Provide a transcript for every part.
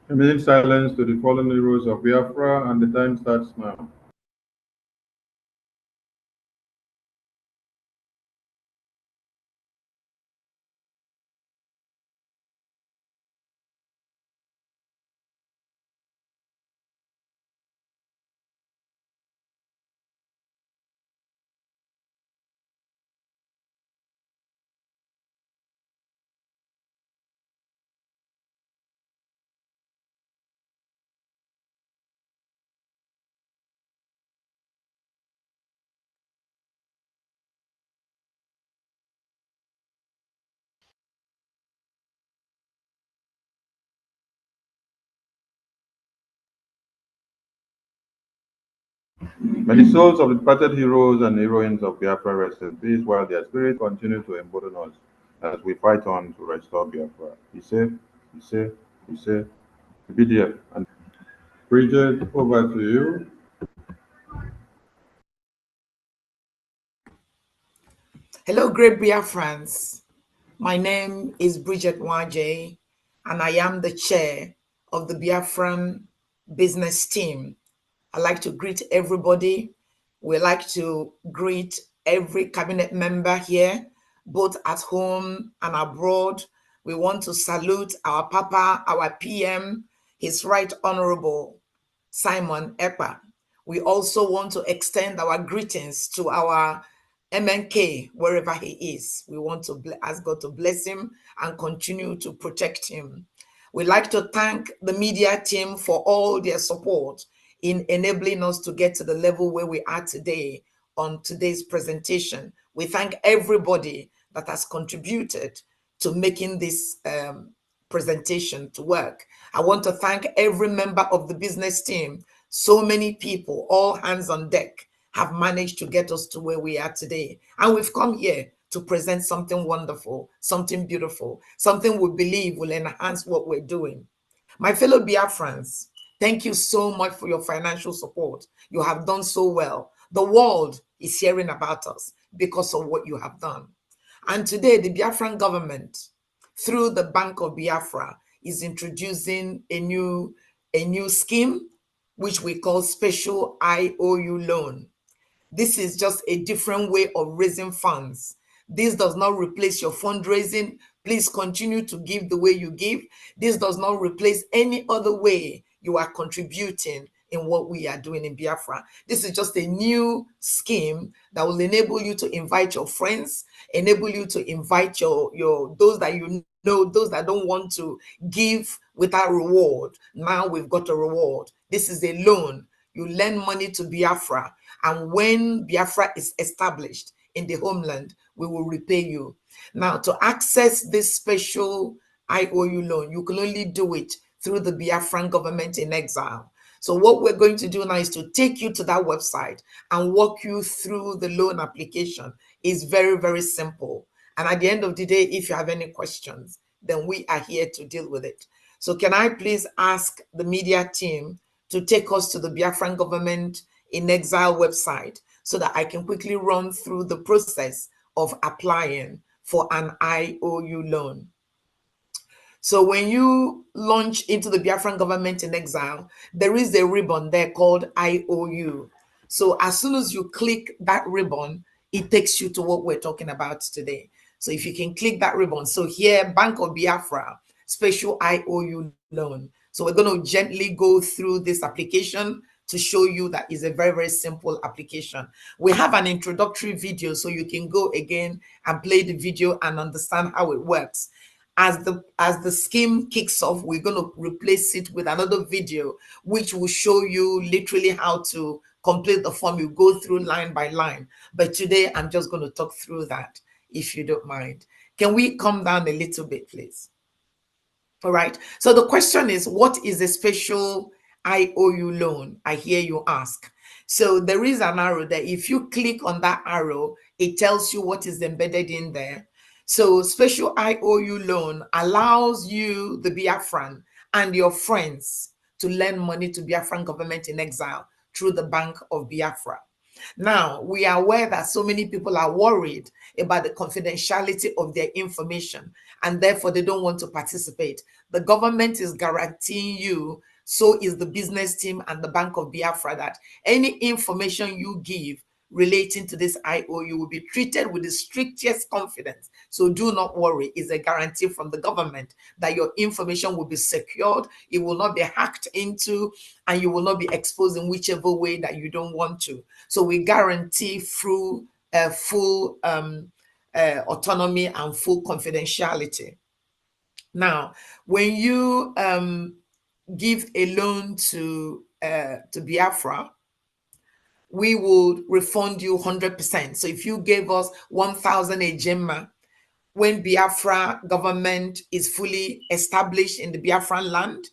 A minute silence to the fallen heroes of Biafra, and the time starts now. May the souls of the departed heroes and heroines of Biafra rest in peace, while their spirits continue to embolden us as we fight on to restore Biafra. He said, BDF. And Bridget, over to you. Hello, great Biafrans. My name is Bridget Waje, and I am the chair of the Biafran business team. I'd like to greet everybody. We like to greet every cabinet member here, both at home and abroad. We want to salute our Papa, our PM, His Right Honorable Simon Ekpa. We also want to extend our greetings to our MNK, wherever he is. We want to ask God to bless him and continue to protect him. We'd like to thank the media team for all their support in enabling us to get to the level where we are today on today's presentation. We thank everybody that has contributed to making this presentation to work. I want to thank every member of the business team. So many people, all hands on deck, have managed to get us to where we are today. And we've come here to present something wonderful, something beautiful, something we believe will enhance what we're doing. My fellow Biafrans, thank you so much for your financial support. You have done so well. The world is hearing about us because of what you have done. And today, the Biafran government, through the Bank of Biafra, is introducing a new scheme, which we call Special IOU Loan. This is just a different way of raising funds. This does not replace your fundraising. Please continue to give the way you give. This does not replace any other way you are contributing in what we are doing in Biafra. This is just a new scheme that will enable you to invite your friends, enable you to invite your those that you know, those that don't want to give without reward. Now we've got a reward. This is a loan. You lend money to Biafra, and when Biafra is established, in the homeland, we will repay you. Now, to access this special IOU loan, you can only do it through the Biafran government in exile. So what we're going to do now is to take you to that website and walk you through the loan application. It's very, very simple. And at the end of the day, if you have any questions, then we are here to deal with it. So can I please ask the media team to take us to the Biafran government in exile website so that I can quickly run through the process of applying for an IOU loan. So when you launch into the Biafran government in exile, there is a ribbon there called IOU. So as soon as you click that ribbon, it takes you to what we're talking about today. So if you can click that ribbon. So here, Bank of Biafra, special IOU loan. So we're going to gently go through this application to show you that is a very, very simple application. We have an introductory video, so you can go again and play the video and understand how it works. As the scheme kicks off, we're going to replace it with another video which will show you literally how to complete the form. You go through line by line, but today I'm just going to talk through that, if you don't mind. Can we come down a little bit, please? All right, so the question is, what is a special IOU loan? I hear you ask. So there is an arrow there. If you click on that arrow, it tells you what is embedded in there. So special IOU loan allows you, the Biafran, and your friends to lend money to Biafran government in exile through the Bank of Biafra. Now, we are aware that so many people are worried about the confidentiality of their information, and therefore they don't want to participate. The government is guaranteeing you, so is the business team and the Bank of Biafra, that any information you give relating to this IOU will be treated with the strictest confidence. So do not worry. It's a guarantee from the government that your information will be secured, it will not be hacked into, and you will not be exposed in whichever way that you don't want to. So we guarantee through full autonomy and full confidentiality. Now, when you give a loan to Biafra, we will refund you 100%. So if you gave us 1,000 ejema, when Biafra government is fully established in the Biafran land,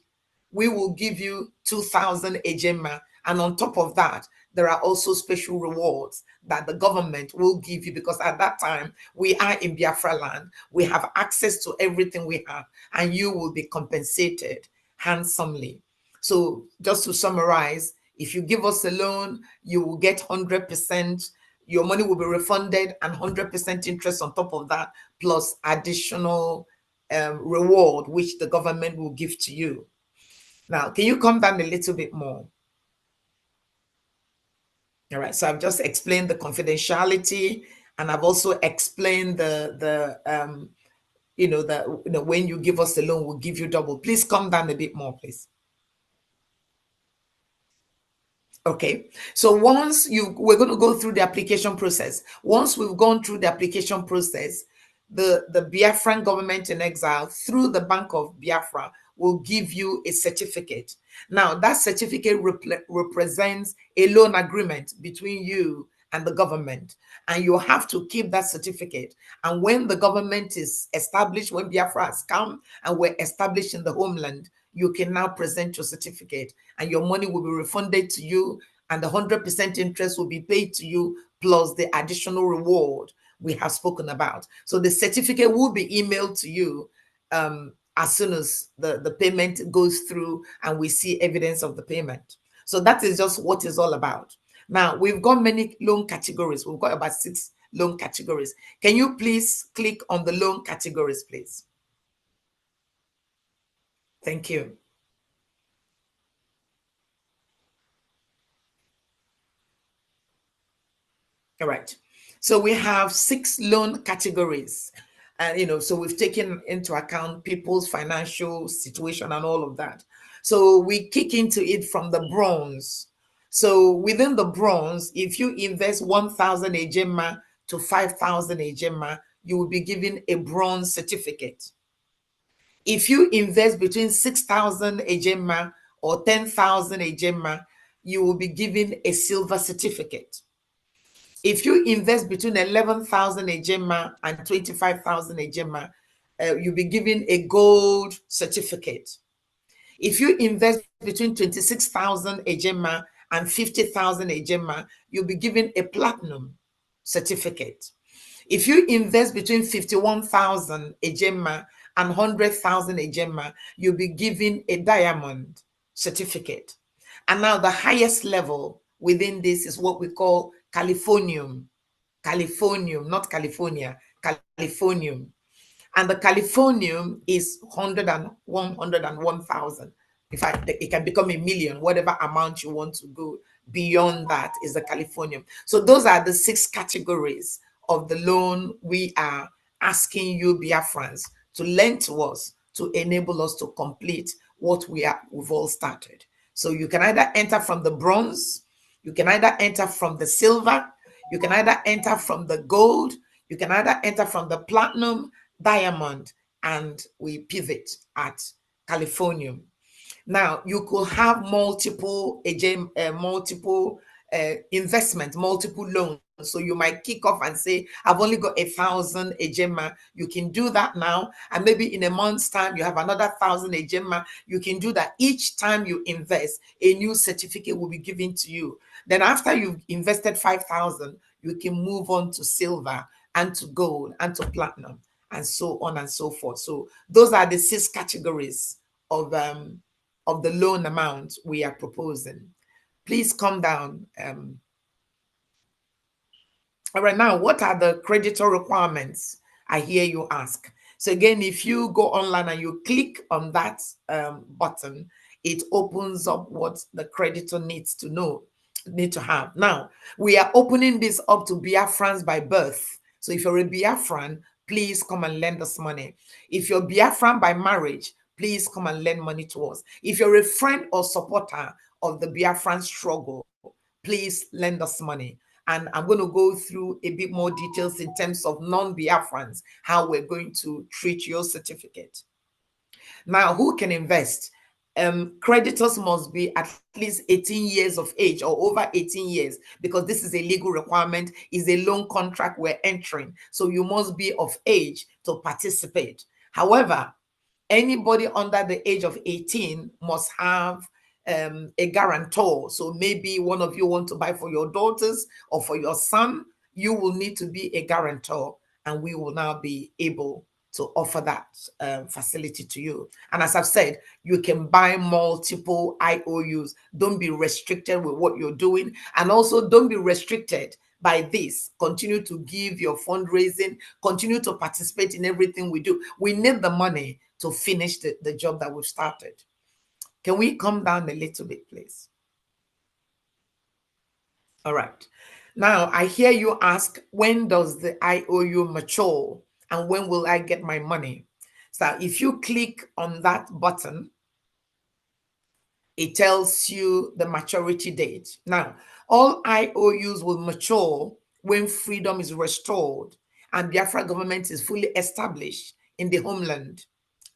we will give you 2,000 ejema. And on top of that, there are also special rewards that the government will give you, because at that time, we are in Biafra land. We have access to everything we have, and you will be compensated handsomely. So just to summarize, if you give us a loan, you will get 100%. Your money will be refunded and 100% interest on top of that, plus additional reward, which the government will give to you. Now, can you come down a little bit more? All right, so I've just explained the confidentiality, and I've also explained when you give us a loan, we'll give you double. Please come down a bit more, please. Okay, so once we're going to go through the application process. Once we've gone through the application process, the Biafran government in exile, through the Bank of Biafra, will give you a certificate. Now, that certificate represents a loan agreement between you and the government, and you have to keep that certificate. And when the government is established, when Biafra has come and we're established in the homeland, you can now present your certificate, and your money will be refunded to you, and the 100% interest will be paid to you, plus the additional reward we have spoken about. So the certificate will be emailed to you as soon as the payment goes through and we see evidence of the payment. So that is just what it's all about. Now, we've got many loan categories. We've got about 6 loan categories. Can you please click on the loan categories, please? Thank you. All right. So we have 6 loan categories. And, so we've taken into account people's financial situation and all of that. So we kick into it from the bronze. So within the bronze, if you invest 1,000 ejema to 5,000 ejema, you will be given a bronze certificate. If you invest between 6,000 ejema or 10,000 ejema, you will be given a silver certificate. If you invest between 11,000 ejema and 25,000 ejema, you'll be given a gold certificate. If you invest between 26,000 ejema and 50,000 ejema, you'll be given a platinum certificate. If you invest between 51,000 ejema and 100,000 ejema, you'll be given a diamond certificate. And now the highest level within this is what we call Californium. Californium, not California, Californium. And the Californium is 101,000. In fact, it can become a million, whatever amount you want to go beyond that is the Californium. So those are the 6 categories of the loan we are asking you Biafrans to lend to us to enable us to complete what we've all started. So you can either enter from the bronze, you can either enter from the silver, you can either enter from the gold, you can either enter from the platinum, diamond, and we pivot at Californium. Now you could have multiple investment, multiple loans. So you might kick off and say, I've only got 1,000 ejema. You can do that now. And maybe in a month's time, you have another 1,000 ejema. You can do that. Each time you invest, a new certificate will be given to you. Then after you've invested 5,000, you can move on to silver and to gold and to platinum and so on and so forth. So those are the 6 categories of the loan amount we are proposing. Please come down. All right, now, what are the creditor requirements? I hear you ask. So again, if you go online and you click on that button, it opens up what the creditor needs to have. Now, we are opening this up to Biafrans by birth. So if you're a Biafran, please come and lend us money. If you're Biafran by marriage, please come and lend money to us. If you're a friend or supporter of the Biafran struggle, please lend us money. And I'm going to go through a bit more details in terms of non-Biafrans, how we're going to treat your certificate. Now, who can invest? Creditors must be at least 18 years of age or over 18 years, because this is a legal requirement, is a loan contract we're entering. So you must be of age to participate. However, anybody under the age of 18 must have a guarantor. So maybe one of you want to buy for your daughters or for your son, you will need to be a guarantor, and we will now be able to offer that facility to you. And as I've said, you can buy multiple IOUs. Don't be restricted with what you're doing. And also don't be restricted by this. Continue to give your fundraising, continue to participate in everything we do. We need the money to finish the job that we've started. Can we come down a little bit, please? All right. Now, I hear you ask, when does the IOU mature and when will I get my money? So if you click on that button, it tells you the maturity date. Now, all IOUs will mature when freedom is restored and Biafra government is fully established in the homeland.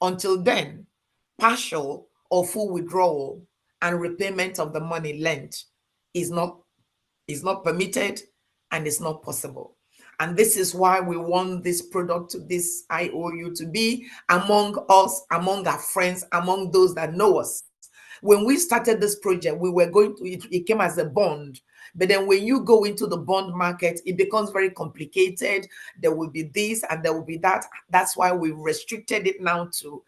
Until then, partial or full withdrawal and repayment of the money lent is not permitted and it's not possible. And this is why we want this product, this IOU, to be among us, among our friends, among those that know us. When we started this project, we were going to, it came as a bond. But then when you go into the bond market, it becomes very complicated. There will be this and there will be that. That's why we restricted it now to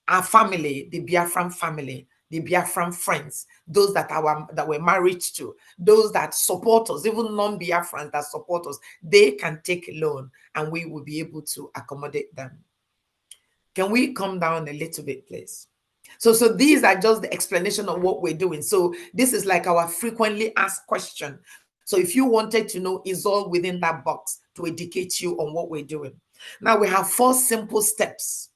our family, the Biafran family, the Biafran friends, those that we're married to, those that support us, even non-Biafrans that support us, they can take a loan and we will be able to accommodate them. Can we come down a little bit, please? So these are just the explanation of what we're doing. So this is like our frequently asked question. So if you wanted to know, it's all within that box to educate you on what we're doing. Now we have 4 simple steps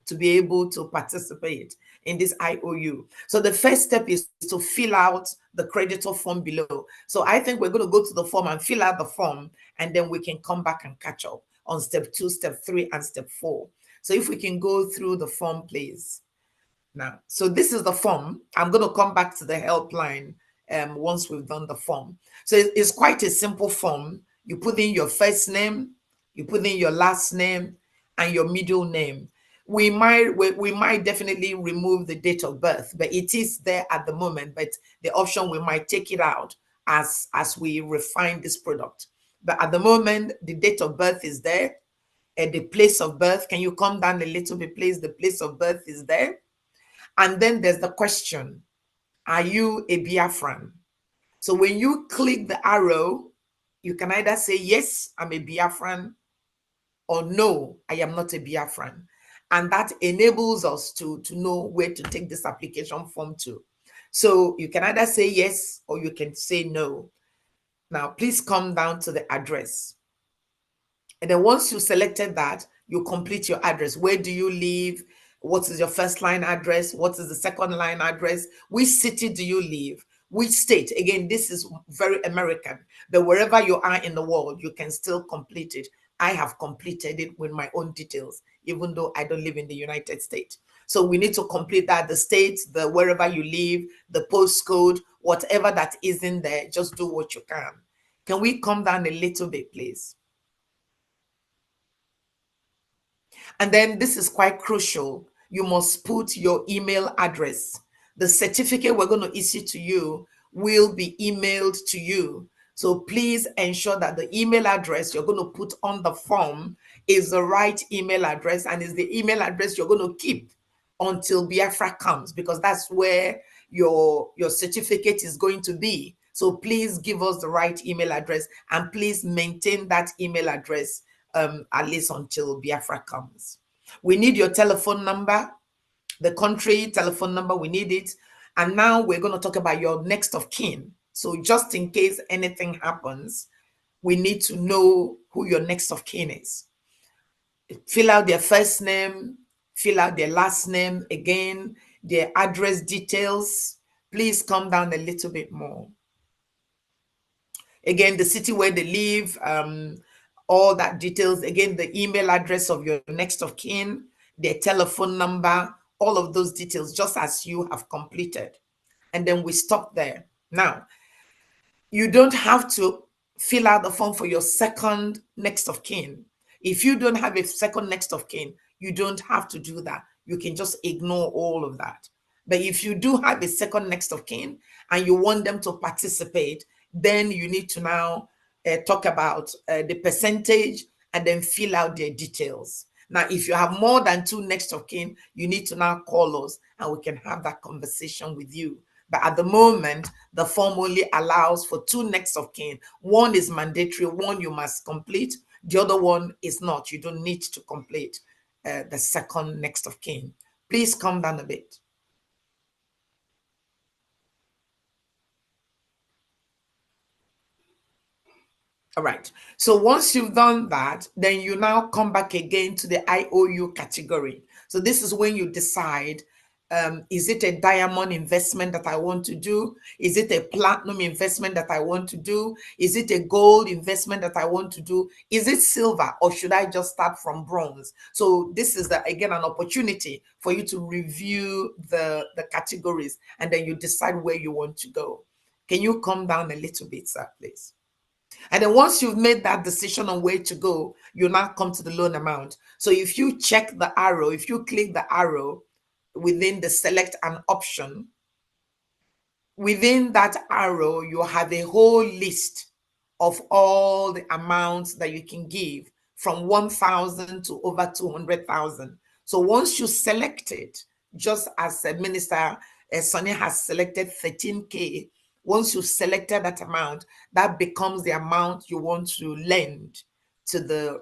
to be able to participate in this IOU. So the first step is to fill out the creditor form below. So I think we're going to go to the form and fill out the form, and then we can come back and catch up on step 2, step 3, and step 4. So if we can go through the form, please. Now, so this is the form. I'm going to come back to the helpline once we've done the form. So it's quite a simple form. You put in your first name, you put in your last name, and your middle name. We might definitely remove the date of birth, but it is there at the moment. But the option, we might take it out as we refine this product. But at the moment, the date of birth is there. And the place of birth, can you come down a little bit, please? The place of birth is there. And then there's the question, are you a Biafran? So when you click the arrow, you can either say, yes, I'm a Biafran, or no, I am not a Biafran. And that enables us to know where to take this application form to. So you can either say yes, or you can say no. Now, please come down to the address. And then once you selected that, you complete your address. Where do you live? What is your first line address? What is the second line address? Which city do you live? Which state? Again, this is very American, but wherever you are in the world, you can still complete it. I have completed it with my own details, even though I don't live in the United States. So we need to complete that, the state, the wherever you live, the postcode, whatever that is in there, just do what you can. Can we come down a little bit, please? And then this is quite crucial. You must put your email address. The certificate we're going to issue to you will be emailed to you. So please ensure that the email address you're going to put on the form is the right email address and is the email address you're going to keep until Biafra comes, because that's where your certificate is going to be. So please give us the right email address, and please maintain that email address at least until Biafra comes. We need your telephone number, the country telephone number, we need it. And now we're going to talk about your next of kin. So just in case anything happens, we need to know who your next of kin is. Fill out their first name, fill out their last name, again, their address details. Please come down a little bit more. Again, the city where they live, all that details. Again, the email address of your next of kin, their telephone number, all of those details, just as you have completed. And then we stop there. Now, you don't have to fill out the form for your second next of kin. If you don't have a second next of kin, you don't have to do that. You can just ignore all of that. But if you do have a second next of kin and you want them to participate, then you need to now talk about the percentage and then fill out their details. Now, if you have more than two next of kin, you need to now call us and we can have that conversation with you. But at the moment, the form only allows for two next of kin. One is mandatory, one you must complete. The other one is not. You don't need to complete the second next of kin. Please come down a bit. All right. So once you've done that, then you now come back again to the IOU category. So this is when you decide, is it a diamond investment that I want to do? Is it a platinum investment that I want to do? Is it a gold investment that I want to do? Is it silver, or should I just start from bronze? So this is, again, an opportunity for you to review the categories, and then you decide where you want to go. Can you come down a little bit, sir, please? And then once you've made that decision on where to go, you now come to the loan amount. So if you check the arrow, if you click the arrow within the select an option, within that arrow, you have a whole list of all the amounts that you can give, from 1,000 to over 200,000. So once you select it, just as Minister Sonny has selected 13K, once you've selected that amount, that becomes the amount you want to lend to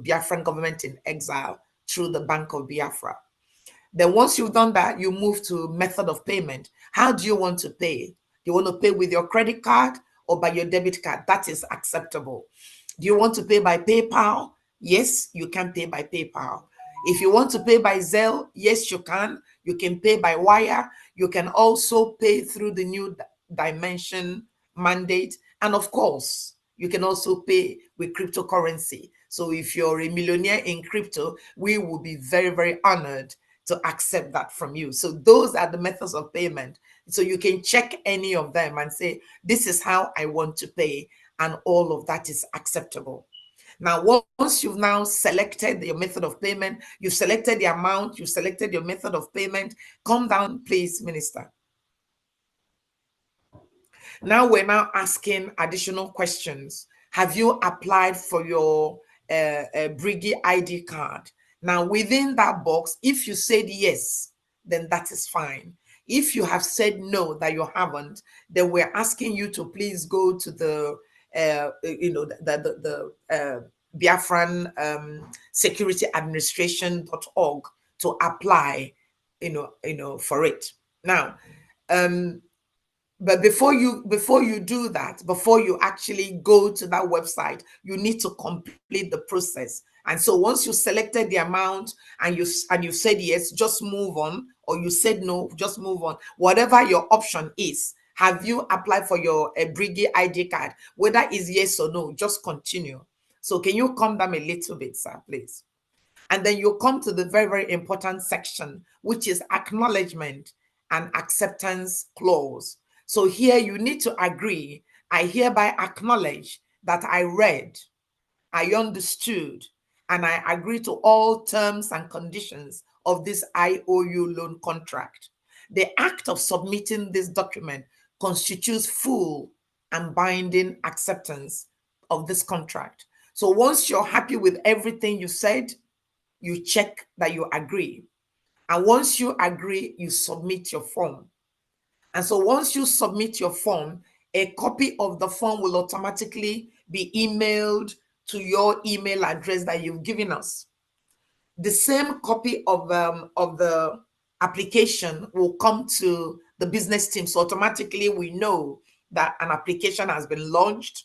Biafran government in exile through the Bank of Biafra. Then once you've done that, you move to method of payment. How do you want to pay? Do you want to pay with your credit card or by your debit card? That is acceptable. Do you want to pay by PayPal? Yes, you can pay by PayPal. If you want to pay by Zelle, yes, you can. You can pay by wire. You can also pay through the new dimension mandate. And of course, you can also pay with cryptocurrency. So if you're a millionaire in crypto, we will be very, very honored to accept that from you. So those are the methods of payment. So you can check any of them and say, this is how I want to pay, and all of that is acceptable. Now, once you've now selected your method of payment, you've selected the amount, you've selected your method of payment, come down, please, Minister. Now we're now asking additional questions. Have you applied for your Brigi ID card? Now, within that box, if you said yes, then that is fine. If you have said no, that you haven't, then we're asking you to please go to the Biafran Security Administration.org to apply, for it. Now, but before you do that, before you actually go to that website, you need to complete the process. And so once you selected the amount and you said yes, just move on, or you said no, just move on. Whatever your option is, have you applied for your Brigi ID card? Whether it's yes or no, just continue. So can you come down a little bit, sir, please? And then you come to the very, very important section, which is acknowledgement and acceptance clause. So here you need to agree. I hereby acknowledge that I read, I understood, and I agree to all terms and conditions of this IOU loan contract. The act of submitting this document constitutes full and binding acceptance of this contract. So once you're happy with everything you said, you check that you agree. And once you agree, you submit your form. And so once you submit your form, a copy of the form will automatically be emailed to your email address that you've given us. The same copy of the application will come to the business team. So automatically we know that an application has been launched.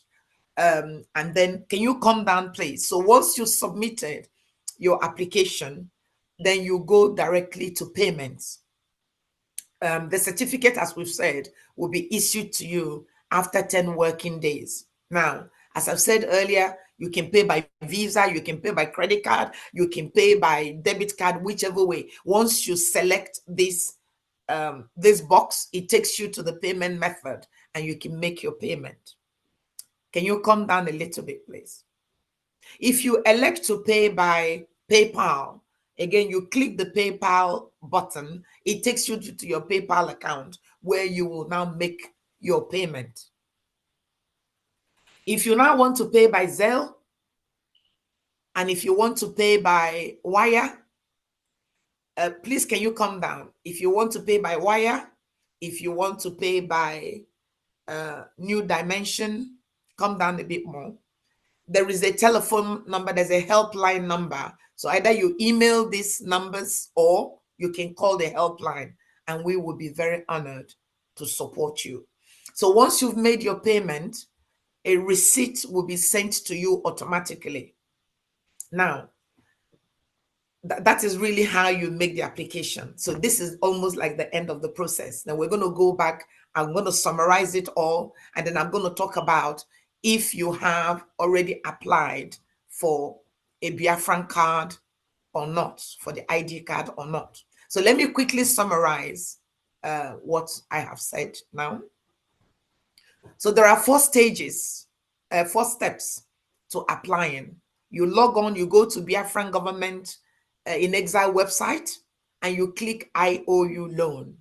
And then can you come down, please? So once you submitted your application, then you go directly to payments. The certificate, as we've said, will be issued to you after 10 working days. Now, as I've said earlier, you can pay by Visa, you can pay by credit card, you can pay by debit card, whichever way. Once you select this box, it takes you to the payment method and you can make your payment. Can you come down a little bit, please? If you elect to pay by PayPal, again, you click the PayPal button. It takes you to your PayPal account where you will now make your payment. If you now want to pay by Zelle, and if you want to pay by wire, please can you come down? If you want to pay by wire, if you want to pay by New Dimension, come down a bit more. There is a telephone number, there's a helpline number. So either you email these numbers or you can call the helpline, and we will be very honored to support you. So once you've made your payment, a receipt will be sent to you automatically. Now, that is really how you make the application. So this is almost like the end of the process. Now we're going to go back. I'm going to summarize it all, and then I'm going to talk about if you have already applied for a Biafran card or not, for the ID card or not. So let me quickly summarize what I have said now. So there are 4 stages, 4 steps to applying. You log on, you go to Biafran Government in Exile website, and you click IOU loan.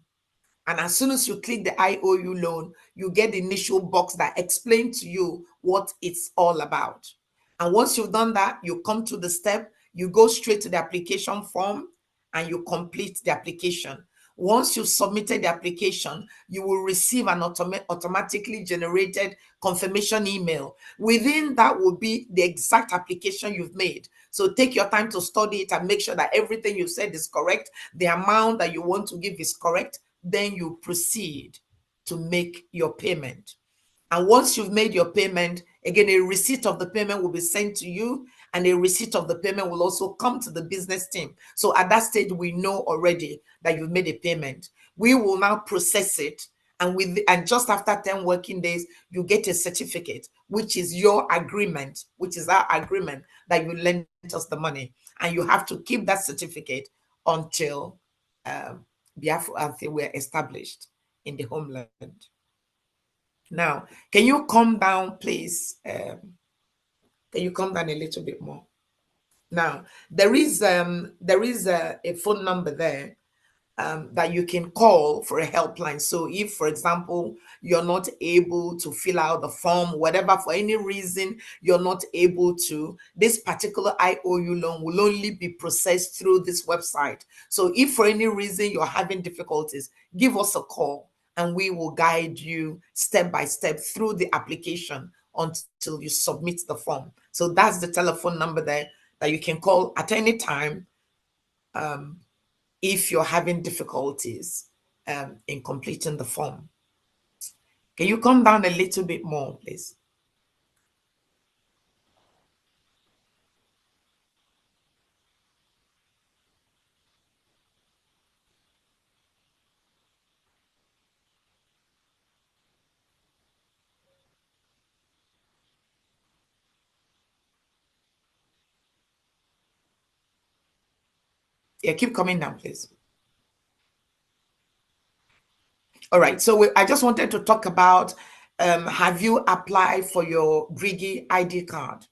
And as soon as you click the IOU loan, you get the initial box that explains to you what it's all about. And once you've done that, you come to the step, you go straight to the application form and you complete the application. Once you've submitted the application, you will receive an automatically generated confirmation email. Within that will be the exact application you've made. So take your time to study it and make sure that everything you said is correct. The amount that you want to give is correct. Then you proceed to make your payment. And once you've made your payment, again, a receipt of the payment will be sent to you, and a receipt of the payment will also come to the business team. So at that stage, we know already that you've made a payment. We will now process it, and just after 10 working days, you get a certificate, which is your agreement, which is our agreement that you lend us the money. And you have to keep that certificate until Biafra as they were established in the homeland. Now, can you come down, please? Can you come down a little bit more? Now, there is a phone number there that you can call for a helpline. So if, for example, you're not able to fill out the form, whatever, for any reason, you're not able to, this particular IOU loan will only be processed through this website. So if for any reason you're having difficulties, give us a call and we will guide you step by step through the application until you submit the form. So that's the telephone number there that you can call at any time if you're having difficulties in completing the form. Can you come down a little bit more, please? Yeah, keep coming down, please. All right, so I just wanted to talk about, have you applied for your Brigi ID card?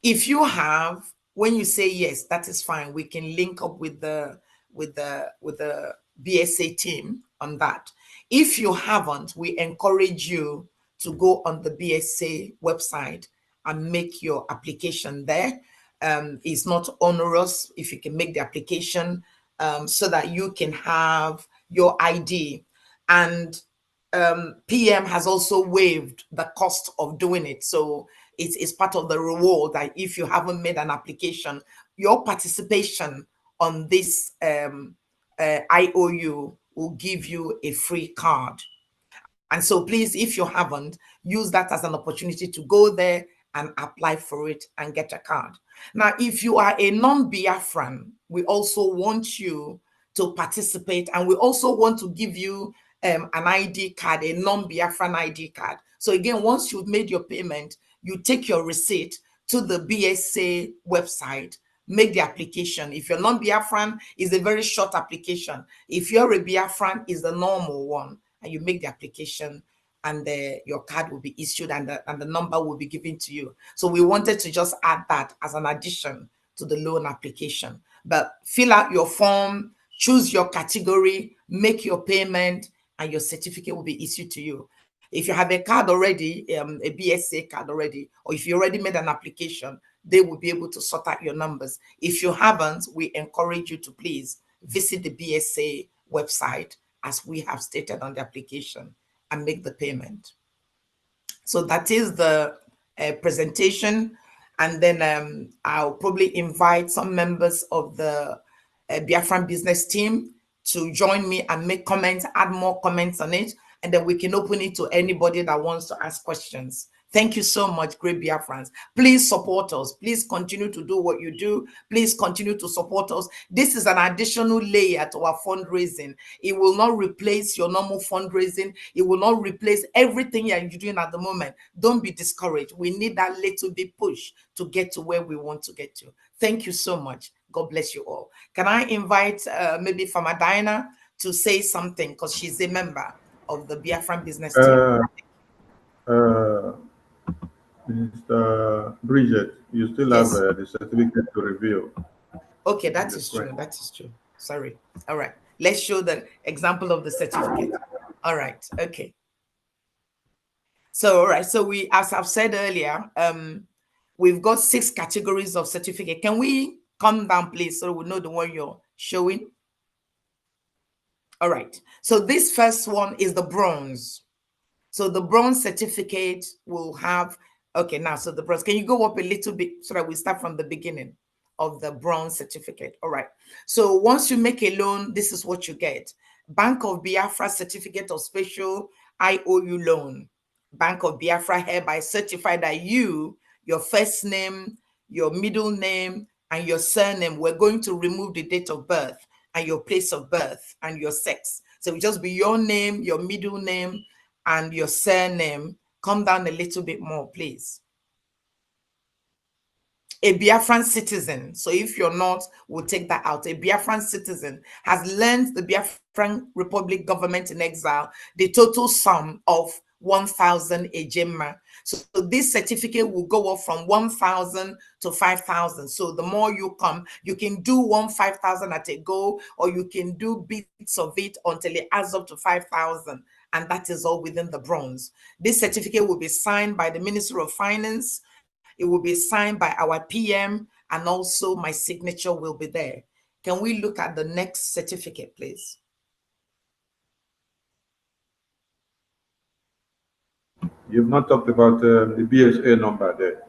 If you have, when you say yes, that is fine. We can link up with the BSA team on that. If you haven't, we encourage you to go on the BSA website and make your application there. It's not onerous if you can make the application so that you can have your ID. And PM has also waived the cost of doing it. So it's part of the reward that if you haven't made an application, your participation on this IOU will give you a free card. And so please, if you haven't, use that as an opportunity to go there and apply for it and get a card. Now, if you are a non-Biafran, we also want you to participate, and we also want to give you an ID card, a non-Biafran ID card. So again, once you've made your payment, you take your receipt to the BSA website, make the application. If you're non-Biafran, it's a very short application. If you're a Biafran, it's the normal one. And you make the application, and your card will be issued, and the number will be given to you. So we wanted to just add that as an addition to the loan application. But fill out your form, choose your category, make your payment, and your certificate will be issued to you. If you have a card already, a BSA card already, or if you already made an application, they will be able to sort out your numbers. If you haven't, we encourage you to please visit the BSA website, as we have stated on the application, and make the payment. So that is the presentation. And then I'll probably invite some members of the Biafran business team to join me and make comments, add more comments on it, and then we can open it to anybody that wants to ask questions. Thank you so much, great Biafrans. Please support us. Please continue to do what you do. Please continue to support us. This is an additional layer to our fundraising. It will not replace your normal fundraising. It will not replace everything you're doing at the moment. Don't be discouraged. We need that little bit push to get to where we want to get to. Thank you so much. God bless you all. Can I invite maybe Fama Diana to say something, because she's a member of the Biafran business team? Mr. Bridget, you still have the certificate to review. Okay, that is true. That is true. Sorry. All right. Let's show the example of the certificate. All right. Okay. So, all right. So we, as I've said earlier, we've got 6 categories of certificate. Can we come down, please, so we know the one you're showing? All right. So this first one is the bronze. So the bronze certificate will have, okay, now, so the bronze, can you go up a little bit so that we start from the beginning of the bronze certificate? All right. So once you make a loan, this is what you get. Bank of Biafra certificate of special IOU loan. Bank of Biafra hereby certify that you, your first name, your middle name, and your surname, we're going to remove the date of birth and your place of birth and your sex. So it will just be your name, your middle name, and your surname. Come down a little bit more, please. A Biafran citizen, so if you're not, we'll take that out. A Biafran citizen has lent the Biafran Republic government in exile the total sum of 1,000 ejema. So this certificate will go up from 1,000 to 5,000. So the more you come, you can do 5,000 at a go, or you can do bits of it until it adds up to 5,000. And that is all within the bronze. This certificate will be signed by the Minister of Finance. It will be signed by our PM, and also my signature will be there. Can we look at the next certificate, please? You've not talked about the BSA number there.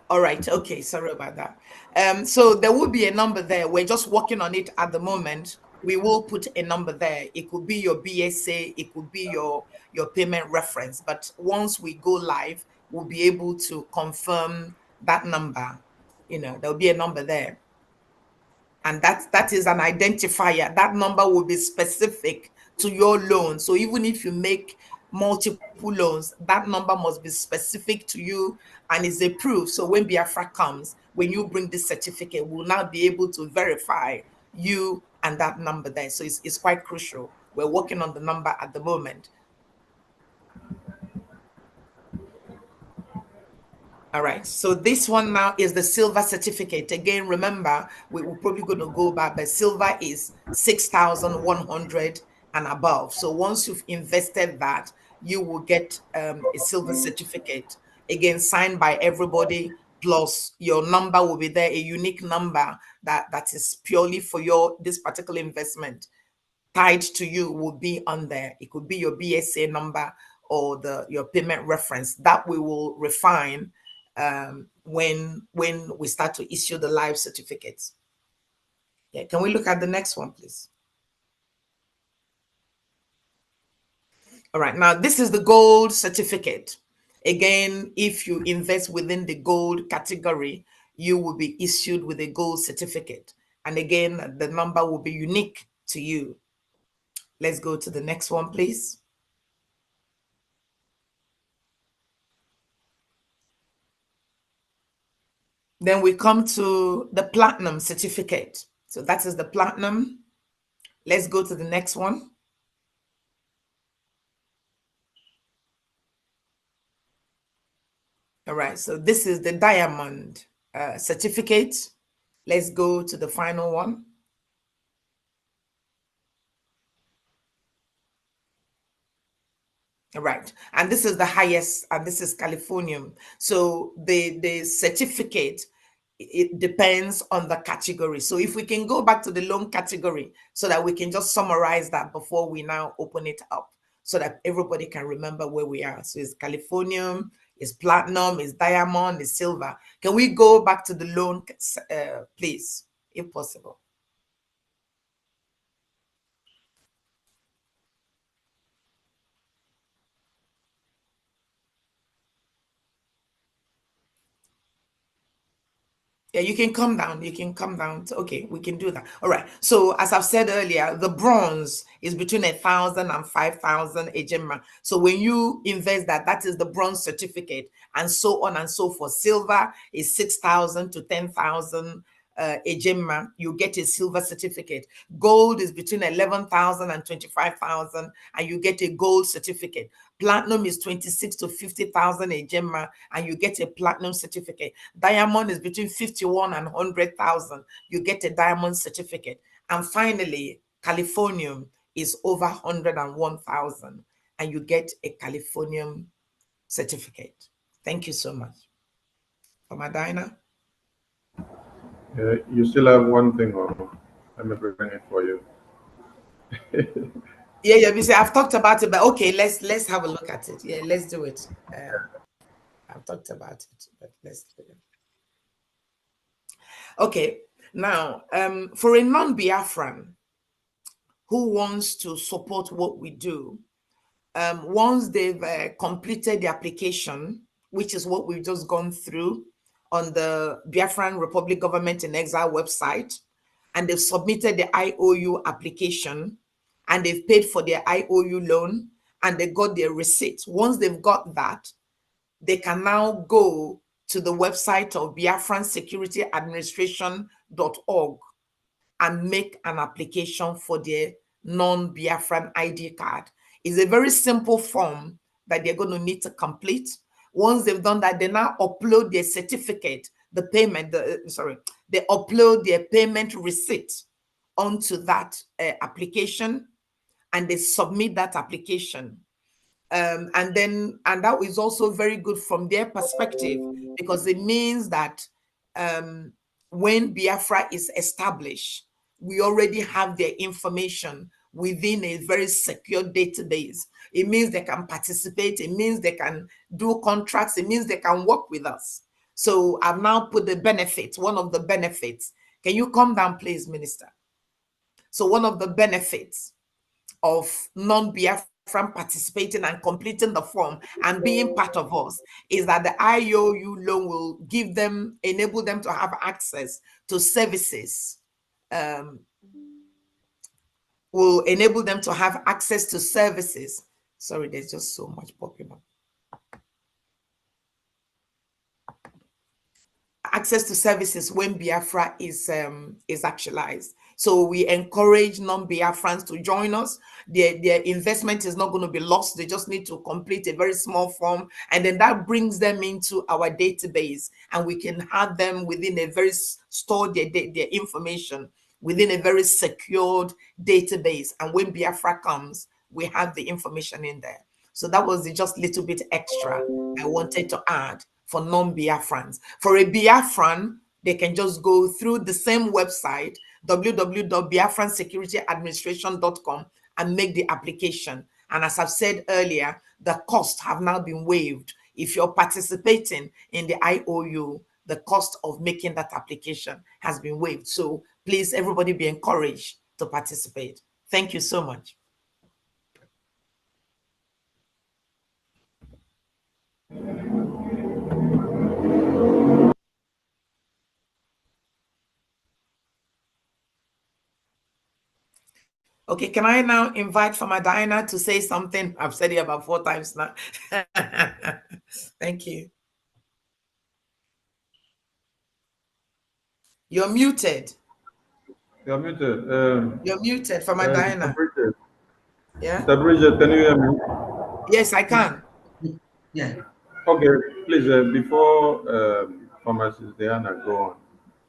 All right. Okay. Sorry about that. So there will be a number there. We're just working on it at the moment. We will put a number there. It could be your BSA. It could be your payment reference. But once we go live, we'll be able to confirm that number. There'll be a number there. And that is an identifier. That number will be specific to your loan. So even if you make multiple loans, that number must be specific to you and is a proof. So when Biafra comes, when you bring this certificate, we'll now be able to verify you and that number there. So it's quite crucial. We're working on the number at the moment. All right, so this one now is the silver certificate. Again, remember, we're probably going to go back, but silver is 6,100 and above. So once you've invested that, you will get a silver certificate, again, signed by everybody, plus your number will be there, a unique number that is purely for this particular investment. Tied to you will be on there. It could be your BSA number or your payment reference that we will refine when we start to issue the live certificates. Yeah, can we look at the next one, please? All right, now this is the gold certificate. Again, if you invest within the gold category, you will be issued with a gold certificate. And again, the number will be unique to you. Let's go to the next one, please. Then we come to the platinum certificate. So that is the platinum. Let's go to the next one. All right, so this is the diamond certificate. Let's go to the final one. All right, and this is the highest, and this is Californium. So the certificate, it depends on the category. So if we can go back to the loan category so that we can just summarize that before we now open it up so that everybody can remember where we are. So it's Californium, it's platinum, it's diamond, it's silver. Can we go back to the loan, please, if possible? Yeah, you can come down. You can come down. Okay, we can do that. All right. So as I've said earlier, the bronze is between 1,000 and 5,000 ejema. So when you invest that is the bronze certificate, and so on and so forth. Silver is 6,000 to 10,000 ejema. You get a silver certificate. Gold is between 11,000 and 25,000, and you get a gold certificate. Platinum is 26 to 50,000 ejema, and you get a platinum certificate. Diamond is between 51 and 100,000. You get a diamond certificate. And finally, Californium is over 101,000, and you get a Californium certificate. Thank you so much. Madina? You still have one thing on. Let me bring it for you. Yeah, you see, I've talked about it, but okay, let's have a look at it. Yeah, let's do it. I've talked about it, but let's do it. Okay, now for a non-Biafran who wants to support what we do, once they've completed the application, which is what we've just gone through on the Biafran Republic Government in Exile website, and they've submitted the IOU application, and they've paid for their IOU loan, and they got their receipt. Once they've got that, they can now go to the website of biafransecurityadministration.org and make an application for their non-Biafran ID card. It's a very simple form that they're going to need to complete. Once they've done that, they now upload their certificate, the payment, they upload their payment receipt onto that application, and they submit that application. And that is also very good from their perspective, because it means that when Biafra is established, we already have their information within a very secure database. It means they can participate. It means they can do contracts. It means they can work with us. So I've now put the benefits, one of the benefits. Can you come down, please, Minister? So one of the benefits of non-Biafran participating and completing the form and being part of us is that the IOU loan will enable them to have access to services, will enable them to have access to services. Sorry, there's just so much popping up. Access to services when Biafra is actualized. So we encourage non-Biafrans to join us. Their investment is not going to be lost. They just need to complete a very small form, and then that brings them into our database, and we can have them within a very store their information within a very secured database. And when Biafra comes, we have the information in there. So that was just a little bit extra I wanted to add for non-Biafrans. For a Biafran, they can just go through the same website, www.biafransecurityadministration.com, and make the application. And as I've said earlier, the costs have now been waived. If you're participating in the IOU, the cost of making that application has been waived. So please, everybody be encouraged to participate. Thank you so much. Okay, can I now invite Farmer Diana to say something? I've said it about 4 times now. Thank you. You're muted. You're muted. You're muted, Farmer Diana. Bridget. Yeah? Mr. Bridget, can you hear me? Yes, I can. Yeah. Okay, please, before Pharmacist Diana go on,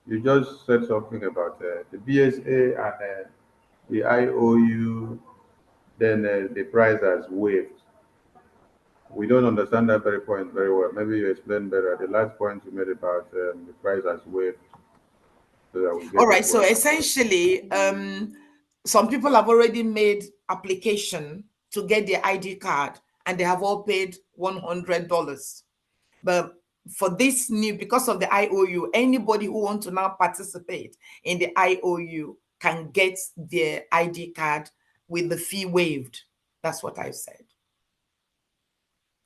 you just said something about the BSA and the IOU, then the price has waived. We don't understand that very point very well. Maybe you explain better. The last point you made about the price has waived. So that we get All right, so essentially, some people have already made application to get their ID card, and they have all paid $100. But for this new, because of the IOU, anybody who wants to now participate in the IOU can get their ID card with the fee waived. That's what I said.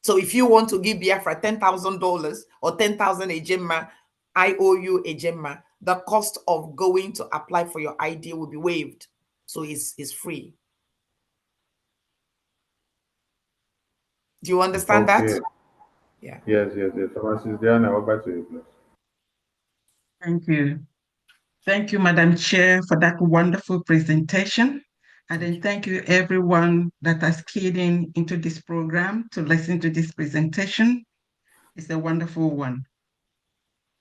So if you want to give Biafra $10,000 or 10,000 ejema, IOU ejema, the cost of going to apply for your ID will be waived. So it's free. Do you understand that? Yeah. Yes. Pharmacist Diana, over to you, please. Thank you. Thank you, Madam Chair, for that wonderful presentation. And then thank you everyone that has keyed into this program to listen to this presentation. It's a wonderful one.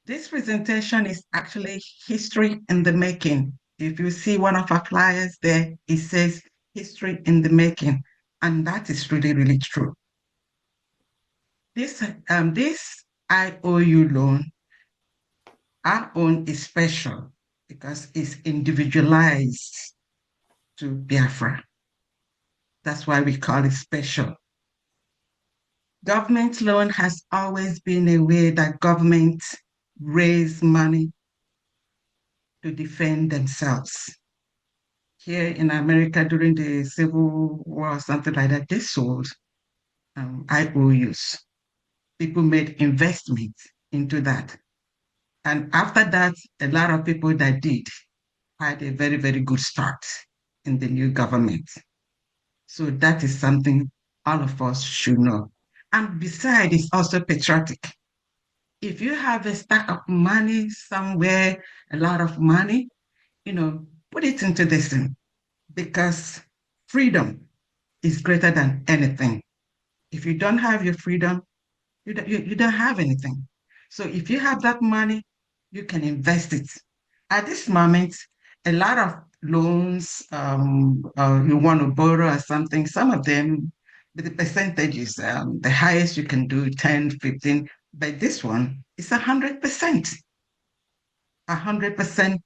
This presentation is actually history in the making. If you see one of our flyers there, it says history in the making. And that is really, really true. This IOU loan, our own is special because it's individualized to Biafra. That's why we call it special. Government loan has always been a way that governments raise money to defend themselves. Here in America during the Civil War, something like that, they sold IOUs. People made investments into that. And after that, a lot of people that did had a very, very good start in the new government. So that is something all of us should know. And besides, it's also patriotic. if you have a stack of money somewhere, a lot of money, put it into this thing, because freedom is greater than anything. If you don't have your freedom, you don't have anything. So if you have that money, you can invest it. At this moment, a lot of loans, you want to borrow or something, some of them, the percentages, the highest you can do 10, 15, but this one is 100%, 100%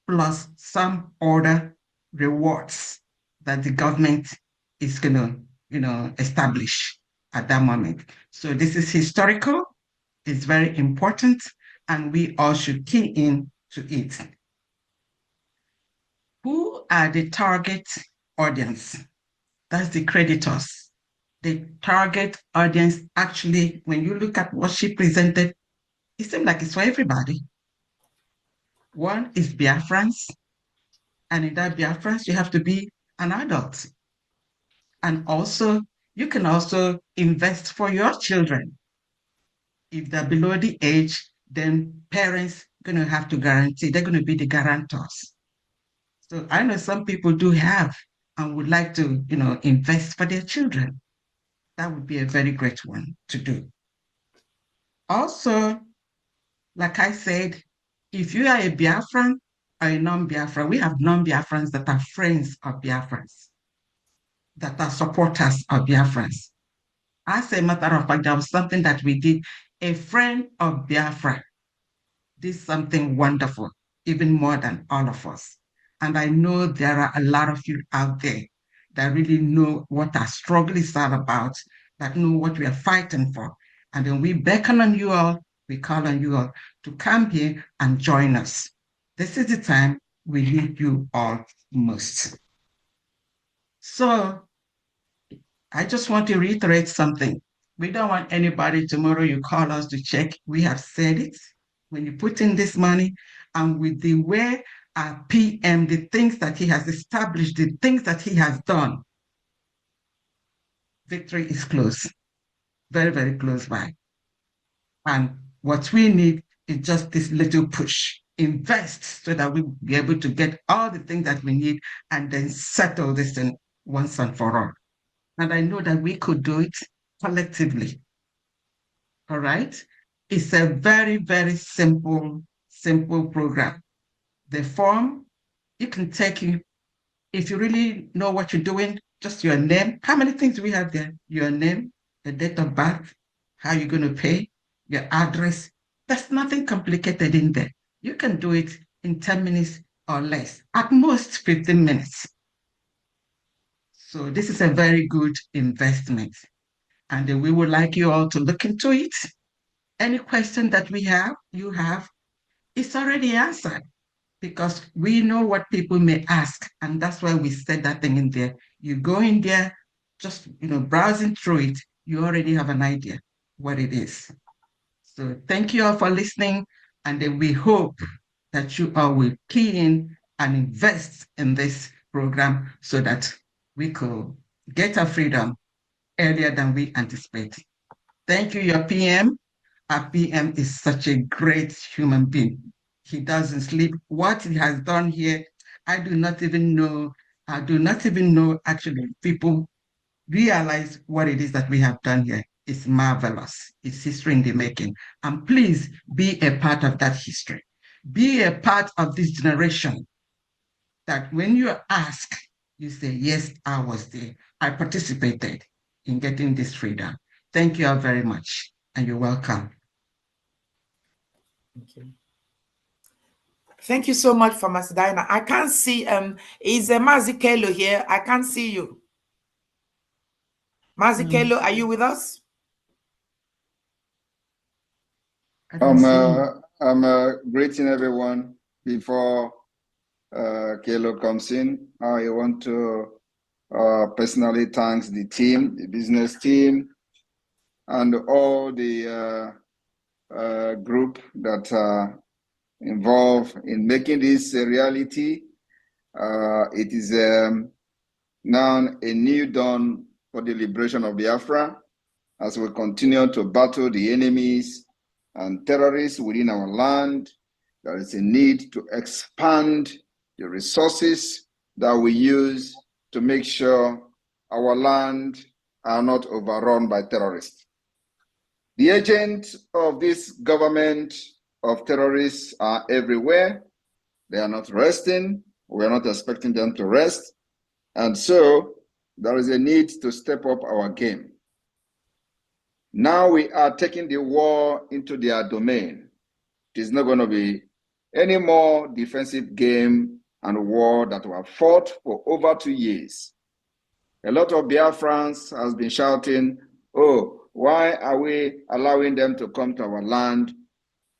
plus some other rewards that the government is going to, establish at that moment. So this is historical, it's very important, and we all should key in to it. Who are the target audience? That's the creditors. The target audience, actually, when you look at what she presented, it seems like it's for everybody. One is Biafrans, and in that Biafrans, you have to be an adult. And also, you can also invest for your children. If they're below the age, then parents going to have to guarantee, they're going to be the guarantors. So I know some people do have and would like to, invest for their children. That would be a very great one to do. Also, like I said, if you are a Biafran or a non-Biafran, we have non-Biafrans that are friends of Biafrans, that are supporters of Biafrans. As a matter of fact, there was something that we did. A friend of Biafra did something wonderful, even more than all of us. And I know there are a lot of you out there that really know what our struggle is all about, that know what we are fighting for. And then we beckon on you all, we call on you all to come here and join us. This is the time we need you all most. So I just want to reiterate something. We don't want anybody tomorrow you call us to check. We have said it. When you put in this money, and with the way our PM, the things that he has established, the things that he has done, victory is close, very, very close by. And what we need is just this little push. Invest so that we'll be able to get all the things that we need and then settle this thing once and for all. And I know that we could do it collectively. All right? It's a very, very simple program. The form, you can take it, if you really know what you're doing, just your name. How many things do we have there? Your name, the date of birth, how you're going to pay, your address. There's nothing complicated in there. You can do it in 10 minutes or less, at most 15 minutes. So this is a very good investment. And we would like you all to look into it. Any question that you have, it's already answered, because we know what people may ask, and that's why we said that thing in there. You go in there, just browsing through it, you already have an idea what it is. So thank you all for listening, and then we hope that you all will key in and invest in this program so that we could get our freedom earlier than we anticipate. Thank you, your PM. Our PM is such a great human being. He doesn't sleep. What he has done here, I do not even know. I do not even know, actually, people realize what it is that we have done here. It's marvelous. It's history in the making. And please be a part of that history. Be a part of this generation that when you ask, you say, yes, I was there. I participated in getting this freedom. Thank you all very much, and you're welcome. Thank you. Thank you so much, Pharmacy Diana. I can't see, is Mazikelo here? I can't see you. Mazikelo, are you with us? I'm greeting everyone before Kelo comes in. I want to personally thank the team, the business team, and all the group that are involved in making this a reality. It is now a new dawn for the liberation of Biafra as we continue to battle the enemies and terrorists within our land. There is a need to expand the resources that we use to make sure our land are not overrun by terrorists. The agents of this government of terrorists are everywhere. They are not resting. We are not expecting them to rest. And so there is a need to step up our game. Now we are taking the war into their domain. It is not going to be any more defensive game and war that we have fought for over 2 years. A lot of Biafrans has been shouting, oh, why are we allowing them to come to our land?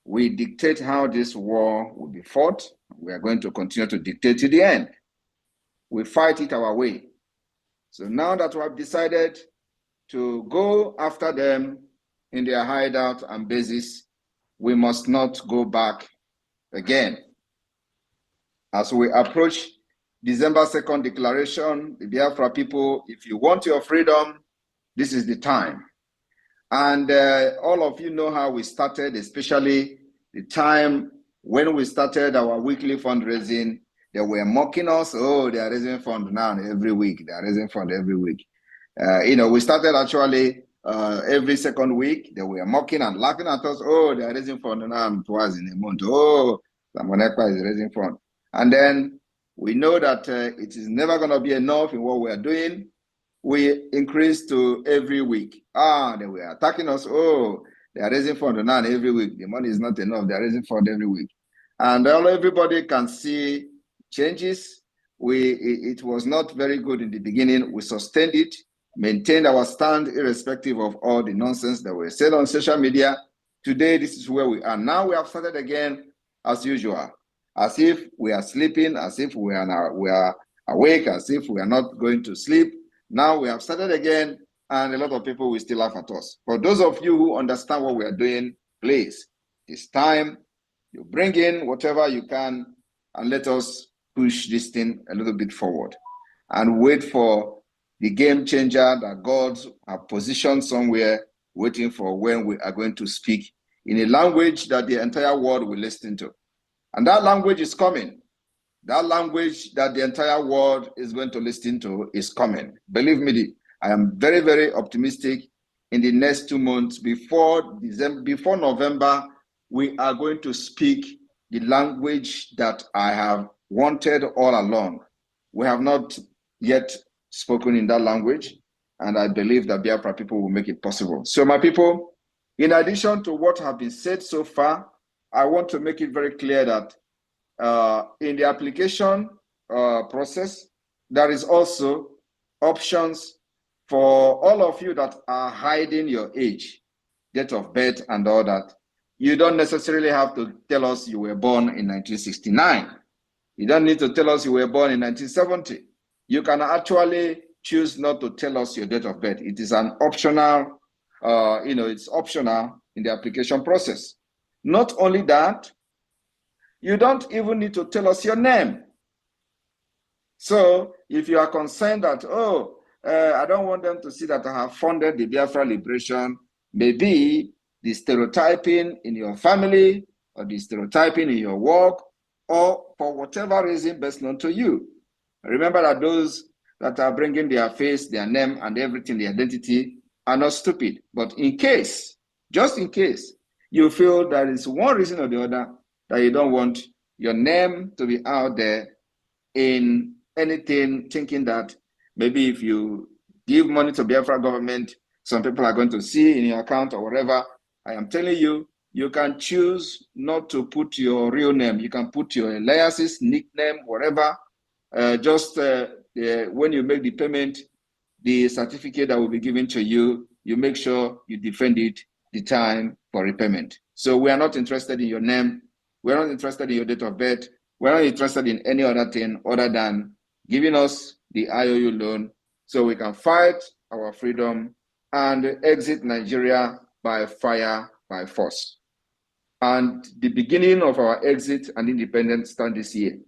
We dictate how this war will be fought. We are going to continue to dictate to the end. We fight it our way. So now that we have decided to go after them in their hideout and bases, we must not go back again. As we approach December 2nd declaration, the Biafra people, if you want your freedom, this is the time. And all of you know how we started, especially the time when we started our weekly fundraising. They were mocking us. Oh, they are raising fund now every week. They are raising fund every week. We started actually every second week. They were mocking and laughing at us. Oh, they are raising fund now twice in a month. Oh, Samonekpa is raising fund. And then we know that it is never going to be enough in what we are doing. We increased to every week. They were attacking us. Oh, they are raising fund now every week. The money is not enough. They are raising fund every week. And everybody can see changes. It was not very good in the beginning. We sustained it, maintained our stand irrespective of all the nonsense that were said on social media. Today, this is where we are. Now we have started again as usual, as if we are sleeping, as if we are awake, as if we are not going to sleep. Now we have started again, and a lot of people will still laugh at us. For those of you who understand what we are doing, please, it's time you bring in whatever you can and let us push this thing a little bit forward and wait for the game changer that God has positioned somewhere, waiting for when we are going to speak in a language that the entire world will listen to. And that language is coming. That language that the entire world is going to listen to is coming. Believe me, I am very, very optimistic. In the next 2 months, before November, we are going to speak the language that I have wanted all along. We have not yet spoken in that language, and I believe that Biafra people will make it possible. So my people, in addition to what have been said so far, I want to make it very clear that in the application process, there is also options for all of you that are hiding your age, date of birth and all that. You don't necessarily have to tell us you were born in 1969. You don't need to tell us you were born in 1970. You can actually choose not to tell us your date of birth. It is an optional, it's optional in the application process. Not only that, you don't even need to tell us your name. So if you are concerned that, I don't want them to see that I have funded the Biafra liberation, maybe the stereotyping in your family or the stereotyping in your work, or for whatever reason best known to you. Remember that those that are bringing their face, their name, and everything, the identity, are not stupid. But in case, just in case, you feel there is one reason or the other that you don't want your name to be out there in anything, thinking that maybe if you give money to Biafra government, some people are going to see in your account or whatever. I am telling you, you can choose not to put your real name. You can put your aliases, nickname, whatever. When you make the payment, the certificate that will be given to you, you make sure you defend it the time for repayment. So we are not interested in your name. We're not interested in your date of birth. We're not interested in any other thing other than giving us the IOU loan so we can fight our freedom and exit Nigeria by fire, by force. And the beginning of our exit and independence start this year.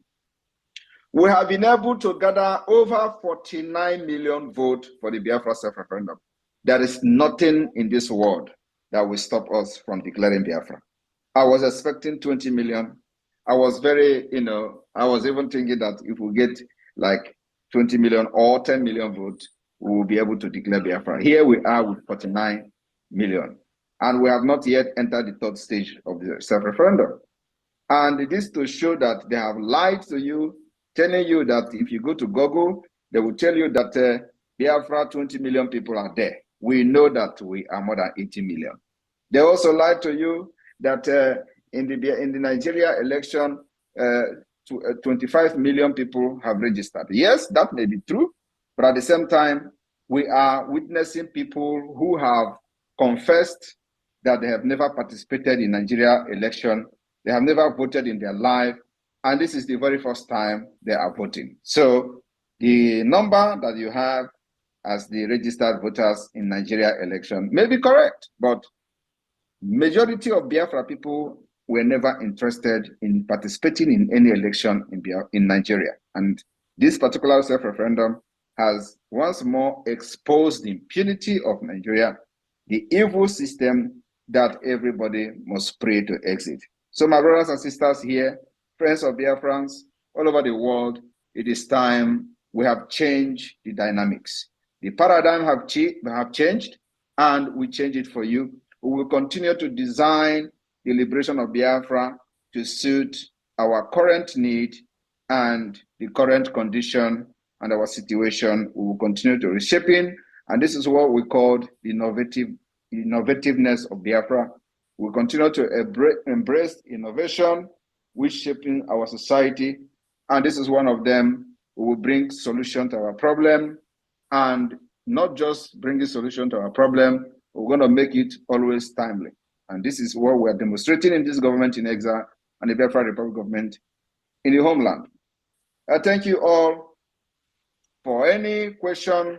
We have been able to gather over 49 million votes for the Biafra self-referendum. There is nothing in this world that will stop us from declaring Biafra. I was expecting 20 million. I was very, I was even thinking that if we get like 20 million or 10 million votes, we will be able to declare Biafra. Here we are with 49 million. And we have not yet entered the third stage of the self-referendum. And it is to show that they have lied to you, telling you that if you go to Google, they will tell you that Biafra 20 million people are there. We know that we are more than 80 million. They also lied to you that in the Nigeria election, 25 million people have registered. Yes, that may be true, but at the same time, we are witnessing people who have confessed that they have never participated in Nigeria election. They have never voted in their life, and this is the very first time they are voting. So the number that you have as the registered voters in Nigeria election may be correct, but majority of Biafra people were never interested in participating in any election in Nigeria. And this particular self-referendum has once more exposed the impunity of Nigeria, the evil system that everybody must pray to exit. So my brothers and sisters here, friends of Biafrans all over the world, it is time we have changed the dynamics. The paradigm have changed, and we change it for you. We will continue to design the liberation of Biafra to suit our current need and the current condition and our situation. We will continue to reshaping, and this is what we call the innovativeness of Biafra. We continue to embrace innovation, which shaping our society, and this is one of them. We will bring solution to our problem, and not just bring a solution to our problem, we're going to make it always timely. And this is what we're demonstrating in this government in exile and the Biafra Republic government in the homeland. I thank you all. For any question,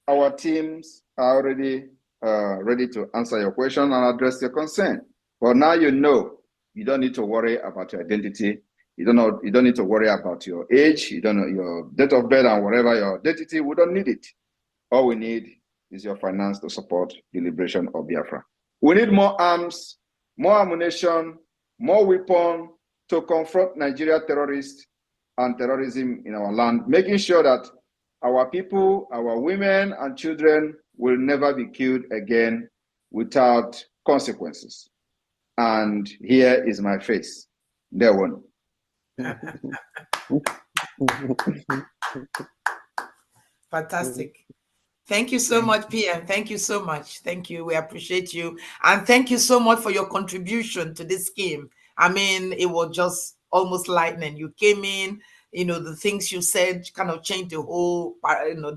our teams are already ready to answer your question and address your concern. But now you know, you don't need to worry about your identity. You don't need to worry about your age. You don't know your date of birth and whatever your identity. We don't need it. All we need is your finance to support the liberation of Biafra. We need more arms, more ammunition, more weapons to confront Nigeria terrorists and terrorism in our land, making sure that our people, our women and children will never be killed again without consequences. And here is my face. There one. Fantastic. Thank you so much, PM. Thank you so much. Thank you. We appreciate you. And thank you so much for your contribution to this scheme. I mean, it was just almost lightning. You came in, the things you said kind of changed the whole,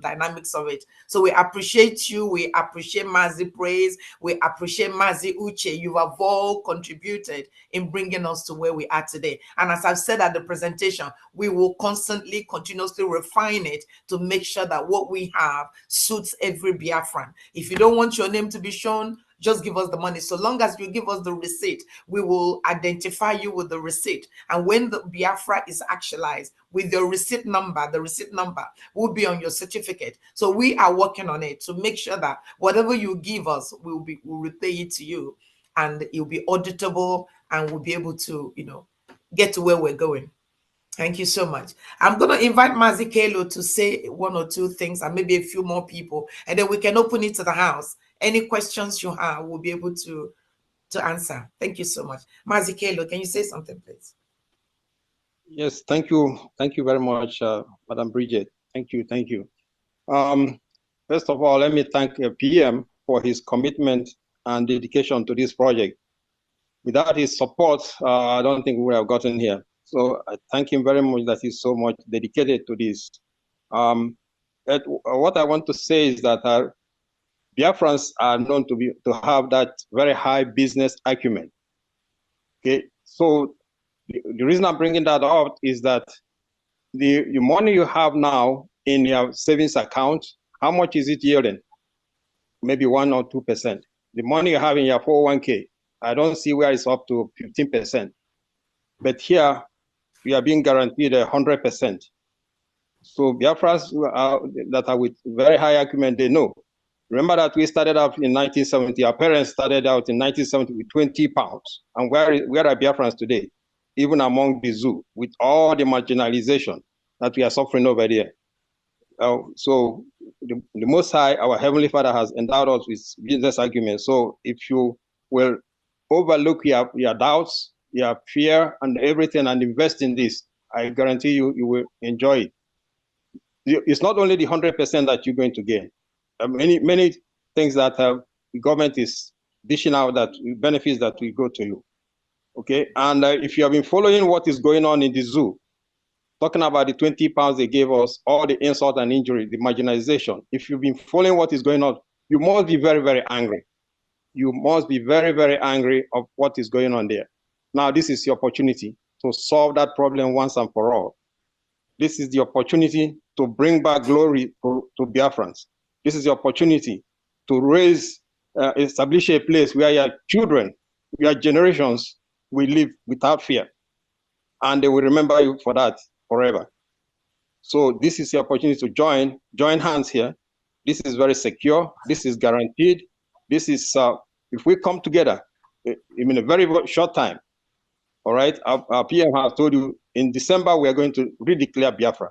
dynamics of it. So we appreciate you. We appreciate Mazi Praise. We appreciate Mazi Uche. You have all contributed in bringing us to where we are today. And as I've said at the presentation, we will constantly, continuously refine it to make sure that what we have suits every Biafran. If you don't want your name to be shown, just give us the money. So long as you give us the receipt, we will identify you with the receipt. And when the Biafra is actualized with your receipt number, the receipt number will be on your certificate. So we are working on it to make sure that whatever you give us, we'll repay it to you, and it'll be auditable, and we'll be able to, get to where we're going. Thank you so much. I'm going to invite Mazi Kelo to say one or two things, and maybe a few more people, and then we can open it to the house. Any questions you have, we'll be able to answer. Thank you so much. Mazi Kelo, can you say something, please? Yes, thank you. Thank you very much, Madam Bridget. Thank you. Thank you. First of all, let me thank PM for his commitment and dedication to this project. Without his support, I don't think we would have gotten here. So I thank him very much that he's so much dedicated to this. What I want to say is that Biafrans are known to have that very high business acumen. Okay, so the reason I'm bringing that up is that the money you have now in your savings account, how much is it yielding? Maybe 1 or 2%. The money you have in your 401k, I don't see where it's up to 15%. But here, we are being guaranteed 100%. So Biafrans that are with very high acumen, they know Remember that we started out in 1970. Our parents started out in 1970 with 20 pounds. And where are Biafrans today? Even among the zoo, with all the marginalization that we are suffering over there. So the Most High, our Heavenly Father, has endowed us with business acumen. So if you will overlook your doubts, your fear, and everything, and invest in this, I guarantee you, you will enjoy it. It's not only the 100% that you're going to gain. Many things that the government is dishing out, that benefits that will go to you. Okay, and if you have been following what is going on in the zoo, talking about the 20 pounds they gave us, all the insult and injury, the marginalization, if you've been following what is going on, you must be very, very angry. You must be very, very angry of what is going on there. Now, this is your opportunity to solve that problem once and for all. This is the opportunity to bring back glory to Biafrans. This is the opportunity to raise, establish a place where your children, your generations will live without fear. And they will remember you for that forever. So this is the opportunity to join hands here. This is very secure. This is guaranteed. This is, if we come together in a very short time, all right, our PM has told you in December, we are going to redeclare Biafra.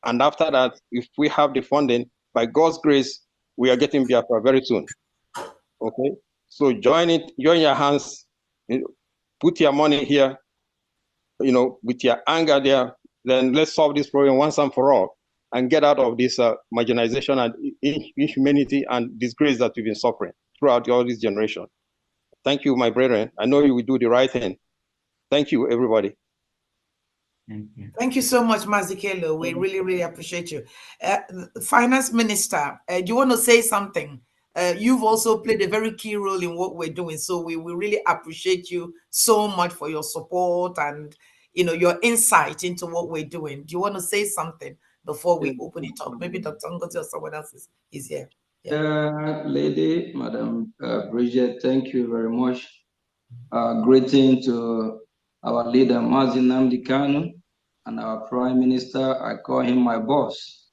And after that, if we have the funding, by God's grace, we are getting Biafra very soon. Okay, so join your hands, put your money here, with your anger there, then let's solve this problem once and for all and get out of this marginalization and inhumanity and disgrace that we've been suffering throughout all this generation. Thank you, my brethren. I know you will do the right thing. Thank you, everybody. Thank you so much, Mazikelo. We really, really appreciate you. Finance Minister, do you want to say something? You've also played a very key role in what we're doing. So we really appreciate you so much for your support and your insight into what we're doing. Do you want to say something before we open it up? Maybe Dr. Ngozi or someone else is here. Yeah. Lady, Madam Bridget, thank you very much. Greeting to our leader, Mazi Nnamdi Kanu, and our Prime Minister. I call him my boss,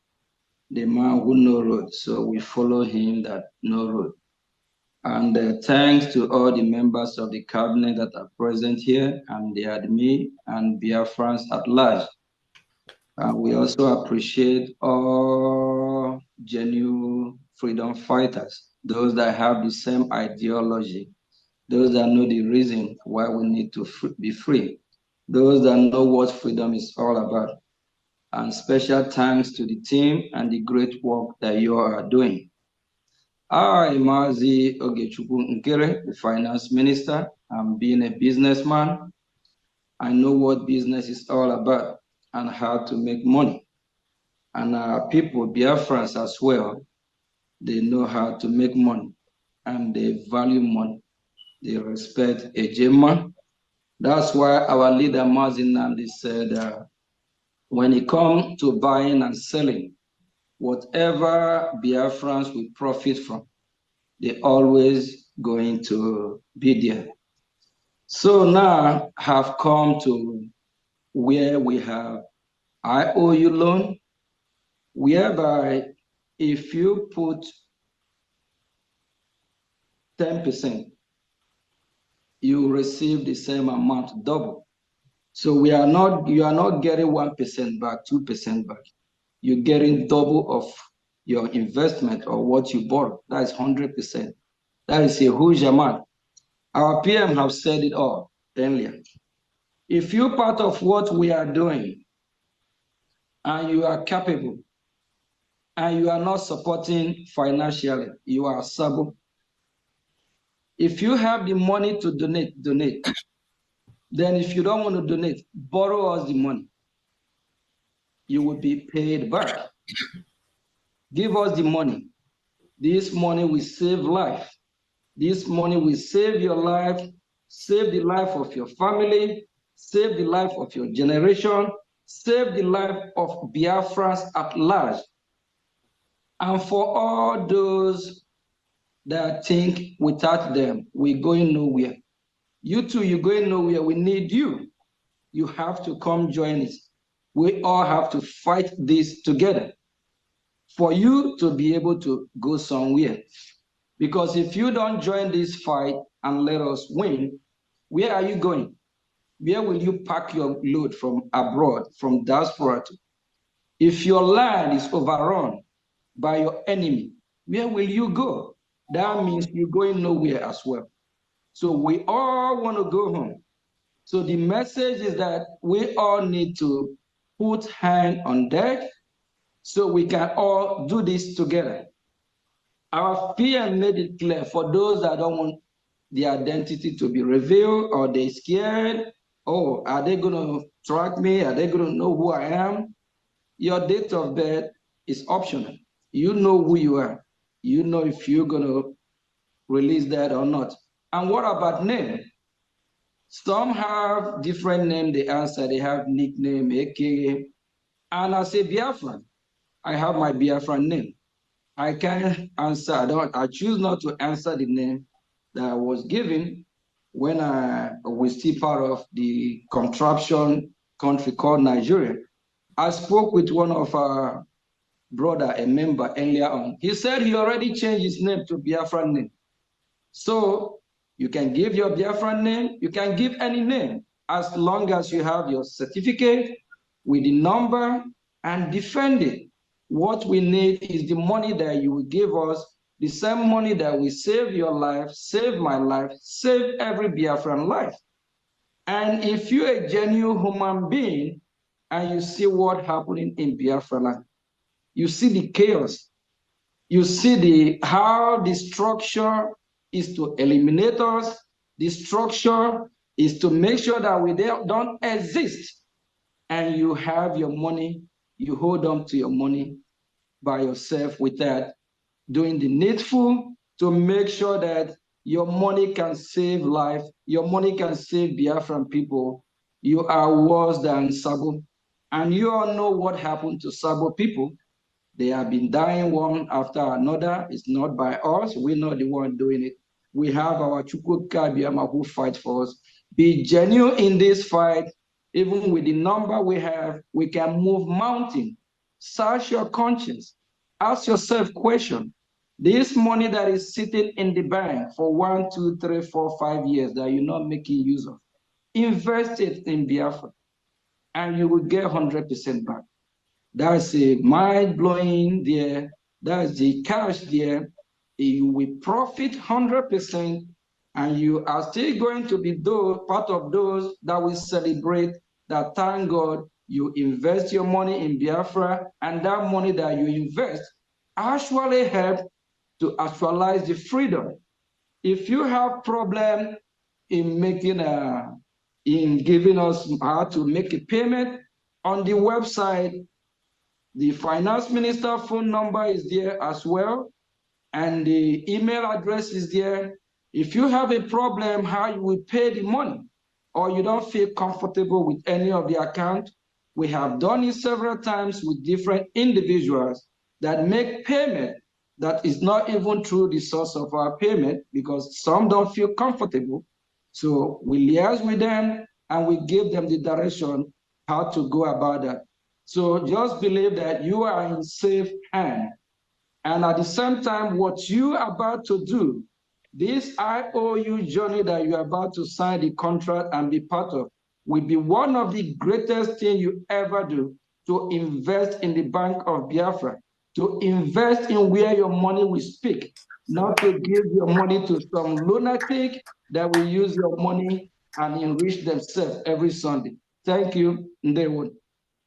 the man who knows road. So we follow him that know road. And thanks to all the members of the cabinet that are present here, and the admin and Biafrans at large. We also appreciate all genuine freedom fighters, those that have the same ideology, those that know the reason why we need to be free, those that know what freedom is all about. And special thanks to the team and the great work that you are doing. I, Mazi Ogechukwu Nkere, the finance minister, I'm being a businessman. I know what business is all about and how to make money. And our people, Biafrans as well, they know how to make money and they value money. They respect Ejema. That's why our leader, Mazi Nnamdi, said, when it comes to buying and selling, whatever Biafrans will profit from, they're always going to be there. So now have come to where we have IOU loan, whereby if you put 10%, you receive the same amount, double. So you are not getting 1% back, 2% back. You're getting double of your investment or what you borrow. That is 100%. That is a huge amount. Our PM have said it all earlier. If you're part of what we are doing and you are capable and you are not supporting financially, you are sabo. If you have the money to donate, donate. Then if you don't want to donate, borrow us the money. You will be paid back. Give us the money. This money will save life. This money will save your life, save the life of your family, save the life of your generation, save the life of Biafrans at large. And for all those that think without them, we're going nowhere. You too, you're going nowhere. We need you. You have to come join us. We all have to fight this together. for you to be able to go somewhere. Because if you don't join this fight and let us win, where are you going? Where will you pack your load from abroad, from diaspora to? If your land is overrun by your enemy, where will you go? That means you're going nowhere as well. So we all want to go home. So the message is that we all need to put hand on deck so we can all do this together. Our PM made it clear for those that don't want the identity to be revealed or they're scared. Oh, are they going to track me? Are they going to know who I am? Your date of birth is optional. You know who you are. You know if you're going to release that or not. And what about name? Some have different name, they answer, they have nickname, AKA. And I say Biafran. I have my Biafran name. I can answer, I choose not to answer the name that I was given when I was still part of the contraption country called Nigeria. I spoke with one of our brother, a member earlier on. He said he already changed his name to Biafran name. So you can give your Biafran name, you can give any name, as long as you have your certificate with the number and defend it. What we need is the money that you will give us, the same money that will save your life, save my life, save every Biafran life. And if you're a genuine human being and you see what happening in Biafra land, you see the chaos, you see how the structure is to eliminate us. The structure is to make sure that we don't exist. And you have your money, you hold on to your money by yourself without doing the needful to make sure that your money can save life, your money can save Biafran people. You are worse than Sabo. And you all know what happened to Sabo people. They have been dying one after another. It's not by us. We're not the one doing it. We have our Chukwuka Biama who fight for us. Be genuine in this fight. Even with the number we have, we can move mountain. Search your conscience. Ask yourself question. This money that is sitting in the bank for 1, 2, 3, 4, 5 years that you're not making use of, invest it in Biafra and you will get 100% back. That's a mind-blowing there. That's the cash there. You will profit 100%, and you are still going to be part of those that will celebrate that, thank God, you invest your money in Biafra, and that money that you invest actually help to actualize the freedom. If you have problem in giving us how to make a payment on the website, the finance minister phone number is there as well, and the email address is there. If you have a problem how you will pay the money, or you don't feel comfortable with any of the account, we have done it several times with different individuals that make payment that is not even through the source of our payment because some don't feel comfortable. So we liaise with them and we give them the direction how to go about that. So just believe that you are in safe hands. And at the same time, what you are about to do, this IOU journey that you're about to sign the contract and be part of, will be one of the greatest things you ever do, to invest in the Bank of Biafra, to invest in where your money will speak, not to give your money to some lunatic that will use your money and enrich themselves every Sunday. Thank you, Ndewo.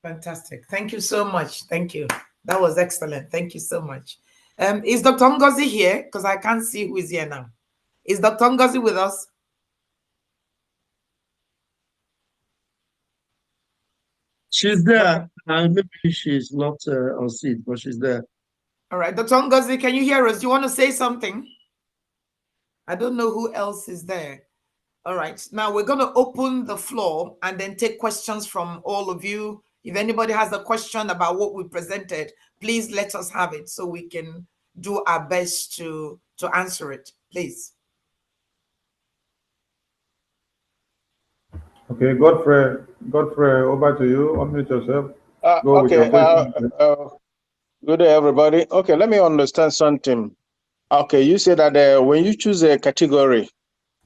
Fantastic. Thank you so much. Thank you. That was excellent. Thank you so much. Is Dr. Ngozi here? Because I can't see who is here now. Is Dr. Ngozi with us? She's there. Maybe she's not on seat, but she's there. All right. Dr. Ngozi, can you hear us? Do you want to say something? I don't know who else is there. All right. Now we're going to open the floor and then take questions from all of you. If anybody has a question about what we presented, please let us have it so we can do our best to answer it, please. Okay, Godfrey, over to you. Unmute yourself. Go with Okay. your question. Good day, everybody. Okay, let me understand something. Okay, you said that when you choose a category,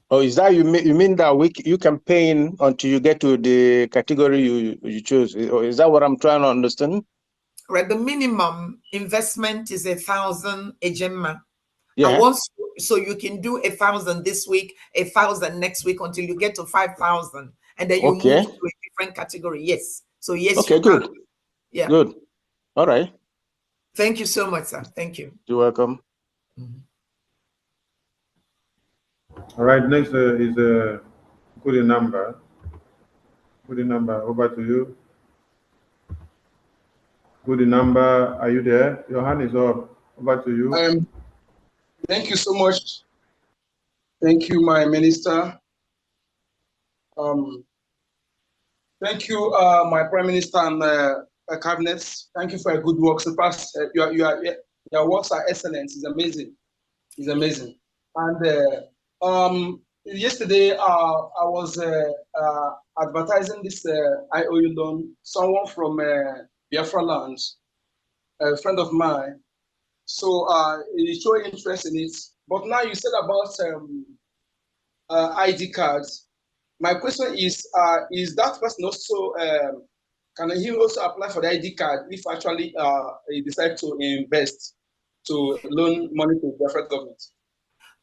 or is that you mean that you can pay in until you get to the category you choose? Or is that what I'm trying to understand? Right, the minimum investment is 1,000 ejema. Yeah. And once, so you can do 1,000 this week, 1,000 next week until you get to 5,000, and then you move to a different category. Yes. So yes, okay, you good. can. Yeah. Good. All right. Thank you so much, sir. Thank you. You're welcome. All right, next is Kudi number. Kudi number, over to you. Kudi number, are you there? Your hand is up. Over to you. Thank you so much. Thank you, my minister. Thank you, my prime minister and cabinet. Thank you for your good work. So past, your works are excellent. It's amazing. It's amazing. And yesterday, I was advertising this IOU loan. Someone from Biafra land, a friend of mine. So he showed interest in it. But now you said about ID cards. My question is that person also, can he also apply for the ID card if actually he decides to invest, to loan money to the federal government?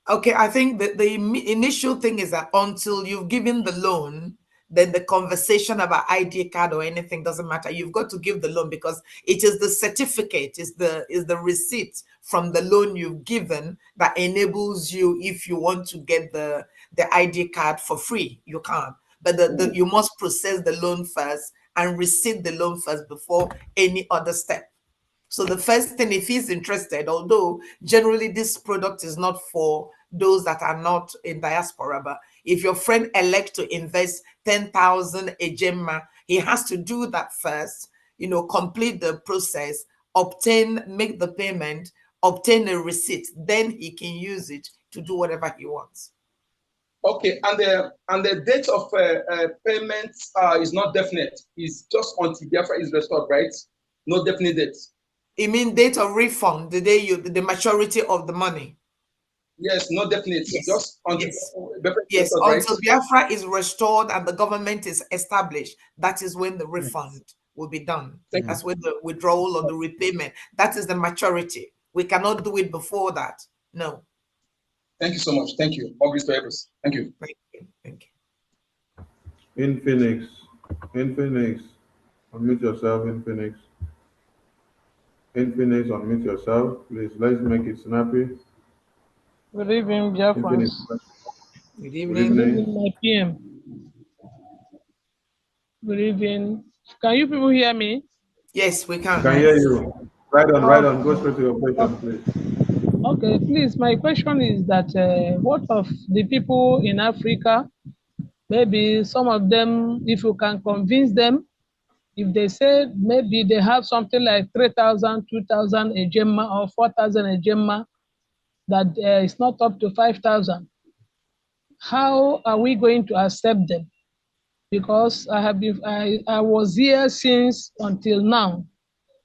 Okay, I think that the initial thing is that until you've given the loan, then the conversation about ID card or anything doesn't matter. You've got to give the loan because it is the certificate, is the receipt from the loan you've given that enables you, if you want to get the ID card for free, you can't. But you must process the loan first and receive the loan first before any other step. So the first thing, if he's interested, although generally this product is not for those that are not in diaspora, but if your friend elects to invest 10,000 ejema, he has to do that first, complete the process, make the payment, obtain a receipt, then he can use it to do whatever he wants. Okay, and the date of payment is not definite. It's just until Biafra is restored, right? No definite date. You mean date of refund, the day the maturity of the money? Yes, no definite. Yes. Just until Biafra is restored, until Biafra is restored and the government is established, that is when the refund will be done. That's when the withdrawal or the repayment. That is the maturity. We cannot do it before that. No. Thank you so much. Thank you. All this to us. Thank you. Thank you. Thank you. In Phoenix, unmute yourself. In Phoenix, unmute yourself, please. Let's make it snappy. Good evening, Biafrans. Good evening. Good evening, my PM. Good evening. Can you people hear me? Yes, we can. I can hear you. Right on. Go straight to your question, please. Okay, please. My question is that what of the people in Africa? Maybe some of them, if you can convince them, if they say maybe they have something like 3,000, 2,000 ejema or 4,000 ejema, that it's not up to 5,000. How are we going to accept them? Because I was here since until now.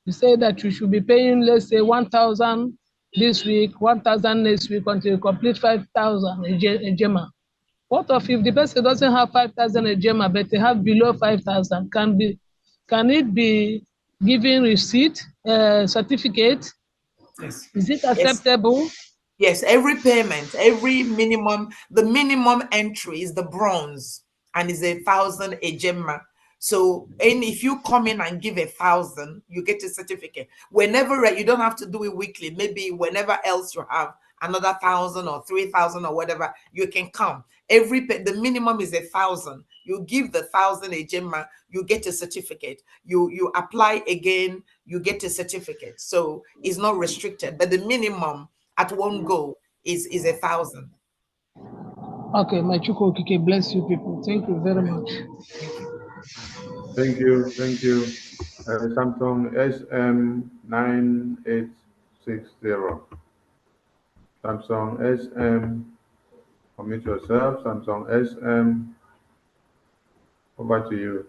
You say that you should be paying, let's say 1,000 this week, 1,000 next week until you complete 5,000 ejema. What if the person doesn't have 5,000 ejema, but they have below 5,000? Can it be given receipt, certificate? Yes. Is it acceptable? Yes, every payment, the minimum entry is the bronze and is 1,000 ejema. So, and if you come in and give 1,000, you get a certificate. Whenever, you don't have to do it weekly. Maybe whenever else you have another 1,000 or 3,000 or whatever, you can come. The minimum is 1,000. You give the 1,000 ejema, you get a certificate. You apply again, you get a certificate. So it's not restricted, but the minimum at one go is 1,000. Okay, my Chukwu bless you people. Thank you very much. Thank you. Samsung SM9860. Samsung SM, unmute yourself. Samsung SM, over to you.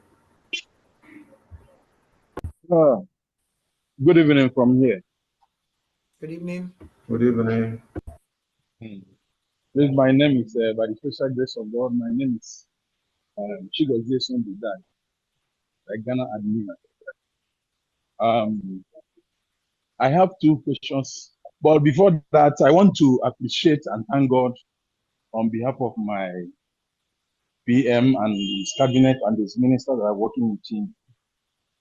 Good evening from here. Good evening. Good evening. Please, my name is, by the special grace of God, my name is Chigozie Sunday, like Ghana admin. I have two questions, but before that, I want to appreciate and thank God on behalf of my PM and his cabinet and his ministers that are working with him.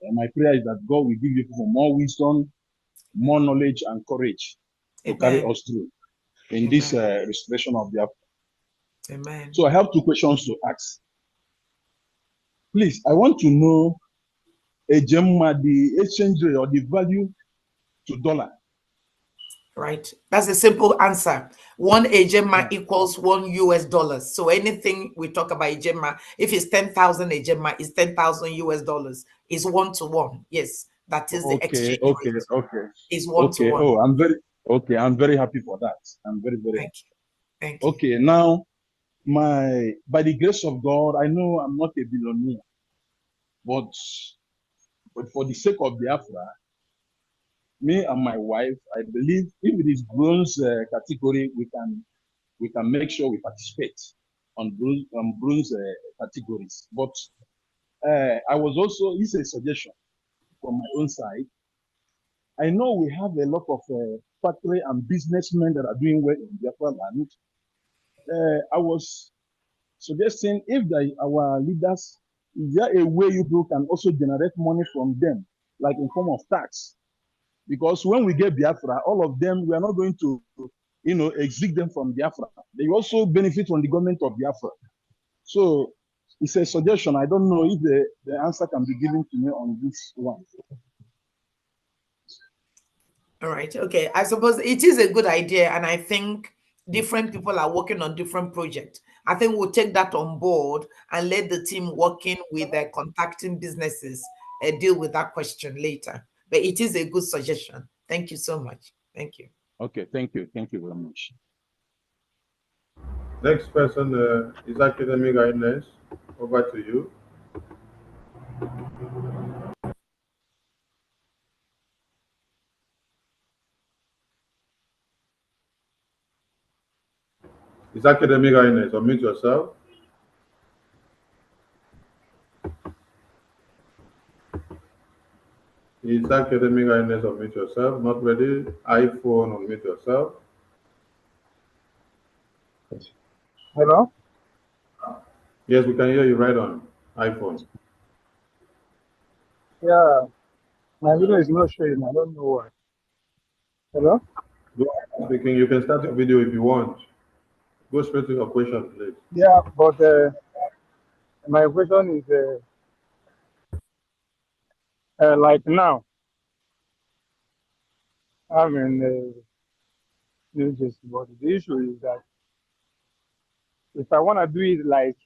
And my prayer is that God will give you more wisdom, more knowledge, and courage to carry Amen. us through in this restoration of Biafra. Amen. So I have two questions to ask. Please, I want to know the exchange rate or the value to dollar. Right. That's a simple answer. One Ejema Yeah. equals $1 US. So anything we talk about Ejema, if it's 10,000 Ejema, it's 10,000 US. It's 1-to-1. Yes, that is the exchange rate. Is 1-to-1. Oh, I'm very happy for that. I'm very, very happy. Thank you. Okay, now by the grace of God, I know I'm not a billionaire, but for the sake of Biafra, me and my wife, I believe if it is bronze category, we can make sure we participate on bronze categories. But I was also, it's a suggestion from my own side. I know we have a lot of factory and businessmen that are doing well in Biafra land. I was suggesting if our leaders, is there a way you people can also generate money from them, like in form of tax? Because when we get Biafra, all of them, we are not going to, exit them from Biafra. They also benefit from the government of Biafra. So it's a suggestion. I don't know if the answer can be given to me on this one. All right. Okay. I suppose it is a good idea. And I think different people are working on different projects. I think we'll take that on board and let the team working with contacting businesses deal with that question later. But it is a good suggestion. Thank you so much. Thank you. Okay. Thank you. Thank you very much. Next person is Academic Guidance. Over to you. Is Academic Guidance? Unmute yourself. Is Academic Guidance? Unmute yourself. Not ready. iPhone, unmute yourself. Hello? Yes, we can hear you right on iPhone. Yeah, my video is not showing. I don't know why. Hello? Go ahead, speaking. You can start your video if you want. Go straight to your question, please. Yeah, but my question is like now, I'm in New Jersey, but the issue is that if I want to do it like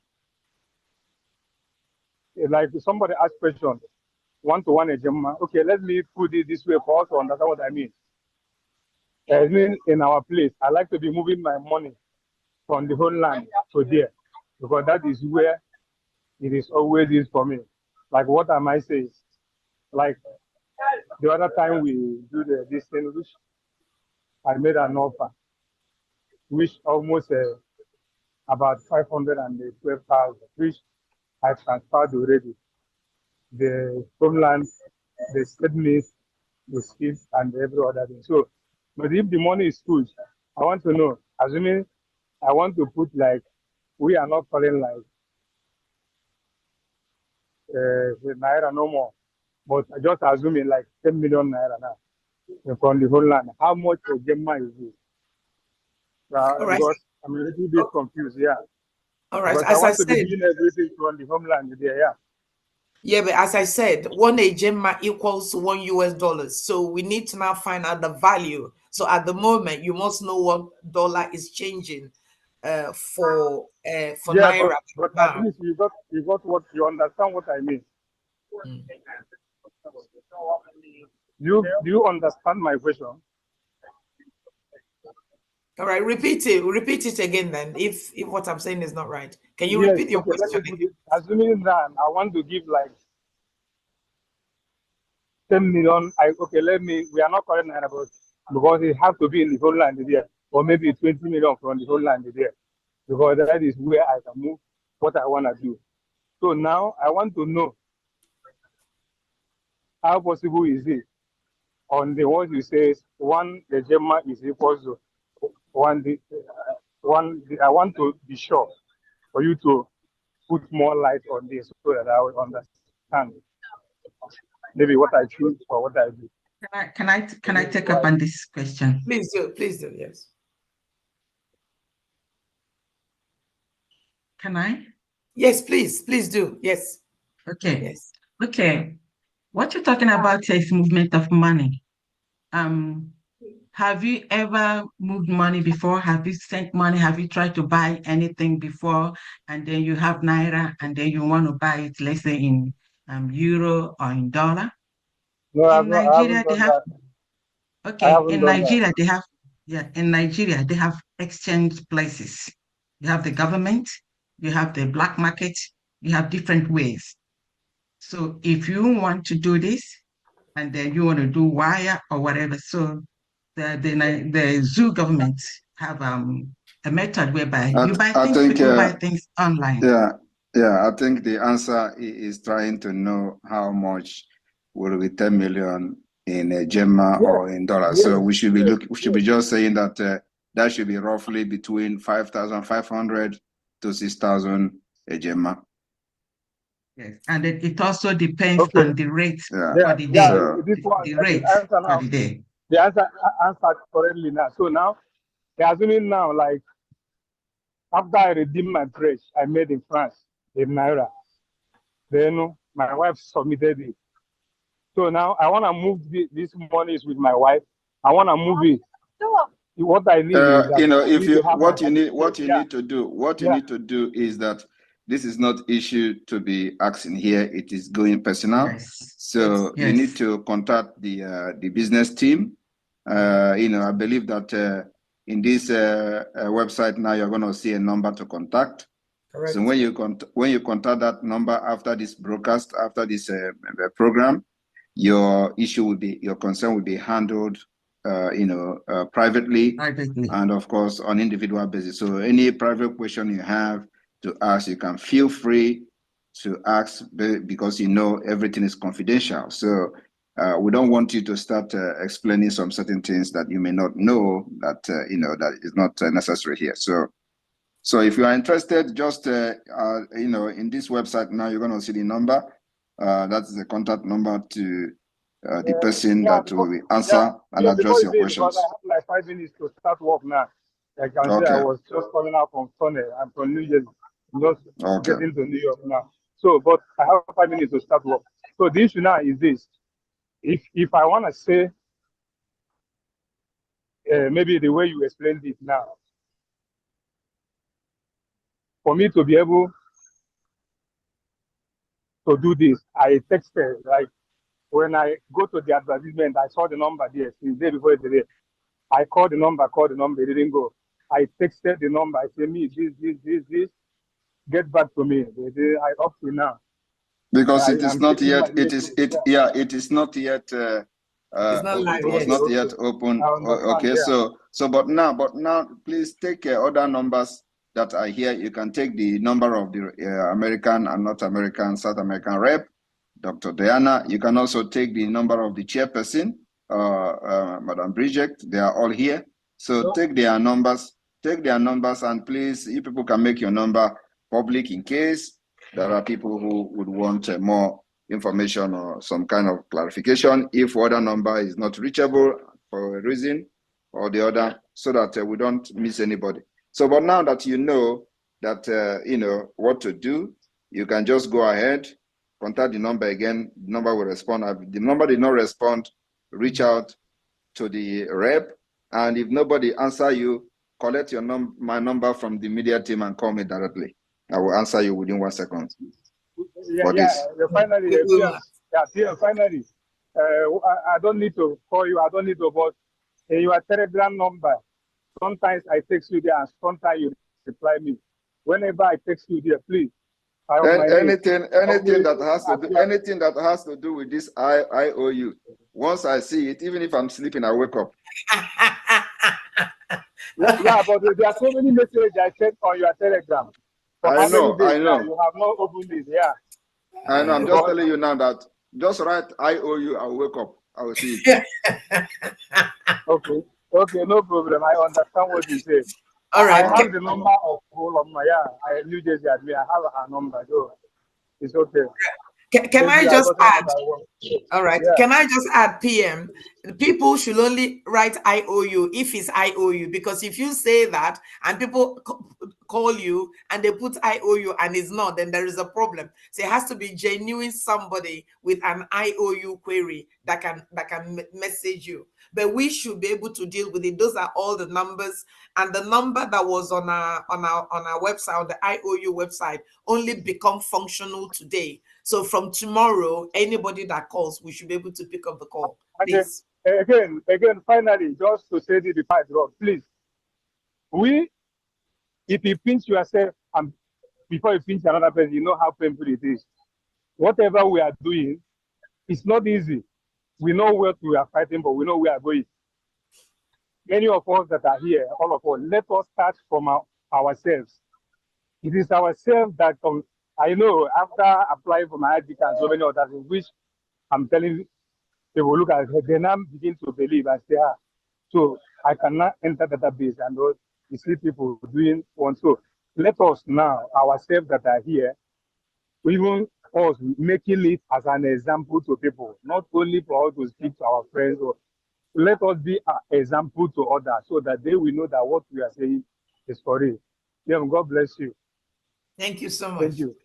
somebody asked question, one-to-one agenda, okay, let me put it this way for us to understand what I mean. I mean, in our place, I like to be moving my money from the homeland to there, because that is where it is always is for me. Like what am I saying? Like the other time we do this thing, which I made an offer, which almost about 512,000, which I transferred already. The homeland, the statements, the skills, and every other thing. So, but if the money is good, I want to know, assuming I want to put like, we are not calling like with Naira no more, but just assuming like 10 million Naira now from the whole land. How much a Gemma is this? All right. Because I'm a little bit confused, yeah. All right. But I As I want to be said, doing everything from the homeland there, yeah. yeah, but as I said, one Ejema equals $1 US. So we need to now find out the value. So at the moment, you must know what dollar is changing for Yeah, Naira but at now. least you got what you understand what I mean. Mm. Do you understand my question? All right, repeat it again then. If what I'm saying is not right, can you Yes, repeat your okay, let me question put again? it. Assuming that I want to give like 10 million, we are not calling Naira, but because it has to be in the whole land there, or maybe 20 million from the whole land there, because that is where I can move what I want to do. So now I want to know how possible is it on the what you say the Gemma is equal to one. I want to be sure for you to put more light on this so that I will understand maybe what I choose or what I do. Can I take up on this question? Please do, yes. Can I? Yes, please do. Yes. Okay. Yes. Okay. What you're talking about is movement of money. Have you ever moved money before? Have you sent money? Have you tried to buy anything before? And then you have Naira and then you want to buy it, let's say in euro or in dollar? No, In Nigeria, they have, in Nigeria, they have exchange places. You have the government, you have the black market, you have different ways. So if you want to do this, and then you want to do wire or whatever, so the zoo government have a method whereby people buy things online. Yeah, I think the answer is trying to know how much will be 10 million in a Gemma or in dollars. Yes. So we should be just saying that that should be roughly between 5,500 to 6,000 a Gemma. Yes, and it also depends on the rate for the day. Yeah, this one, the rate for the day. The answer answered correctly now. So now, assuming now, like after I redeemed my fresh I made in France in Naira, then my wife submitted it. So now I want to move this money is with my wife. I want to move it. What I need is that what you need to do is that this is not issue to be asking here. It is going personal. Yes. So you need to contact the business team. I believe that in this website now you're going to see a number to contact. Correct. So when you contact that number after this broadcast, after this program, your concern will be handled privately, and of course on individual basis. So any private question you have to ask, you can feel free to ask, because everything is confidential. So we don't want you to start explaining some certain things that you may not know that that is not necessary here. So if you are interested, just in this website now, you're going to see the number. That's the contact number to the person that will answer and address your questions. Because I have like 5 minutes to start work now. I can say I was just coming out from Sunday. I'm from New Jersey. I'm just getting to New York now. So, but I have 5 minutes to start work. So the issue now is this: if I want to say maybe the way you explained it now, for me to be able to do this, I texted, like when I go to the advertisement, I saw the number there since the day before today. I called the number, it didn't go. I texted the number, I said, me, this, get back to me. I up to now. Because it is not yet, it is not yet, it was not yet open. Okay, so but now, please take other numbers that are here. You can take the number of the American and North American, South American rep, Dr. Diana. You can also take the number of the chairperson, Madam Bridget. They are all here. So take their numbers, and please, you people can make your number public in case there are people who would want more information or some kind of clarification if other number is not reachable for a reason or the other, so that we don't miss anybody. So, but now that you know that, what to do, you can just go ahead, contact the number again. The number will respond. If the number did not respond, reach out to the rep. And if nobody answer you, collect my number from the media team and call me directly. I will answer you within 1 second. Finally, finally. I don't need to call you. I don't need to, but your Telegram number. Sometimes I text you there, and sometimes you reply me. Whenever I text you there, please. Anything that has to do with this IOU, Once I see it, even if I'm sleeping, I wake up. Yeah, but there are so many messages I sent on your Telegram. For how many days now? You have not opened it. Yeah. I know. I'm just telling you now that just write IOU, I'll wake up. I will see it. Okay. Okay, no problem. I understand what you say. All right. I have the number of all of my, New Jersey admin. I have her number, so it's okay. Can I just add? All right. Yeah. Can I just add, PM? People should only write IOU if it's IOU, because if you say that and people call you and they put IOU and it's not, then there is a problem. So it has to be genuine somebody with an IOU query that can message you. But we should be able to deal with it. Those are all the numbers, and the number that was on our website, on the IOU website, only become functional today. So from tomorrow, anybody that calls, we should be able to pick up the call. Please. Again, finally, just to say this before I drop, please. If you pinch yourself and before you pinch another person, you know how painful it is. Whatever we are doing, it's not easy. We know what we are fighting, but we know we are going. Many of us that are here, all of us, let us start from ourselves. It is ourselves that I know after applying for my ID card, so many others, in which I'm telling people, look at it, they now begin to believe and say, so I cannot enter the database and you see people doing one. So let us now, ourselves that are here, even us making it as an example to people, not only for us to speak to our friends, or let us be an example to others so that they will know that what we are saying is for real. Yeah, God bless you. Thank you so much. Thank you.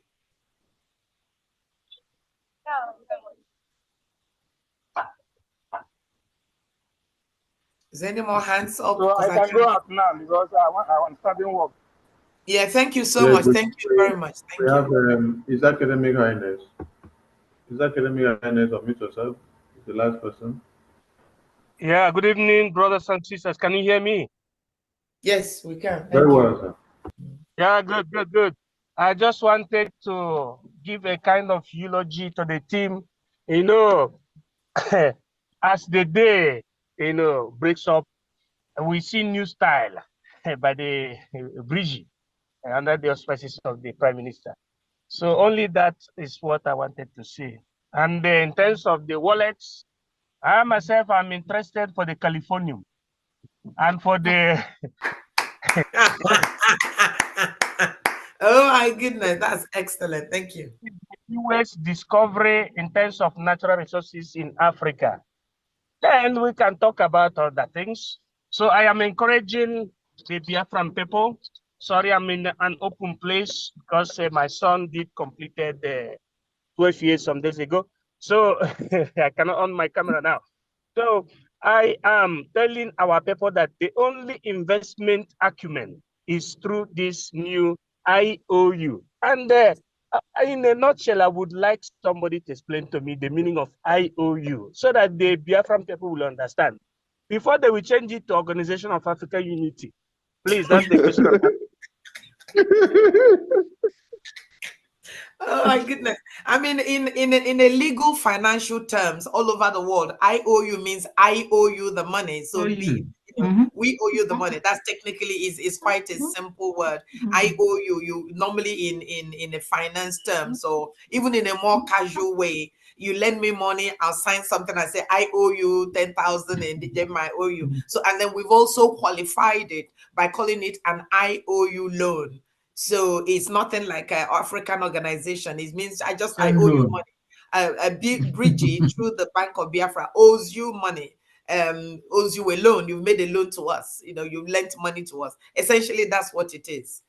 Is there any more hands up? So I can go out now because I want starting work. Yeah, thank you so much. Thank you very much. We have His Academic Highness. His Academic Highness, unmute yourself. The last person. Yeah, good evening, brothers and sisters. Can you hear me? Yes, we can. Very well, sir. Yeah, good. I just wanted to give a kind of eulogy to the team. You know, as the day, breaks up, we see new style by the Brigi under the auspices of the Prime Minister. So only that is what I wanted to say. And in terms of the wallets, I myself am interested for the Californium and for the oh my goodness, that's excellent. Thank you. US discovery in terms of natural resources in Africa. Then we can talk about other things. So I am encouraging the Biafran people. Sorry, I'm in an open place because my son did completed 12 years some days ago. So I cannot on my camera now. So I am telling our people that the only investment acumen is through this new IOU. And in a nutshell, I would like somebody to explain to me the meaning of IOU so that the Biafran people will understand. Before they will change it to Organization of African Unity. Please, that's the question. Oh my goodness. I mean, in a legal financial terms all over the world, IOU means I owe you the money. So we owe you the money. That's technically is quite a simple word. I owe you. You normally in a finance term. So even in a more casual way, you lend me money, I'll sign something, I say I owe you 10,000 and then I owe you. So and then we've also qualified it by calling it an IOU loan. So it's nothing like an African organization. It means I owe you money. Bridget through the Bank of Biafra owes you money, owes you a loan. You've made a loan to us. You've lent money to us. Essentially, that's what it is.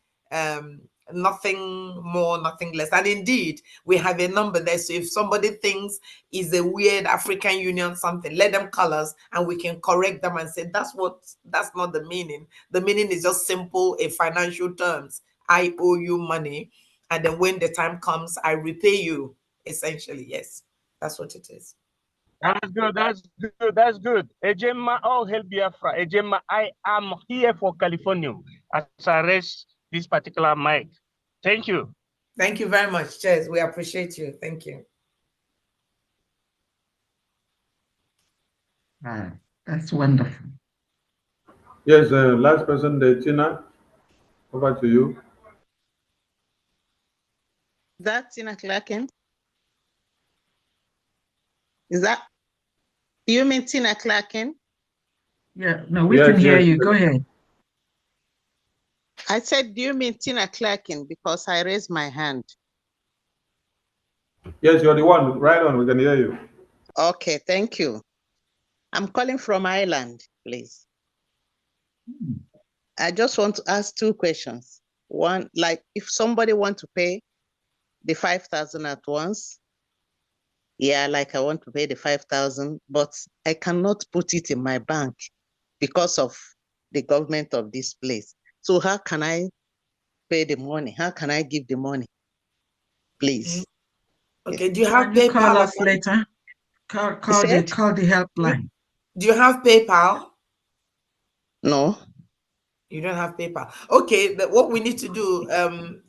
Nothing more, nothing less. And indeed, we have a number there. So if somebody thinks is a weird African Union something, let them call us and we can correct them and say that's not the meaning. The meaning is just simple, a financial terms. I owe you money, and then when the time comes, I repay you. Essentially, yes, that's what it is. That's good. Ejema, all hail Biafra. Ejema, I am here for California as I rest this particular mic. Thank you. Thank you very much. Cheers. We appreciate you. Thank you. That's wonderful. Yes, last person, Tina, over to you. Is that Tina Clarkin? Is that, do you mean Tina Clarkin? Yeah, no, we can hear you. Go ahead. I said, do you mean Tina Clarkin? Because I raised my hand. Yes, you're the one. Right on, we can hear you. Okay, thank you. I'm calling from Ireland, please. I just want to ask two questions. One, like if somebody want to pay the 5,000 at once, yeah, like I want to pay the 5,000, but I cannot put it in my bank because of the government of this place. So how can I pay the money? How can I give the money? Please. Okay, do you have Can you call PayPal? us later? Call the helpline. Do you have PayPal? No. You don't have PayPal. Okay, what we need to do,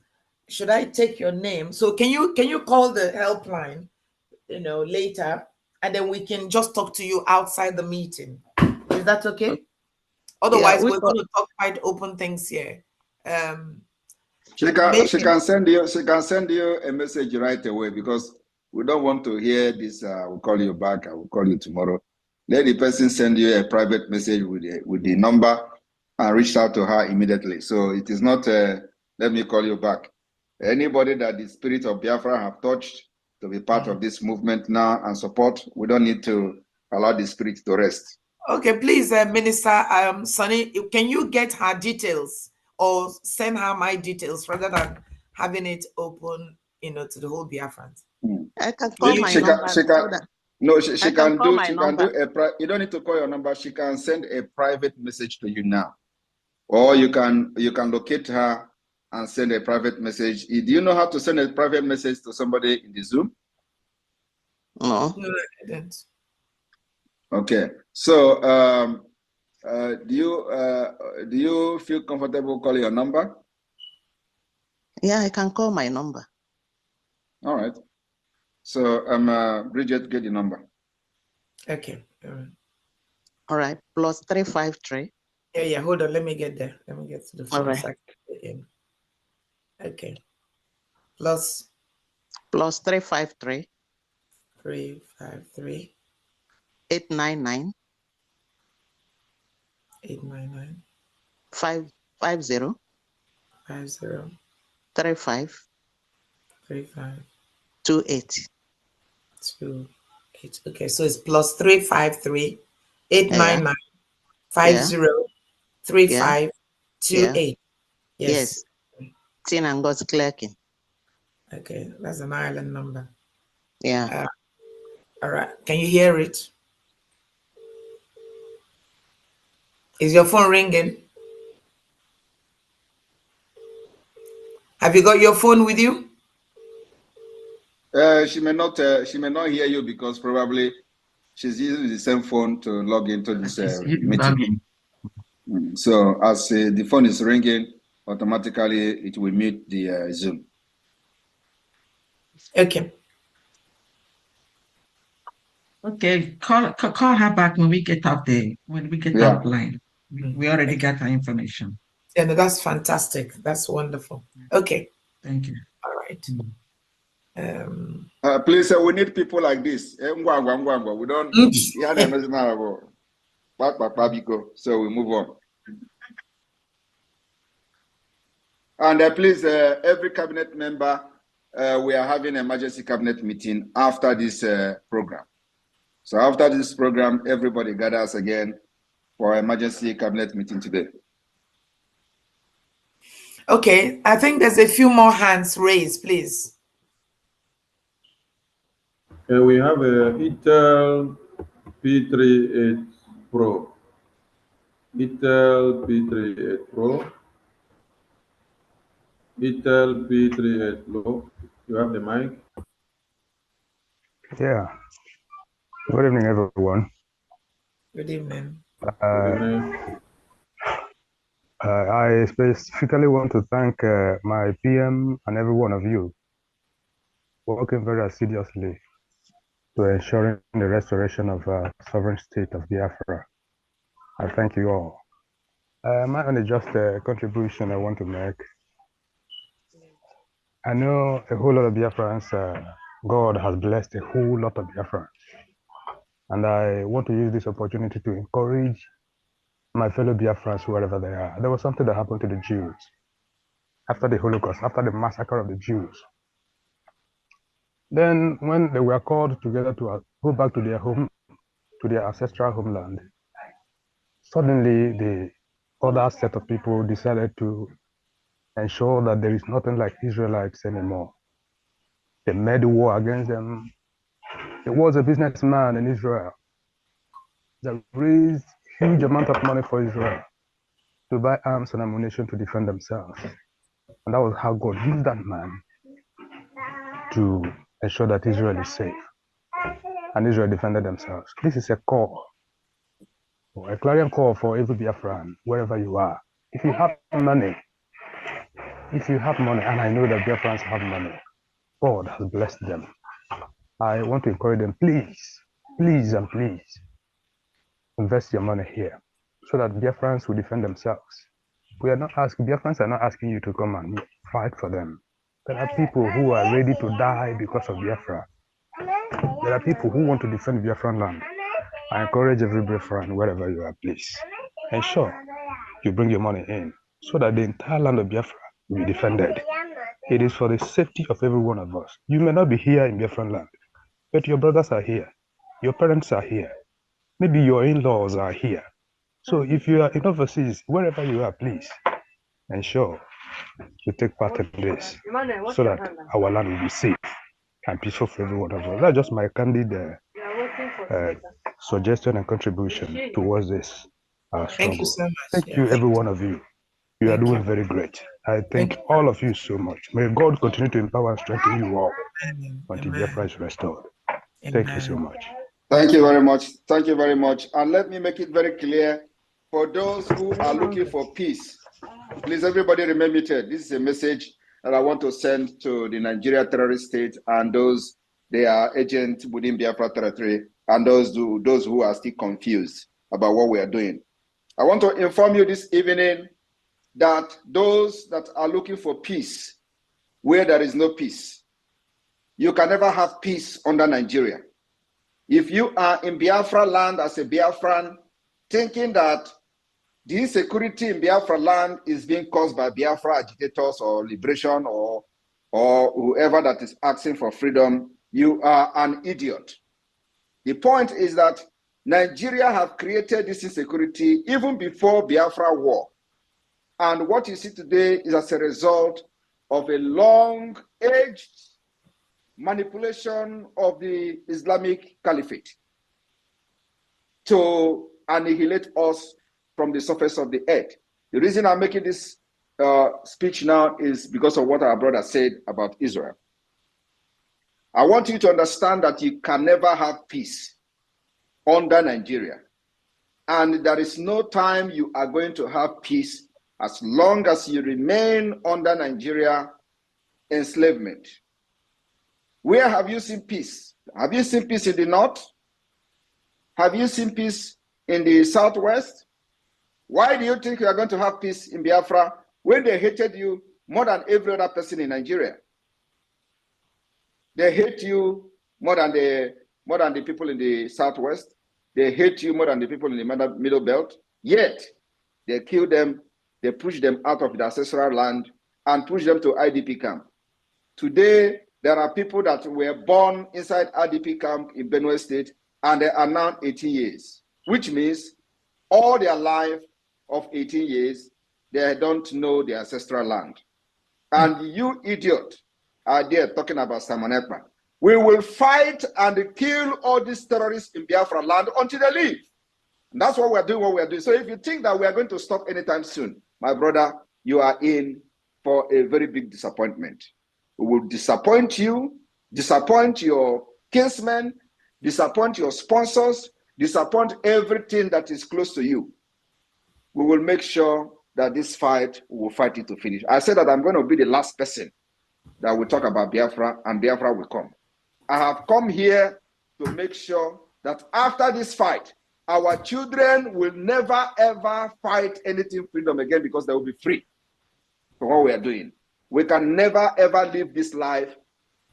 should I take your name? So can you call the helpline, later, and then we can just talk to you outside the meeting. Is that okay? Otherwise, we're going to talk quite open things here. She can send you a message right away, because we don't want to hear this. We'll call you back. I will call you tomorrow. Let the person send you a private message with the number and reach out to her immediately. So it is not let me call you back. Anybody that the spirit of Biafra have touched to be part of this movement now and support, we don't need to allow the spirit to rest. Okay, please, Minister Sonny, can you get her details or send her my details rather than having it open, to the whole Biafrans? I can call my number. She can do you don't need to call your number. She can send a private message to you now, or you can locate her and send a private message. Do you know how to send a private message to somebody in the Zoom? No. No, I didn't. Okay, so do you feel comfortable calling your number? Yeah, I can call my number. All right. So Bridget, get the number. Okay. All right. +353. Yeah. Hold on. Let me get there. Let me get to the phone. All right. Okay. +353. 353. 899. 899. 550. 50. 35. 35. 28. 28. Okay, so it's +353 899 50 35 28. Yes. Tina and God's clerking. Okay, that's an Ireland number. Yeah. All right. Can you hear it? Is your phone ringing? Have you got your phone with you? She may not hear you because probably she's using the same phone to log into this meeting. So as the phone is ringing, automatically it will mute the Zoom. Okay. Okay, call her back when we get up there. When we get offline, we already got her information. Yeah, no, that's fantastic. That's wonderful. Okay. Thank you. All right. Please, we need people like this. We don't. So we move on. And please, every cabinet member, we are having an emergency cabinet meeting after this program. So after this program, everybody gathers again for emergency cabinet meeting today. Okay, I think there's a few more hands raised, please. We have a Intel P38 Pro. Intel P38 Pro. Intel P38 Pro. You have the mic. Yeah. Good evening, everyone. Good evening. Good evening. I specifically want to thank my PM and every one of you working very assiduously to ensuring the restoration of sovereign state of Biafra. I thank you all. My only just contribution I want to make. I know a whole lot of Biafrans, God has blessed a whole lot of Biafrans. And I want to use this opportunity to encourage my fellow Biafrans wherever they are. There was something that happened to the Jews after the Holocaust, after the massacre of the Jews. Then when they were called together to go back to their home, to their ancestral homeland, suddenly the other set of people decided to ensure that there is nothing like Israelites anymore. They made war against them. There was a businessman in Israel that raised huge amount of money for Israel to buy arms and ammunition to defend themselves. And that was how God used that man to ensure that Israel is safe. And Israel defended themselves. This is a call, a clarion call for every Biafran, wherever you are. If you have money, and I know that Biafrans have money, God has blessed them. I want to encourage them, please, please and please, invest your money here so that Biafrans will defend themselves. Biafrans are not asking you to come and fight for them. There are people who are ready to die because of Biafra. There are people who want to defend Biafran land. I encourage every Biafran, wherever you are, please, ensure you bring your money in so that the entire land of Biafra will be defended. It is for the safety of every one of us. You may not be here in Biafran land, but your brothers are here. Your parents are here. Maybe your in-laws are here. So if you are in overseas, wherever you are, please ensure you take part in this so that our land will be safe and peaceful for every one of us. That's just my candid suggestion and contribution towards this struggle. Thank you so much. Thank you, every one of you. You are doing very great. I thank all of you so much. May God continue to empower and strengthen you all until Biafra is restored. Thank you so much. Thank you very much. Thank you very much. And let me make it very clear for those who are looking for peace. Please, everybody remain muted. This is a message that I want to send to the Nigeria terrorist state and those they are agents within Biafra territory and those who are still confused about what we are doing. I want to inform you this evening that those that are looking for peace where there is no peace, you can never have peace under Nigeria. If you are in Biafra land as a Biafran, thinking that the insecurity in Biafra land is being caused by Biafra agitators or liberation or whoever that is asking for freedom, you are an idiot. The point is that Nigeria have created this insecurity even before Biafra war. And what you see today is as a result of a long-aged manipulation of the Islamic Caliphate to annihilate us from the surface of the earth. The reason I'm making this speech now is because of what our brother said about Israel. I want you to understand that you can never have peace under Nigeria. And there is no time you are going to have peace as long as you remain under Nigeria enslavement. Where have you seen peace? Have you seen peace in the north? Have you seen peace in the southwest? Why do you think you are going to have peace in Biafra when they hated you more than every other person in Nigeria? They hate you more than the people in the southwest. They hate you more than the people in the middle belt. Yet they kill them, they push them out of the ancestral land and push them to IDP camp. Today, there are people that were born inside IDP camp in Benue State and they are now 18 years, which means all their life of 18 years, they don't know the ancestral land. And you idiot are there talking about Simon Ekpa. We will fight and kill all these terrorists in Biafra land until they leave. And that's what we're doing, So if you think that we are going to stop anytime soon, my brother, you are in for a very big disappointment. We will disappoint you, disappoint your kinsmen, disappoint your sponsors, disappoint everything that is close to you. We will make sure that this fight, we will fight it to finish. I said that I'm going to be the last person that will talk about Biafra, and Biafra will come. I have come here to make sure that after this fight, our children will never ever fight anything freedom again, because they will be free for what we are doing. We can never ever live this life.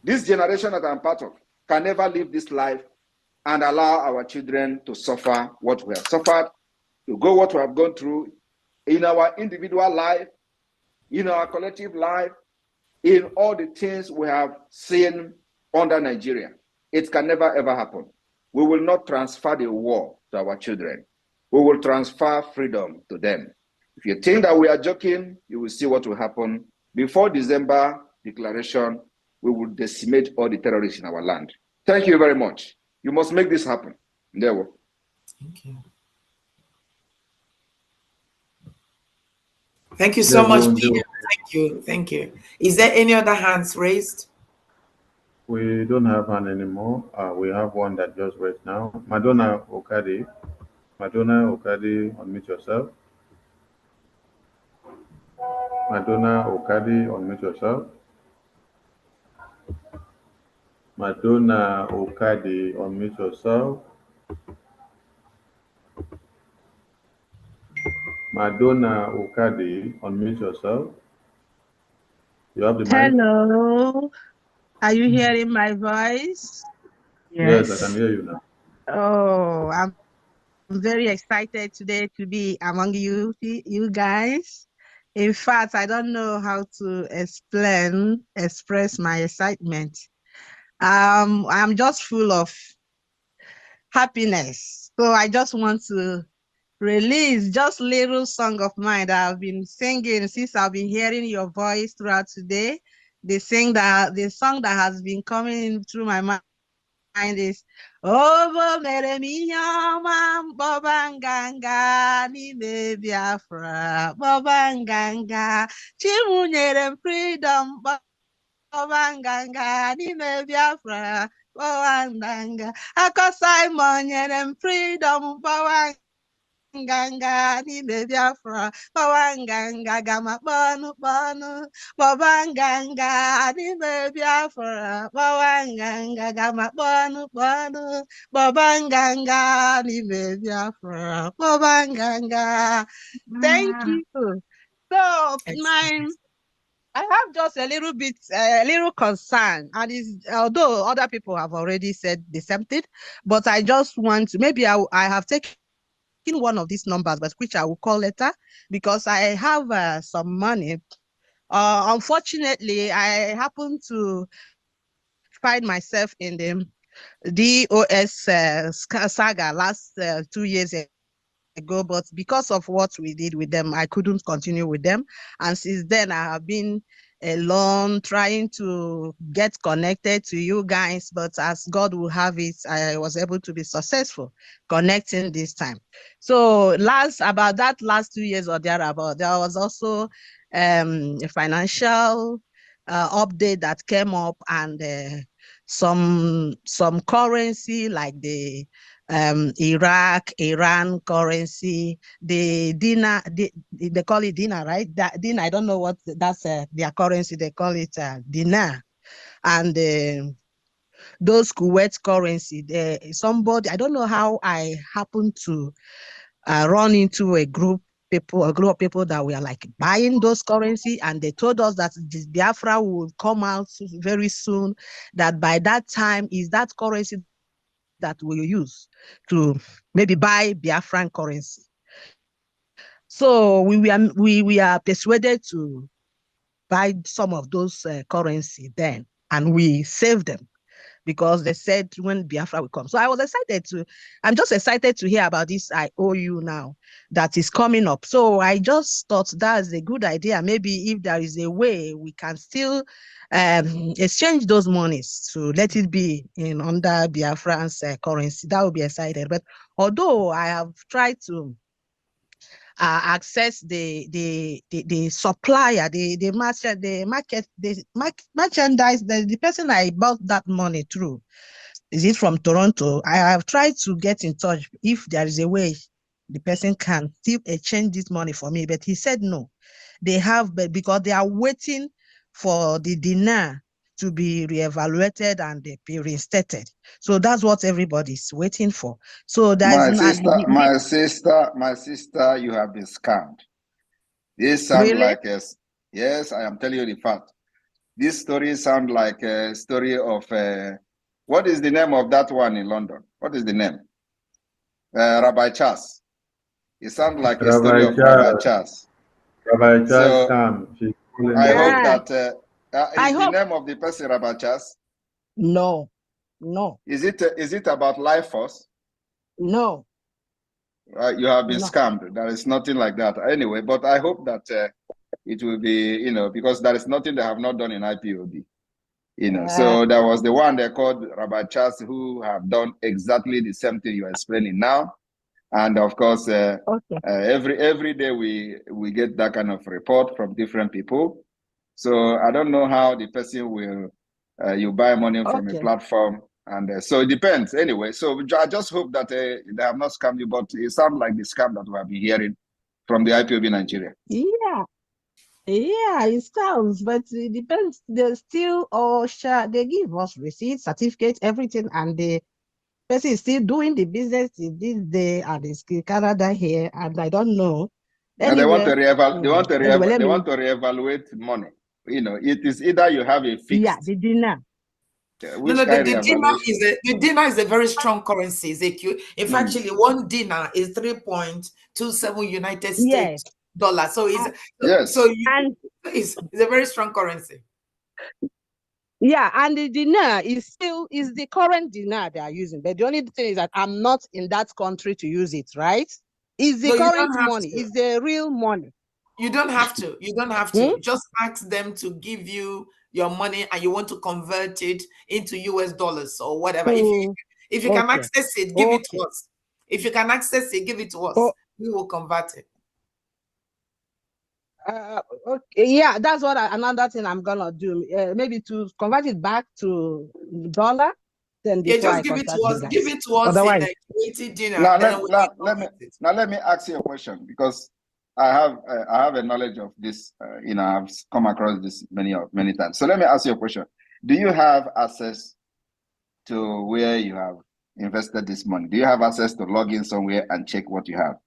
This generation that I'm part of can never live this life and allow our children to suffer what we have suffered, to go what we have gone through in our individual life, in our collective life, in all the things we have seen under Nigeria. It can never ever happen. We will not transfer the war to our children. We will transfer freedom to them. If you think that we are joking, you will see what will happen. Before December declaration, we will decimate all the terrorists in our land. Thank you very much. You must make this happen. There we go. Thank you. Thank you so much, Peter. Thank you. Thank you. Is there any other hands raised? We don't have one anymore. We have one that just raised now. Madonna Okadi. Madonna Okadi, unmute yourself. Madonna Okadi, unmute yourself. Madonna Okadi, unmute yourself. Madonna Okadi, unmute yourself. You have the mic. Hello. Are you hearing my voice? Yes, I can hear you now. Oh, I'm very excited today to be among you guys. In fact, I don't know how to express my excitement. I'm just full of happiness. So I just want to release just little song of mine that I've been singing since I've been hearing your voice throughout today. The song that has been coming through my mind is Ovo mere minyama bobanganga n'ime Biafra bobanganga chimunyere freedom bobanganga n'ime Biafra bobanganga Simon nyere freedom bobanganga Nganga n'ime Biafra bawanganga gama kpọnụ bawanganga n'ime Biafra bawanganga gama kpọnụ bawanganga n'ime Biafra bawanganga. Thank you. So I have just a little concern, and although other people have already said the same thing, but I just want to, maybe I have taken one of these numbers, but which I will call later, because I have some money. Unfortunately, I happen to find myself in the DOS saga last 2 years ago, but because of what we did with them, I couldn't continue with them. And since then, I have been alone trying to get connected to you guys, but as God will have it, I was able to be successful connecting this time. So about that last 2 years or thereabout, there was also a financial update that came up, and some currency like the Iran currency, the dinar, they call it dinar, right? That dinar, I don't know what that's their currency. They call it dinar, and those Kuwait currency. Somebody, I don't know how I happened to run into a group of people that were like buying those currency, and they told us that the Biafra would come out very soon. That by that time is that currency that we use to maybe buy Biafran currency. So we are persuaded to buy some of those currency then, and we save them because they said when Biafra will come. So I'm just excited to hear about this IOU now that is coming up. So I just thought that's a good idea. Maybe if there is a way we can still exchange those monies to let it be in under Biafran's currency, that would be excited. But although I have tried to access the supplier, the merchandise, the person I bought that money through, is it from Toronto? I have tried to get in touch if there is a way the person can still exchange this money for me, but he said no. They have, but because they are waiting for the dinar to be reevaluated and be reinstated. So that's what everybody's waiting for. So there's my sister, you have been scammed. This sounds really? like a, yes, I am telling you the fact. This story sounds like a story of, what is the name of that one in London? What is the name? Rabbi Charles. It sounds like a story of Rabbi Charles. Rabbi Charles So scam. I hope that, I is the hope- name of the person Rabbi Charles? No. Is it about life force? No. You have been No. scammed. There is nothing like that. Anyway, but I hope that it will be, because there is nothing they have not done in IPOB. So there was the one they called Rabbi Charles who have done exactly the same thing you're explaining now. And of course, every day we get that kind of report from different people. So I don't know how the person will, you buy money from a platform. And so it depends anyway. So I just hope that they have not scammed you, but it sounds like the scam that we have been hearing from the IPOB Nigeria. Yeah, it sounds, but it depends. They still they give us receipts, certificates, everything, and the person is still doing the business in this day and it's in Canada here, and I don't know. And they want to Anyway, they want to reevaluate money. It is either you have a fixed. the dinar. Which the kind of the dinar is a very strong currency, Ezekiel. In fact, actually, one dinar is 3.27 United States dollars. So it's a very strong currency. Yeah, and the dinar is the current dinar they are using. But the only thing is that I'm not in that country to use it, right? It's the current money. It's the real money. You don't have to. You don't have to. Just ask them to give you your money and you want to convert it into US dollars or whatever. If you can access it, give it to us. If you can access it, give it to us. We will convert it. Yeah, that's what another thing I'm gonna do. Maybe to convert it back to dollar. Then just give it to us. Give it to us. Otherwise, in Kuwaiti dinar. Now let me ask you a question, because I have a knowledge of this. I've come across this many times. So let me ask you a question. Do you have access to where you have invested this money? Do you have access to log in somewhere and check what you have?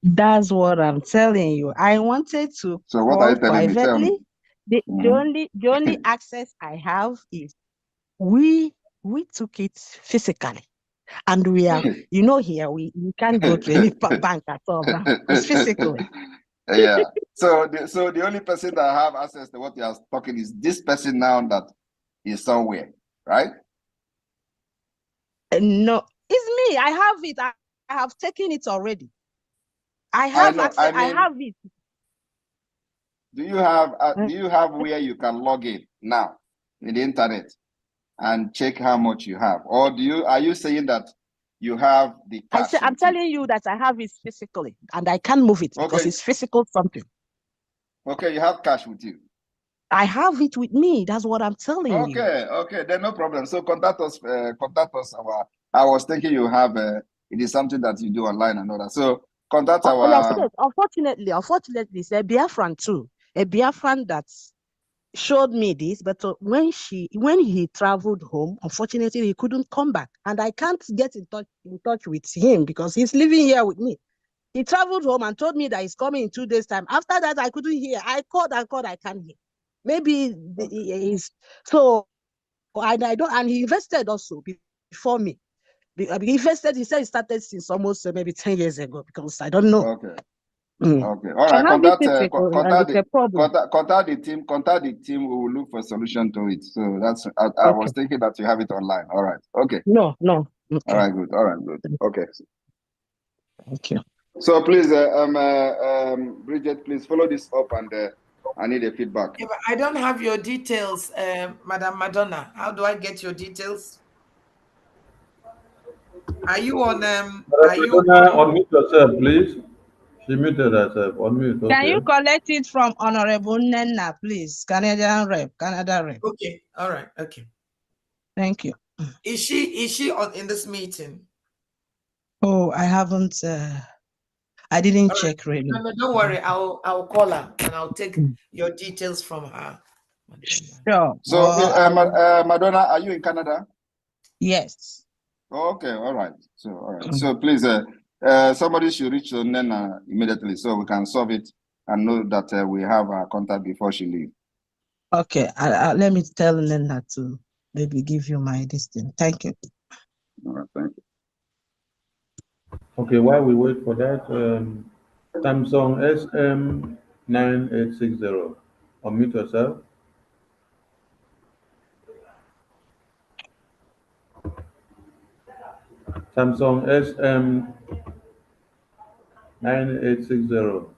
That's what I'm telling you. I wanted to so what are you telling privately. Me? The only access I have is we took it physically. And we are, here we can't go to any bank at all now. It's physically. Yeah. So the only person that have access to what you are talking is this person now that is somewhere, right? No, it's me. I have it. I have taken it already. I have access. I have it. Do you have where you can log in now in the internet and check how much you have, or are you saying that you have the cash? I'm telling you that I have it physically and I can't move it because it's physical something. Okay, you have cash with you. I have it with me. That's what I'm telling you. Okay, then no problem. So contact us. I was thinking you have it is something that you do online and all that. So contact our. Yes. Unfortunately, it's a Biafran too. A Biafran that showed me this, but when he traveled home, unfortunately he couldn't come back, and I can't get in touch with him because he's living here with me. He traveled home and told me that he's coming in 2 days' time. After that, I couldn't hear. I called, I can't hear. Maybe he's so. I don't, and he invested also before me. He invested. He said he started since almost maybe 10 years ago, because I don't know. Okay. Okay. All right. Contact the team. Contact the team. We will look for a solution to it. So that's. I was thinking that you have it online. All right. Okay. No. Okay. All right. Good. Okay. Thank you. So please, Bridget, please follow this up, and I need a feedback. Yeah, but I don't have your details, Madam Madonna. How do I get your details? Are you on? Unmute yourself, please. She muted herself. Unmute. Okay. Can you collect it from Honorable Nenna, please? Canada rep. Okay. All right. Okay. Thank you. Is she in this meeting? Oh, I haven't. I didn't check really. No, don't worry. I'll call her and I'll take your details from her. Sure. So, Madonna, are you in Canada? Yes. Okay, all right. So, all right. So, please, somebody should reach to Nena immediately so we can solve it and know that we have her contact before she leaves. Okay, let me tell Nena to maybe give you my distance. Thank you. All right, thank you. Okay, while we wait for that, Samsung SM9860. Unmute yourself. Samsung SM9860.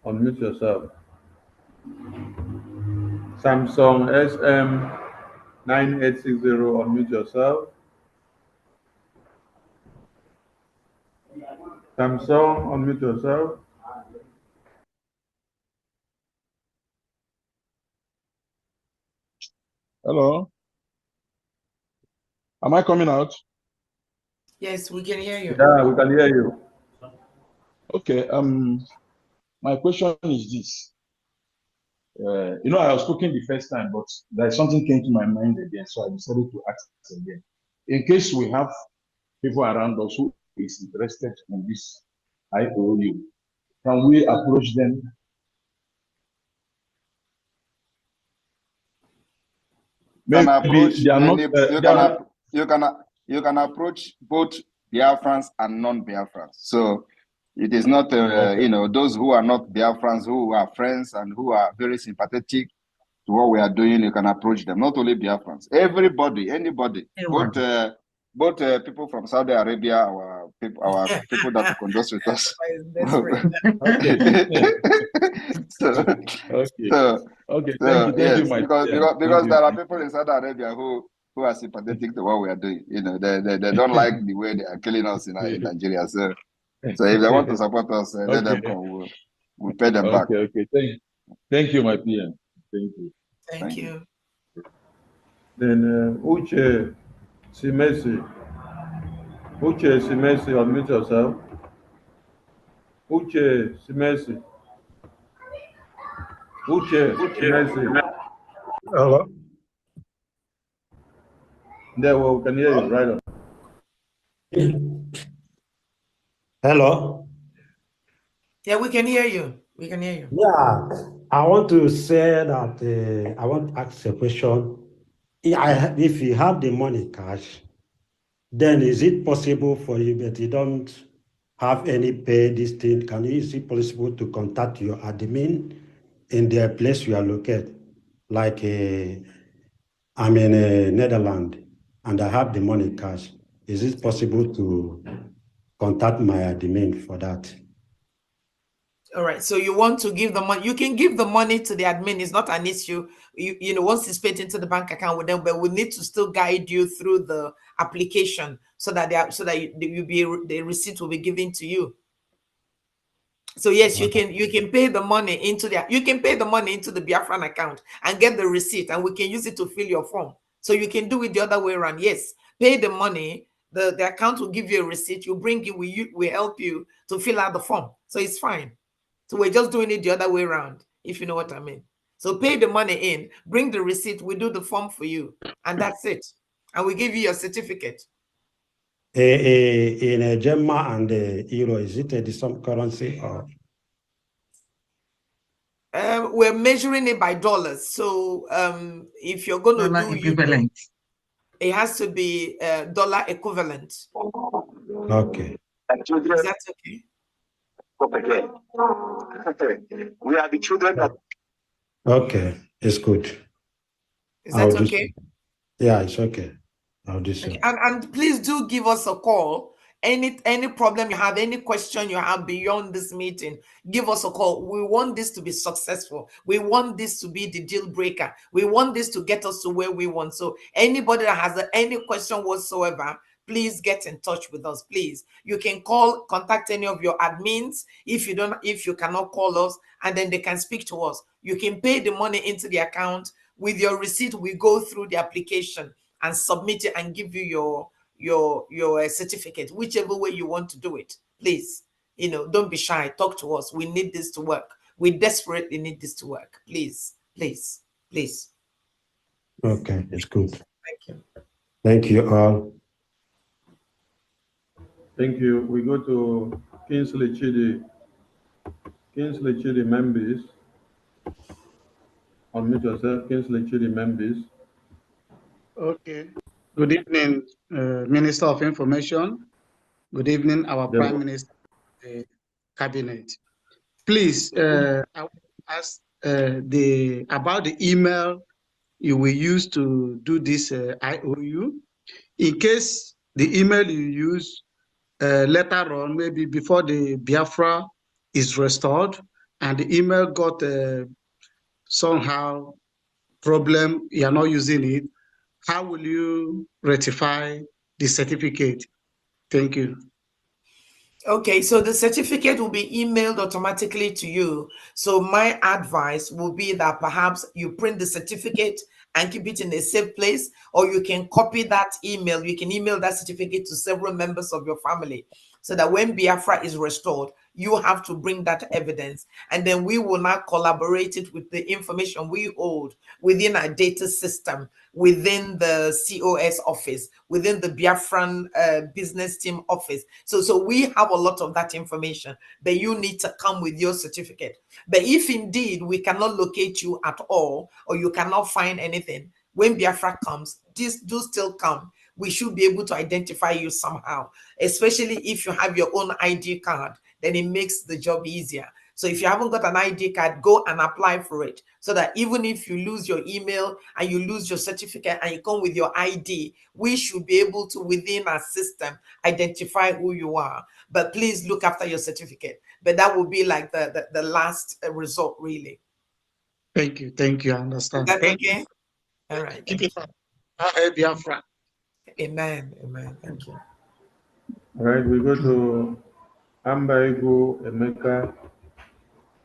Unmute yourself. Samsung SM9860. Unmute yourself. Samsung, unmute yourself. Hello. Am I coming out? Yes, we can hear you. Yeah, we can hear you. Okay. My question is this. I was speaking the first time, but there's something came to my mind again, so I decided to ask again. In case we have people around us who is interested in this IOU, can we approach them? Can approach they are not. You can approach both Biafrans and non-Biafrans. So it is not Okay. those who are not Biafrans, who are friends and who are very sympathetic to what we are doing. You can approach them. Not only Biafrans, everybody, anybody, both people from Saudi Arabia, our people that will converse with us. Okay, thank you, Yes, my because dear. there are people in Saudi Arabia who are sympathetic to what we are doing. They don't like the way they are killing us in Nigeria. So if they want to support us, let them come. We'll pay them back. Okay. Thank you, my PM. Thank you. Thank you. Then Uche Simesi. Uche Simesi, unmute yourself. Uche Simesi. Uche Simesi. Hello. There, we can hear you. Right on. Hello. Yeah, we can hear you. We can hear you. Yeah, I want to say that I want to ask a question. If you have the money cash, then is it possible for you, but you don't have any pay this thing? Is it possible to contact your admin in the place you are located? Like I'm in Netherlands and I have the money cash. Is it possible to contact my admin for that? All right. So you want to give the money? You can give the money to the admin. It's not an issue. Once it's paid into the bank account with them, but we need to still guide you through the application so that the receipt will be given to you. So yes, you can pay the money into the Biafran account and get the receipt, and we can use it to fill your form. So you can do it the other way around. Yes, pay the money. The account will give you a receipt. You bring it. We help you to fill out the form. So it's fine. So we're just doing it the other way around, if you know what I mean. So pay the money in, bring the receipt, we do the form for you, and that's it. And we give you your certificate. In a Gemma and Euro, is it the same currency or? We're measuring it by dollars. So if you're going to do equivalent, it has to be dollar equivalent. Okay. Is that okay? We are the children that. Okay, it's good. Is that okay? Yeah, it's okay. I'll do so. Okay. And please do give us a call. Any problem you have, any question you have beyond this meeting, give us a call. We want this to be successful. We want this to be the deal breaker. We want this to get us to where we want. So anybody that has any question whatsoever, please get in touch with us. Please, you can contact any of your admins if you cannot call us, and then they can speak to us. You can pay the money into the account. With your receipt, we go through the application and submit it and give you your certificate, whichever way you want to do it. Please, don't be shy. Talk to us. We need this to work. We desperately need this to work. Please. Okay, it's good. Thank you. Thank you all. Thank you. We go to Kingsley Chidi. Kingsley Chidi Members. Unmute yourself, Kingsley Chidi Members. Okay. Good evening, Minister of Information. Good evening, our Prime Minister, Cabinet. Please, I want to ask about the email you will use to do this IOU. In case the email you use later on, maybe before the Biafra is restored, and the email got somehow problem, you are not using it, how will you rectify the certificate? Thank you. Okay, so the certificate will be emailed automatically to you. So my advice will be that perhaps you print the certificate and keep it in a safe place, or you can copy that email. You can email that certificate to several members of your family, so that when Biafra is restored, you have to bring that evidence. And then we will now collaborate it with the information we hold within our data system, within the COS office, within the Biafran business team office. So we have a lot of that information, but you need to come with your certificate. But if indeed we cannot locate you at all, or you cannot find anything, when Biafra comes, do still come. We should be able to identify you somehow, especially if you have your own ID card, then it makes the job easier. So if you haven't got an ID card, go and apply for it, so that even if you lose your email and you lose your certificate and you come with your ID, we should be able to, within our system, identify who you are. But please look after your certificate. But that will be like the last result, really. Thank you. Thank you. I understand. Is that Thank okay? you. All right. Keep it up. Biafra. Amen. Amen. Thank you. All right, we go to Ambaigu Emeka.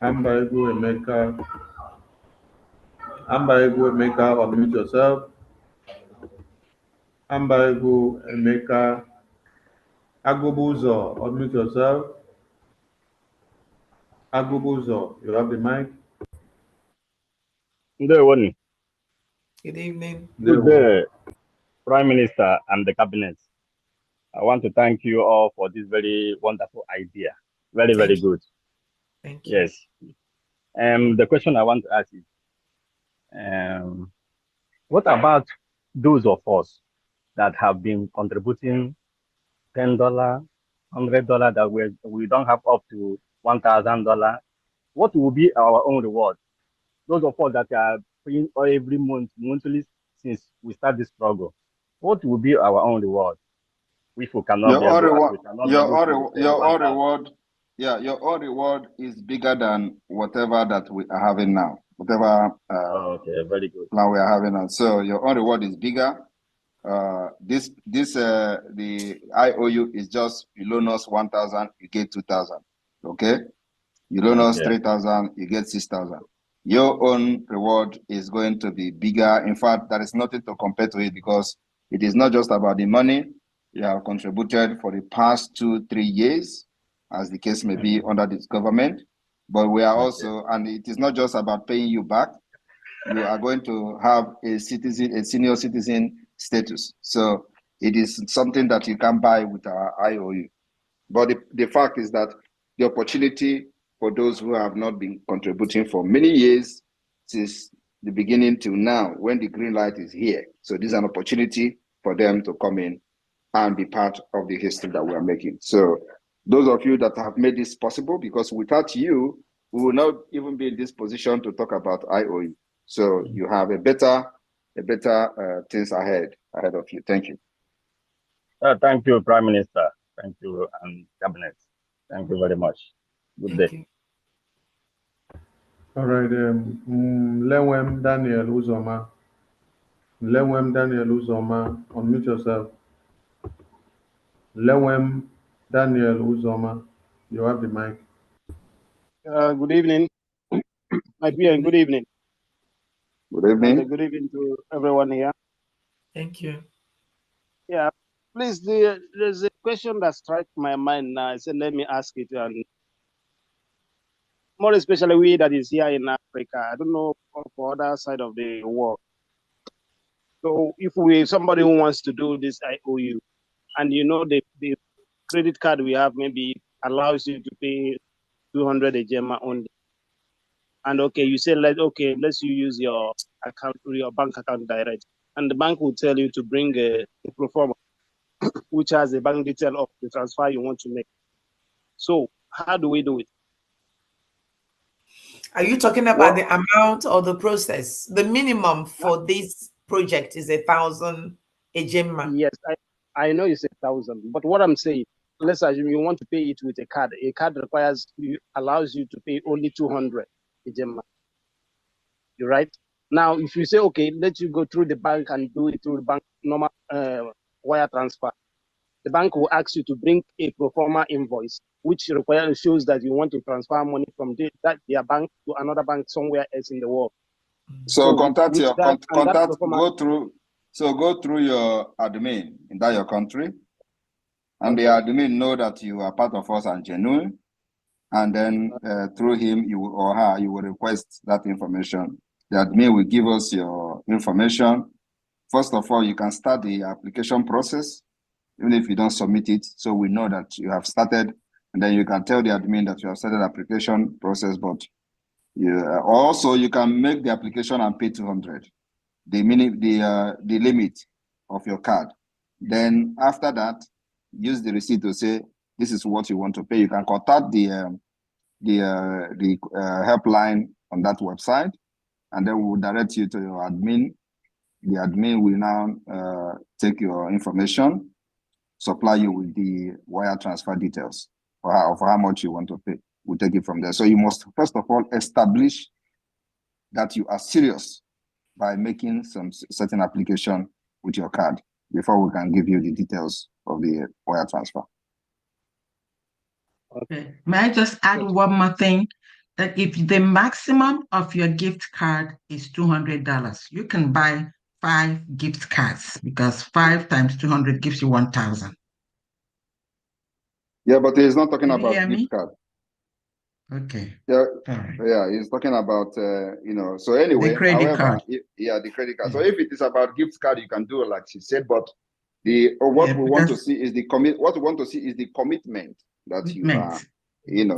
Ambaigu Emeka. Ambaigu Emeka, unmute yourself. Ambaigu Emeka. Agubuzo, unmute yourself. Agubuzo, you have the mic. Good evening. Good evening. Good day, Prime Minister and the Cabinet. I want to thank you all for this very wonderful idea. Very, very good. Thank you. Yes. The question I want to ask is, what about those of us that have been contributing $10, $100 that we don't have up to $1,000? What will be our own reward? Those of us that are paying every month, monthly, since we start this struggle, what will be our own reward? If we cannot be able, your own reward, yeah, your own reward is bigger than whatever that we are having now, whatever okay, very good. plan we are having now. So your own reward is bigger. The IOU is just, you loan us 1,000, you get 2,000. Okay, you loan us 3,000, you get 6,000. Your own reward is going to be bigger. In fact, there is nothing to compare to it, because it is not just about the money you have contributed for the past 2-3 years, as the case may be under this government, but we are also, and it is not just about paying you back. You are going to have a senior citizen status. So it is something that you can buy with our IOU. But the fact is that the opportunity for those who have not been contributing for many years, since the beginning till now, when the green light is here. So this is an opportunity for them to come in and be part of the history that we are making. So those of you that have made this possible, because without you, we will not even be in this position to talk about IOU. So you have a better things ahead of you. Thank you. Thank you, Prime Minister. Thank you, and Cabinet. Thank you very much. Good day. All right, Lewem Daniel Uzoma. Lewem Daniel Uzoma, unmute yourself. Lewem Daniel Uzoma, you have the mic. Good evening, my dear, and good evening. Good evening. And good evening to everyone here. Thank you. Yeah, please, there's a question that struck my mind now. I said, let me ask it, and more especially we that is here in Africa. I don't know for other side of the world. So if somebody who wants to do this IOU, and the credit card we have maybe allows you to pay 200 a gemma only, and okay, you say let's you use your account, your bank account direct, and the bank will tell you to bring a pro forma, which has the bank detail of the transfer you want to make. So how do we do it? Are you talking about the amount or the process? The minimum for this project is 1,000 a gemma. Yes, I know it's 1,000, but what I'm saying, let's assume you want to pay it with a card. A card allows you to pay only 200 a gemma. You're right. Now, if you say, okay, let you go through the bank and do it through the bank normal wire transfer, the bank will ask you to bring a pro forma invoice, which shows that you want to transfer money from their bank to another bank somewhere else in the world. So contact go through your admin in your country, and the admin know that you are part of us and genuine, and then through him or her you will request that information. The admin will give us your information. First of all, you can start the application process, even if you don't submit it, so we know that you have started, and then you can tell the admin that you have started the application process. But also you can make the application and pay 200, the limit of your card. Then after that, use the receipt to say this is what you want to pay. You can contact the helpline on that website, and then we will direct you to your admin. The admin will now take your information, supply you with the wire transfer details for how much you want to pay. We'll take it from there. So you must first of all establish that you are serious by making some certain application with your card before we can give you the details of the wire transfer. Okay. May I just add one more thing? That if the maximum of your gift card is $200, you can buy 5 gift cards, because 5 times 200 gives you 1,000. Yeah, but he's not talking about gift card. Okay. Yeah, right. Yeah, he's talking about So anyway, the credit card. The credit card. So if it is about gift card, you can do it like she said. But what we want to see is the commitment that you are.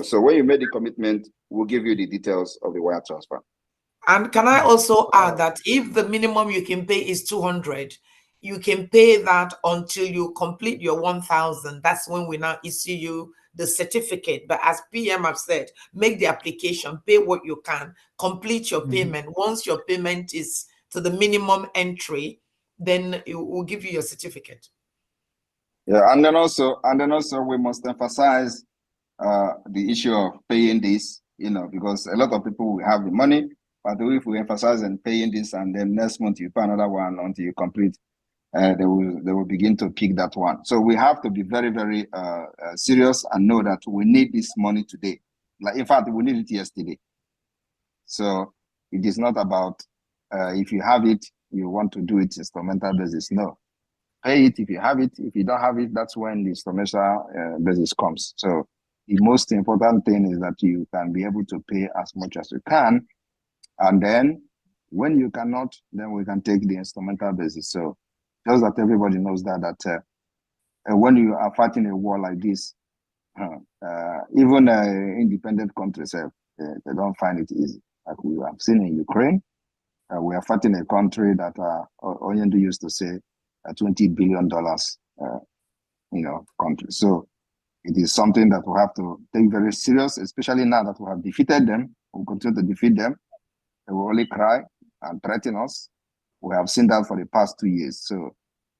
So when you make the commitment, we'll give you the details of the wire transfer. And can I also add that if the minimum you can pay is 200, you can pay that until you complete your 1,000. That's when we now issue you the certificate. But as PM have said, make the application, pay what you can, complete your payment. Once your payment is to the minimum entry, then it will give you your certificate. Yeah, and then also we must emphasize the issue of paying this, because a lot of people will have the money, but if we emphasize on paying this and then next month you pay another one until you complete, they will begin to kick that one. So we have to be very, very serious and know that we need this money today. Like, in fact, we need it yesterday. So it is not about if you have it, you want to do it instrumental basis. No, pay it if you have it. If you don't have it, that's when the instrumental basis comes. So the most important thing is that you can be able to pay as much as you can, and then when you cannot, then we can take the instrumental basis. So just that everybody knows that when you are fighting a war like this, even independent countries, they don't find it easy. Like we have seen in Ukraine, we are fighting a country that Onyendu used to say $20 billion, country. So it is something that we have to take very serious, especially now that we have defeated them. We continue to defeat them. They will only cry and threaten us. We have seen that for the past 2 years. So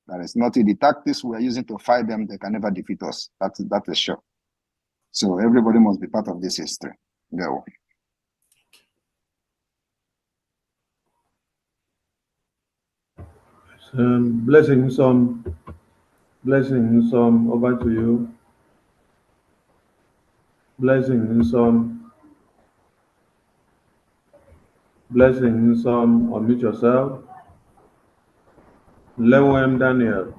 there is nothing. The tactics we are using to fight them, they can never defeat us. That is sure. So everybody must be part of this history. Go. Blessings on, over to you. Blessings on, unmute yourself. Lewem Daniel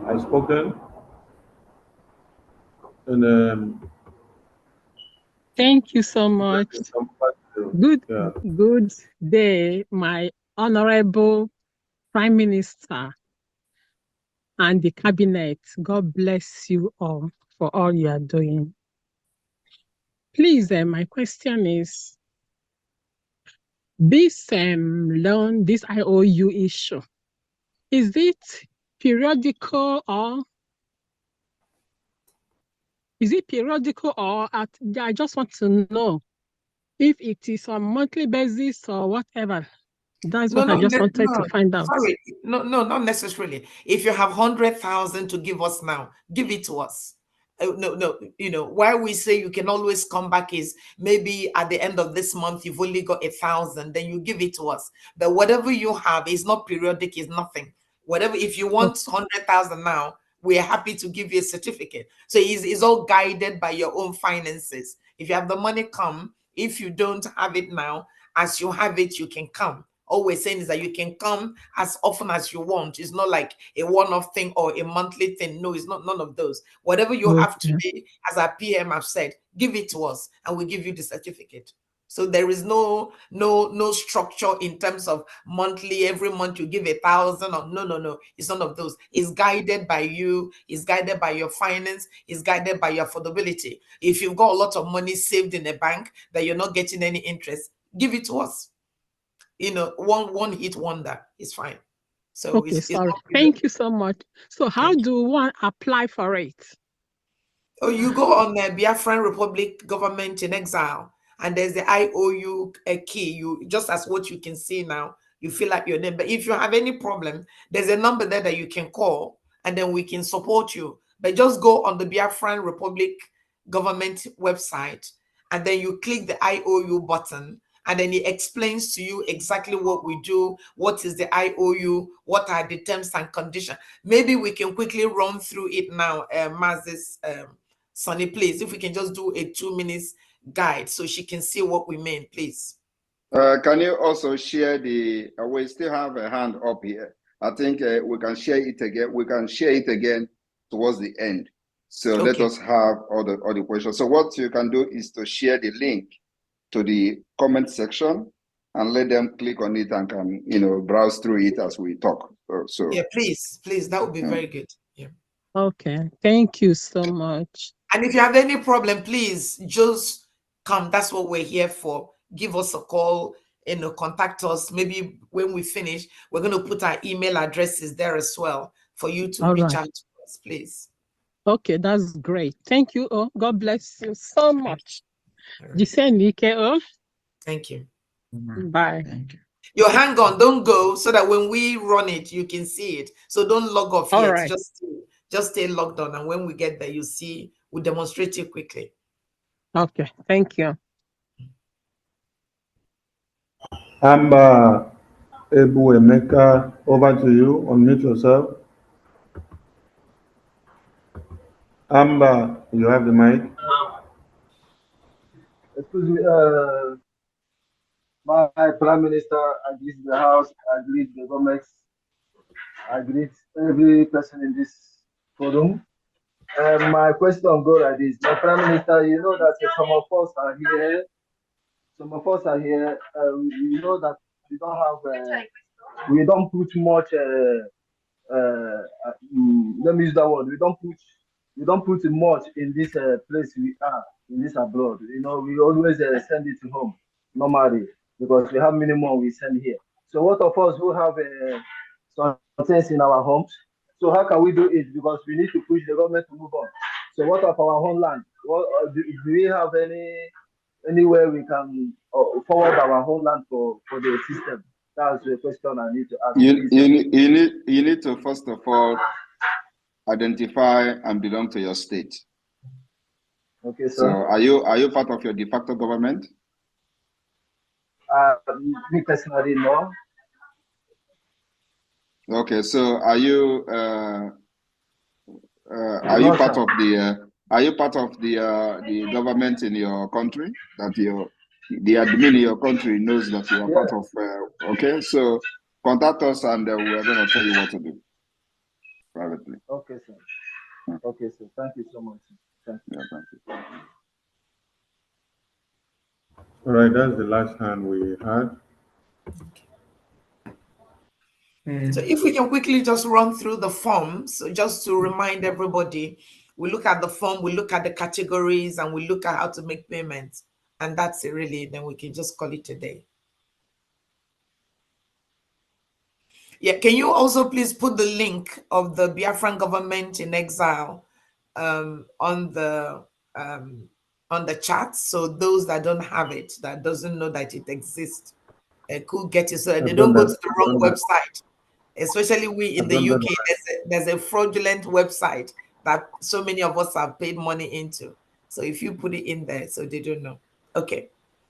has spoken. And thank you so much. Good day, my honorable Prime Minister and the cabinet. God bless you all for all you are doing. Please, my question is, this loan, this IOU issue, is it periodical or I just want to know if it is on monthly basis or whatever. That's what I just wanted to find out. Sorry, no, not necessarily. If you have 100,000 to give us now, give it to us. No, why we say you can always come back is maybe at the end of this month you've only got 1,000, then you give it to us. But whatever you have is not periodic, is nothing. Whatever, if you want 100,000 now, we're happy to give you a certificate. So it's all guided by your own finances. If you have the money, come. If you don't have it now, as you have it, you can come. All we're saying is that you can come as often as you want. It's not like a one-off thing or a monthly thing. No, it's not, none of those. Whatever you have today, as our PM have said, give it to us and we'll give you the certificate. So there is no structure in terms of monthly, every month you give 1,000 or no. It's none of those. It's guided by you, it's guided by your finance, it's guided by your affordability. If you've got a lot of money saved in a bank that you're not getting any interest, give it to us. One hit wonder is fine. So okay, sorry. Thank you so much. So how do one apply for it? Oh, you go on the Biafran Republic Government in Exile, and there's the IOU key. You just as what you can see now, you fill up your name. But if you have any problem, there's a number there that you can call, and then we can support you. But just go on the Biafran Republic Government website, and then you click the IOU button, and then it explains to you exactly what we do, what is the IOU, what are the terms and conditions. Maybe we can quickly run through it now, Mazis, Sonny, please, if we can just do a 2 minutes guide so she can see what we mean, please. Can you also share the, we still have a hand up here. I think we can share it again. We can share it again towards the end. So let us have all the questions. So what you can do is to share the link to the comment section and let them click on it and can, browse through it as we talk. So yeah, please, that would be very good. Yeah. Okay, thank you so much. And if you have any problem, please just come. That's what we're here for. Give us a call, contact us. Maybe when we finish, we're going to put our email addresses there as well for you to reach out to us, please. Okay, that's great. Thank you. Oh, God bless you so much. Thank you. Bye. Thank you. You hang on, don't go, so that when we run it, you can see it. So don't log off yet. Right. Just stay logged on, and when we get there, you see. We'll demonstrate it quickly. Okay, thank you. Amber Ebu Emeka, over to you. Unmute yourself. Amber, you have the mic. Excuse me, my Prime Minister, I greet the House, I greet the government, I greet every person in this forum. My question goes like this. My Prime Minister, you know that some of us are here. We know that we don't have, we don't put much, let me use that word, we don't put much in this place we are, in this abroad. We always send it to home normally because we have minimum we send here. So what of us who have some things in our homes? So how can we do it? Because we need to push the government to move on. So what of our homeland? Do we have anywhere we can forward our homeland for the system? That's the question I need to ask. You need to first of all identify and belong to your state. Okay, so are you part of your de facto government? Me personally, no. Okay, so are you part of the government in your country, that the admin in your country knows that you are part of? Okay, so contact us and we are going to tell you what to do privately. Okay, sir. Okay, sir. Thank you so much. Thank you. Yeah, thank you. All right, that's the last hand we had. So if we can quickly just run through the form, so just to remind everybody, we look at the form, we look at the categories, and we look at how to make payments. And that's it really, then we can just call it a day. Yeah, can you also please put the link of the Biafran government in exile on the chat, so those that don't have it, that doesn't know that it exists, could get it so that they don't go to the wrong website. Especially we in the UK, there's a fraudulent website that so many of us have paid money into. So if you put it in there, so they don't know. Okay.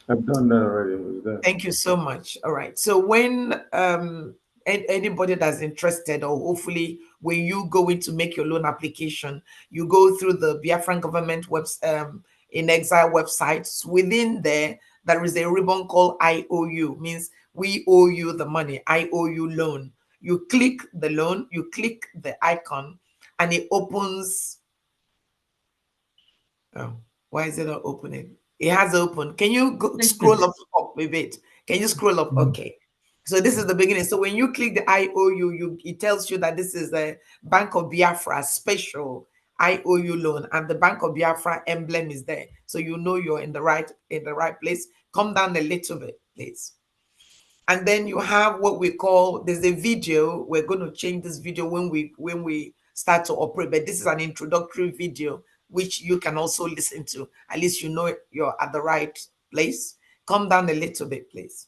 I've done that already. It was there. Thank you so much. All right. So when anybody that's interested, or hopefully when you go in to make your loan application, you go through the Biafran government in exile websites. Within there is a ribbon called IOU, means we owe you the money. IOU loan. You click the loan, you click the icon, and it opens. Oh, why is it not opening? It has opened. Can you scroll up a bit? Can you scroll up? Okay. So this is the beginning. So when you click the IOU, it tells you that this is a Bank of Biafra special IOU loan, and the Bank of Biafra emblem is there. So you know you're in the right place. Come down a little bit, please. And then you have what we call, there's a video. We're going to change this video when we start to operate, but this is an introductory video which you can also listen to. At least you know you're at the right place. Come down a little bit, please.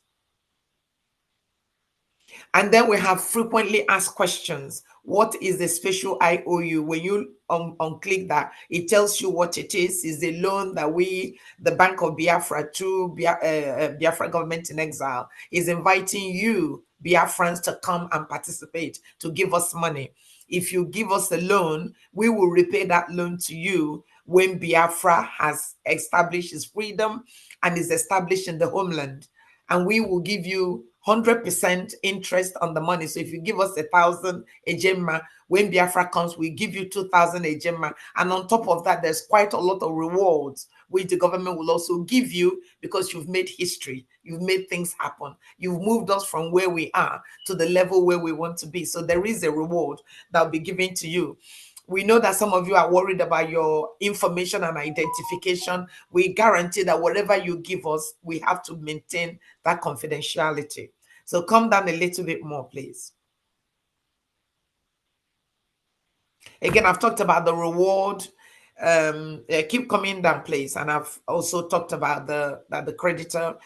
And then we have frequently asked questions. What is the special IOU? When you unclick that, it tells you what it is. It's a loan that we, the Bank of Biafra, through Biafra government in exile, is inviting you, Biafrans, to come and participate, to give us money. If you give us a loan, we will repay that loan to you when Biafra has established its freedom and is established in the homeland. And we will give you 100% interest on the money. So if you give us 1,000 ejema, when Biafra comes, we give you 2,000 ejema. And on top of that, there's quite a lot of rewards which the government will also give you, because you've made history. You've made things happen. You've moved us from where we are to the level where we want to be. So there is a reward that will be given to you. We know that some of you are worried about your information and identification. We guarantee that whatever you give us, we have to maintain that confidentiality. So come down a little bit more, please. Again, I've talked about the reward. Keep coming down, please. And I've also talked about the creditor.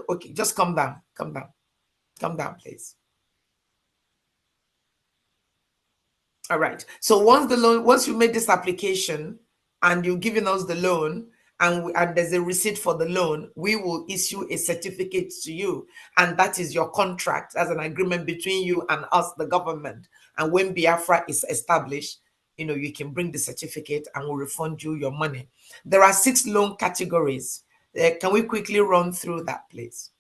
Okay, just come down, please. All right. So once you made this application and you've given us the loan, and there's a receipt for the loan, we will issue a certificate to you. And that is your contract as an agreement between you and us, the government. And when Biafra is established, you can bring the certificate and we'll refund you your money. There are 6 loan categories. Can we quickly run through that, please?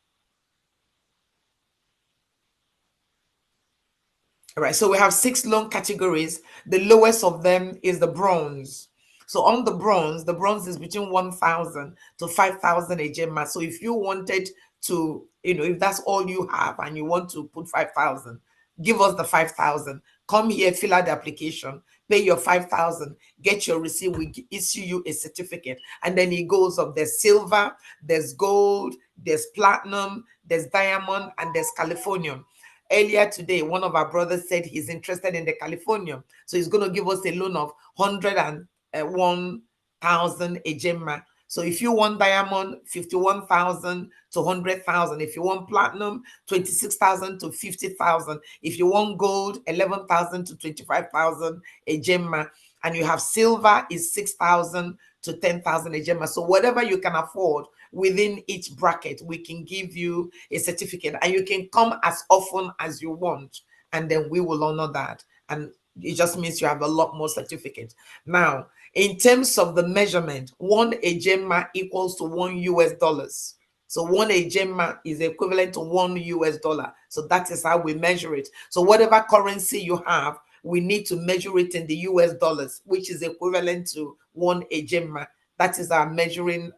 All right, so we have 6 loan categories. The lowest of them is the bronze. So on the bronze is between 1,000 to 5,000 ejema. So if you wanted to, if that's all you have and you want to put 5,000, give us the 5,000. Come here, fill out the application, pay your 5,000, get your receipt, we issue you a certificate. And then it goes up. There's silver, there's gold, there's platinum, there's diamond, and there's Californium. Earlier today, one of our brothers said he's interested in the Californium. So he's going to give us a loan of 101,000 ejema. So if you want diamond, 51,000 to 100,000. If you want platinum, 26,000 to 50,000. If you want gold, 11,000 to 25,000 ejema. And you have silver is 6,000 to 10,000 ejema. So whatever you can afford within each bracket, we can give you a certificate, and you can come as often as you want, and then we will honor that. And it just means you have a lot more certificates. Now, in terms of the measurement, 1 ejema equals to $1. So 1 ejema is equivalent to $1. So that is how we measure it. So whatever currency you have, we need to measure it in the US dollars, which is equivalent to 1 ejema. That is our measuring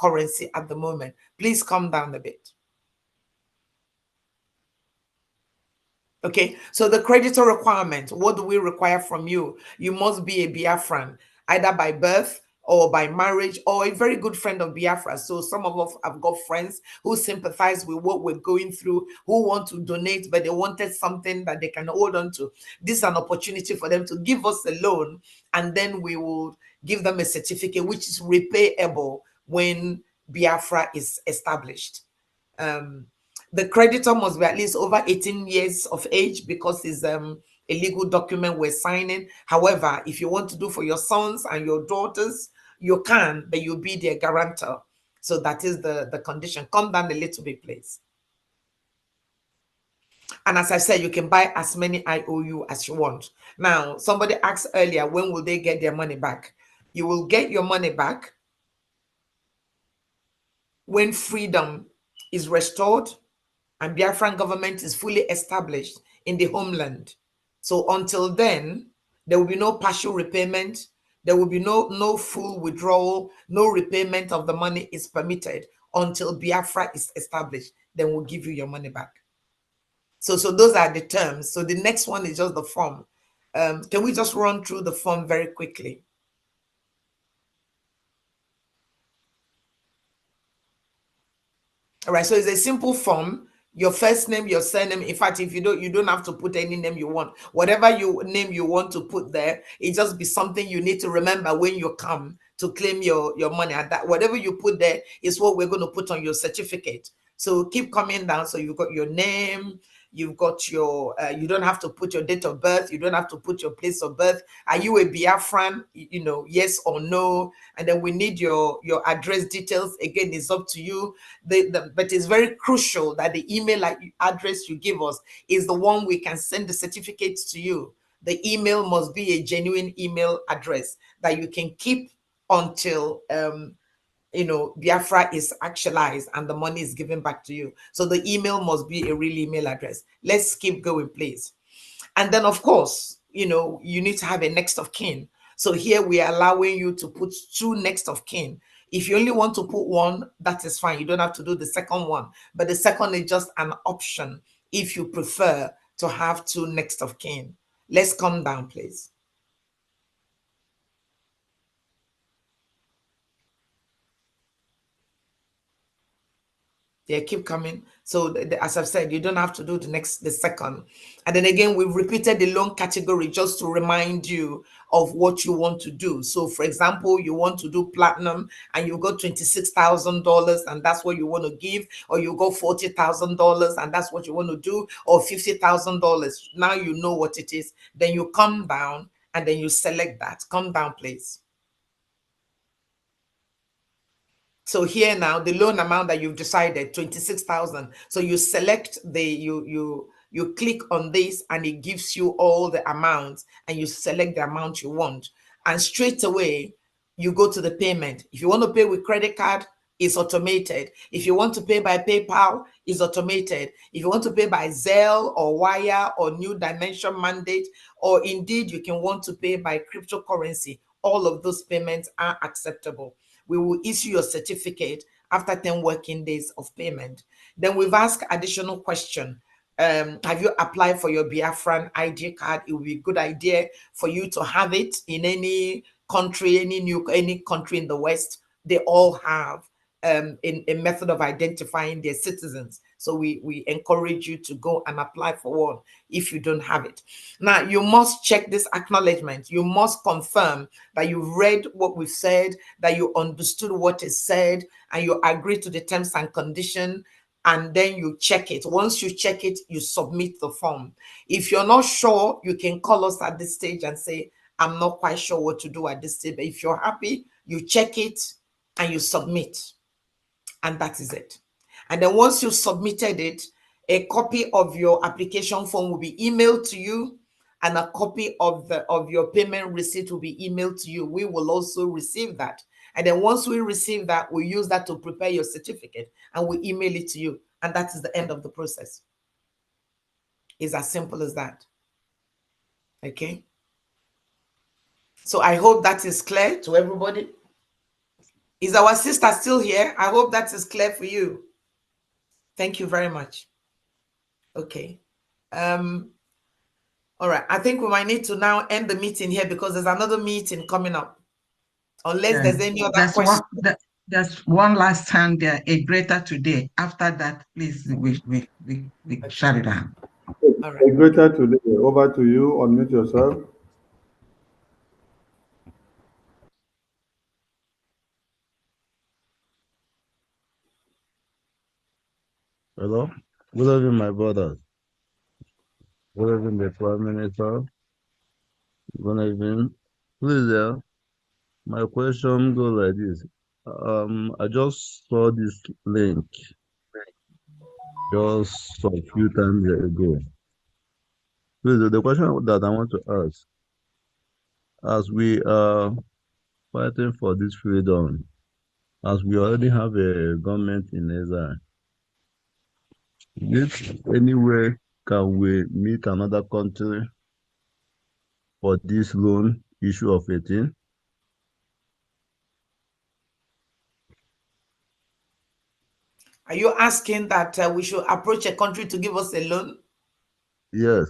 currency at the moment. Please come down a bit. Okay, so the creditor requirement, what do we require from you? You must be a Biafran, either by birth or by marriage, or a very good friend of Biafra. So some of us have got friends who sympathize with what we're going through, who want to donate, but they wanted something that they can hold on to. This is an opportunity for them to give us a loan, and then we will give them a certificate which is repayable when Biafra is established. The creditor must be at least over 18 years of age because it's a legal document we're signing. However, if you want to do for your sons and your daughters, you can, but you'll be their guarantor. So that is the condition. Come down a little bit, please. And as I said, you can buy as many IOU as you want. Now, somebody asked earlier, when will they get their money back? You will get your money back when freedom is restored and Biafran government is fully established in the homeland. So until then, there will be no partial repayment. There will be no full withdrawal. No repayment of the money is permitted until Biafra is established. Then we'll give you your money back. So those are the terms. So the next one is just the form. Can we just run through the form very quickly? All right, so it's a simple form. Your first name, your surname. In fact, if you don't have to put any name you want. Whatever name you want to put there, it just be something you need to remember when you come to claim your money. And that whatever you put there is what we're going to put on your certificate. So keep coming down. So you've got your name, you've got your, you don't have to put your date of birth, you don't have to put your place of birth. Are you a Biafran? You know, yes or no. And then we need your address details. Again, it's up to you. But it's very crucial that the email address you give us is the one we can send the certificates to you. The email must be a genuine email address that you can keep until Biafra is actualized and the money is given back to you. So the email must be a real email address. Let's keep going, please. And then, of course, you need to have a next of kin. So here we are allowing you to put 2 next of kin. If you only want to put 1, that is fine. You don't have to do the second one. But the second is just an option if you prefer to have 2 next of kin. Let's come down, please. Yeah, keep coming. So as I've said, you don't have to do the second. And then again, we've repeated the loan category just to remind you of what you want to do. So for example, you want to do platinum and you got $26,000 and that's what you want to give, or you got $40,000 and that's what you want to do, or $50,000. Now you know what it is. Then you come down and then you select that. Come down, please. So here now, the loan amount that you've decided, 26,000. So you select you click on this and it gives you all the amounts and you select the amount you want. And straight away, you go to the payment. If you want to pay with credit card, it's automated. If you want to pay by PayPal, it's automated. If you want to pay by Zelle or Wire or New Dimension Mandate, or indeed you can want to pay by cryptocurrency, all of those payments are acceptable. We will issue your certificate after 10 working days of payment. Then we've asked additional question. Have you applied for your Biafran ID card? It would be a good idea for you to have it in any country, any country in the West. They all have a method of identifying their citizens. So we encourage you to go and apply for one if you don't have it. Now, you must check this acknowledgement. You must confirm that you've read what we've said, that you understood what is said, and you agree to the terms and conditions, and then you check it. Once you check it, you submit the form. If you're not sure, you can call us at this stage and say, I'm not quite sure what to do at this stage. But if you're happy, you check it and you submit. And that is it. And then once you've submitted it, a copy of your application form will be emailed to you, and a copy of your payment receipt will be emailed to you. We will also receive that. And then once we receive that, we use that to prepare your certificate and we email it to you. And that is the end of the process. It's as simple as that. Okay. So I hope that is clear to everybody. Is our sister still here? I hope that is clear for you. Thank you very much. Okay. All right, I think we might need to now end the meeting here because there's another meeting coming up. Unless there's any other question. There's one last hand there, a greater today. After that, please, we shut it down. All right. A greater today. Over to you. Unmute yourself. Hello. Good evening, my brothers. Good evening, the Prime Minister. Good evening. Please, my question goes like this. I just saw this link just a few times ago. Please, the question that I want to ask, as we are fighting for this freedom, as we already have a government in exile, this anyway can we meet another country for this loan issue of 18? Are you asking that we should approach a country to give us a loan? Yes.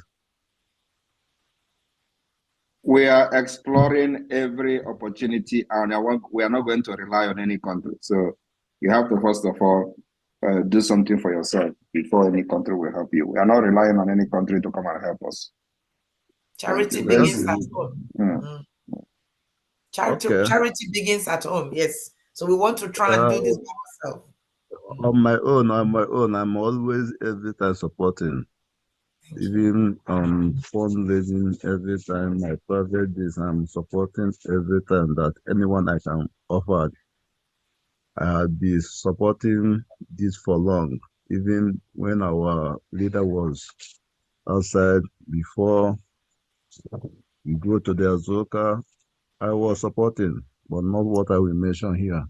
We are exploring every opportunity, and we are not going to rely on any country. So you have to, first of all, do something for yourself before any country will help you. We are not relying on any country to come and help us. Charity begins at home. Okay. Charity begins at home, yes. So we want to try and do this by ourselves. On my own, I'm always every time supporting. Even fundraising every time, my private days, I'm supporting every time that anyone I can offer. I'll be supporting this for long. Even when our leader was outside before we go to the Azoka, I was supporting, but not what I will mention here.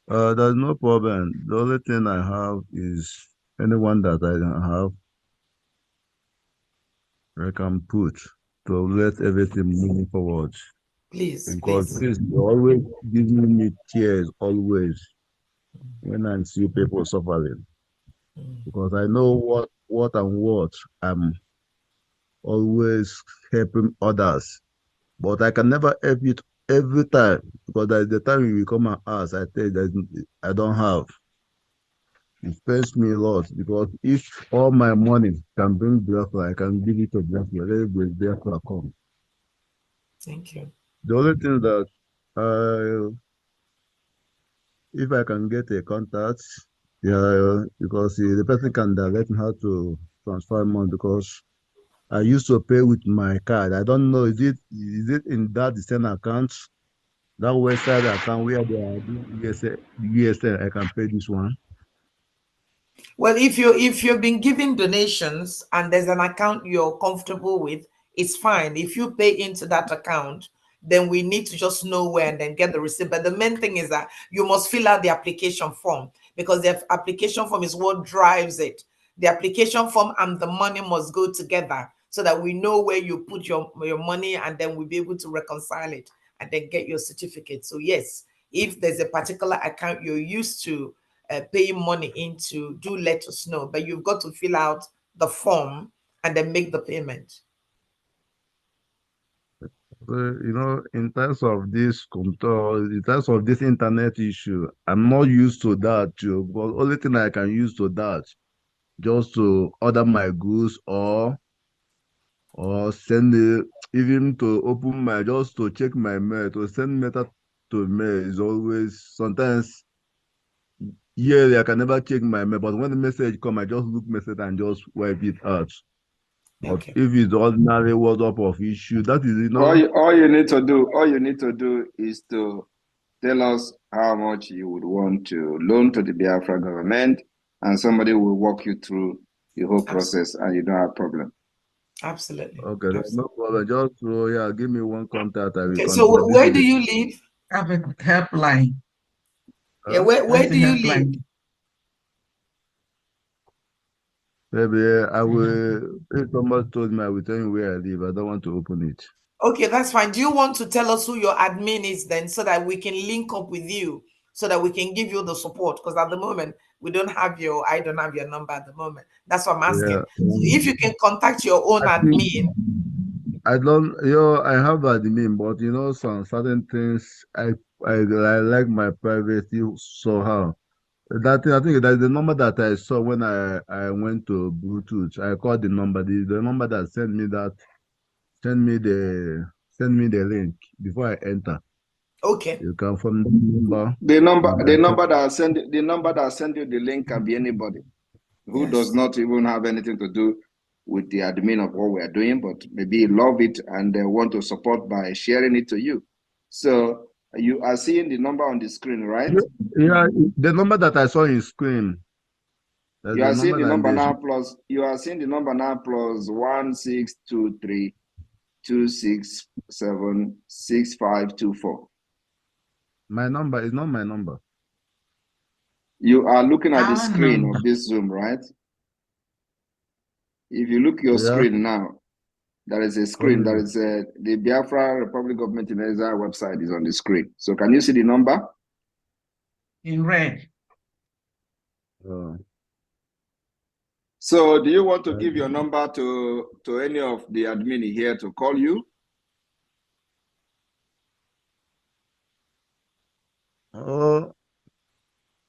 There's no problem. The only thing I have is anyone that I have, I can put to let everything move forward. Please, because please. you always giving me tears always when I see people suffering. Because I know what I'm always helping others. But I can never help it every time because there's the time you come and ask, I tell you that I don't have. It pains me a lot because if all my money can bring Biafra, I can give it to Biafra. Let Biafra come. Thank you. The only thing that if I can get a contact, yeah, because the person can direct me how to transfer money because I used to pay with my card. I don't know, is it in that the same account, that website account where they are doing USL, I can pay this one? Well, if you've been giving donations and there's an account you're comfortable with, it's fine. If you pay into that account, then we need to just know where and then get the receipt. But the main thing is that you must fill out the application form because the application form is what drives it. The application form and the money must go together so that we know where you put your money and then we'll be able to reconcile it and then get your certificate. So yes, if there's a particular account you're used to paying money into, do let us know. But you've got to fill out the form and then make the payment. In terms of this in terms of this internet issue, I'm not used to that too. But only thing I can use to that, just to order my goods or send it, even to open my, just to check my mail, to send mail to mail is always, sometimes yearly I can never check my mail, but when the message come, I just look message and just wipe it out. But if it's ordinary WhatsApp of issue, that is, All you need to do is to tell us how much you would want to loan to the Biafra government, and somebody will walk you through the whole process, and you don't have problem. Absolutely. Okay, no problem. Just give me one contact. I will Okay, contact. so where do you live? Have a helpline. Yeah, where do you live? Maybe I will, if somebody told me, I will tell you where I live. I don't want to open it. Okay, that's fine. Do you want to tell us who your admin is then so that we can link up with you so that we can give you the support. Because at the moment, I don't have your number at the moment. That's what I'm asking. Yeah. So if you can contact your own admin. I don't, I have admin, but some certain things I like my privacy somehow. That I think that's the number that I saw when I went to Bluetooth. I called the number. The number that sent me the link before I enter. Okay. You can from the number. The number that send you the link can be anybody who does not even have anything to do with the admin of what we are doing, but maybe love it and they want to support by sharing it to you. So you are seeing the number on the screen, right? Yeah, the number that I saw in screen. You are seeing the number now plus. You are seeing the number now plus 1623 267 6524. My number is not my number. You are looking at the screen of this Zoom, right? If you look your screen now, there is a screen. There is the Biafra Republic Government in Exile website is on the screen. So can you see the number? In red. So do you want to give your number to any of the admin here to call you?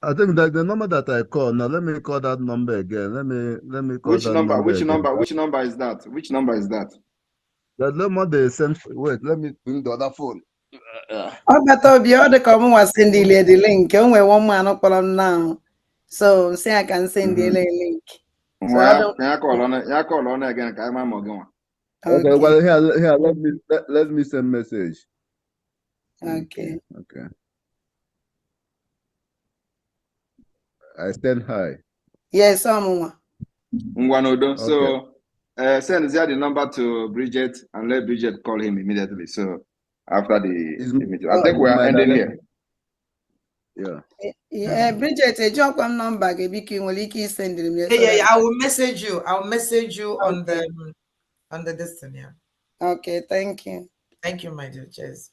I think that the number that I call now. Let me call that number again. Let me call Which that number? Which again. number? Which number is that? Which number is that? The number they sent. Wait, let me bring the other phone. Was sending the link. One man now. So say I can send the link. So I call on again. Okay, well here let me send message. Okay. Okay. I send hi. Yes, someone. So send the number to Bridget and let Bridget call him immediately. So after the meeting, I think we are ending here. Yeah, Bridget, a job number. Send him. Yeah. I will message you. I'll message you on the distance. Yeah. Okay. Thank you. Thank you, my dear. Cheers.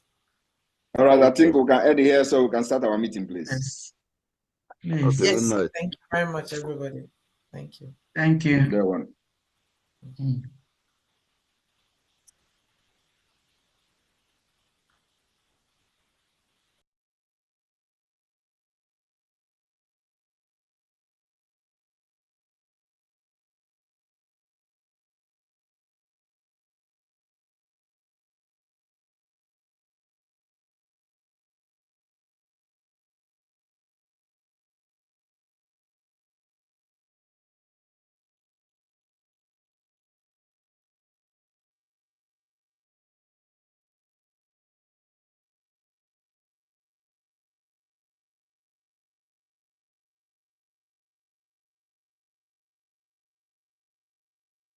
All right. I think we can end here so we can start our meeting, please. Yes. Please. Yes. Thank you very much, everybody. Thank you. Thank you. Good one. Mm.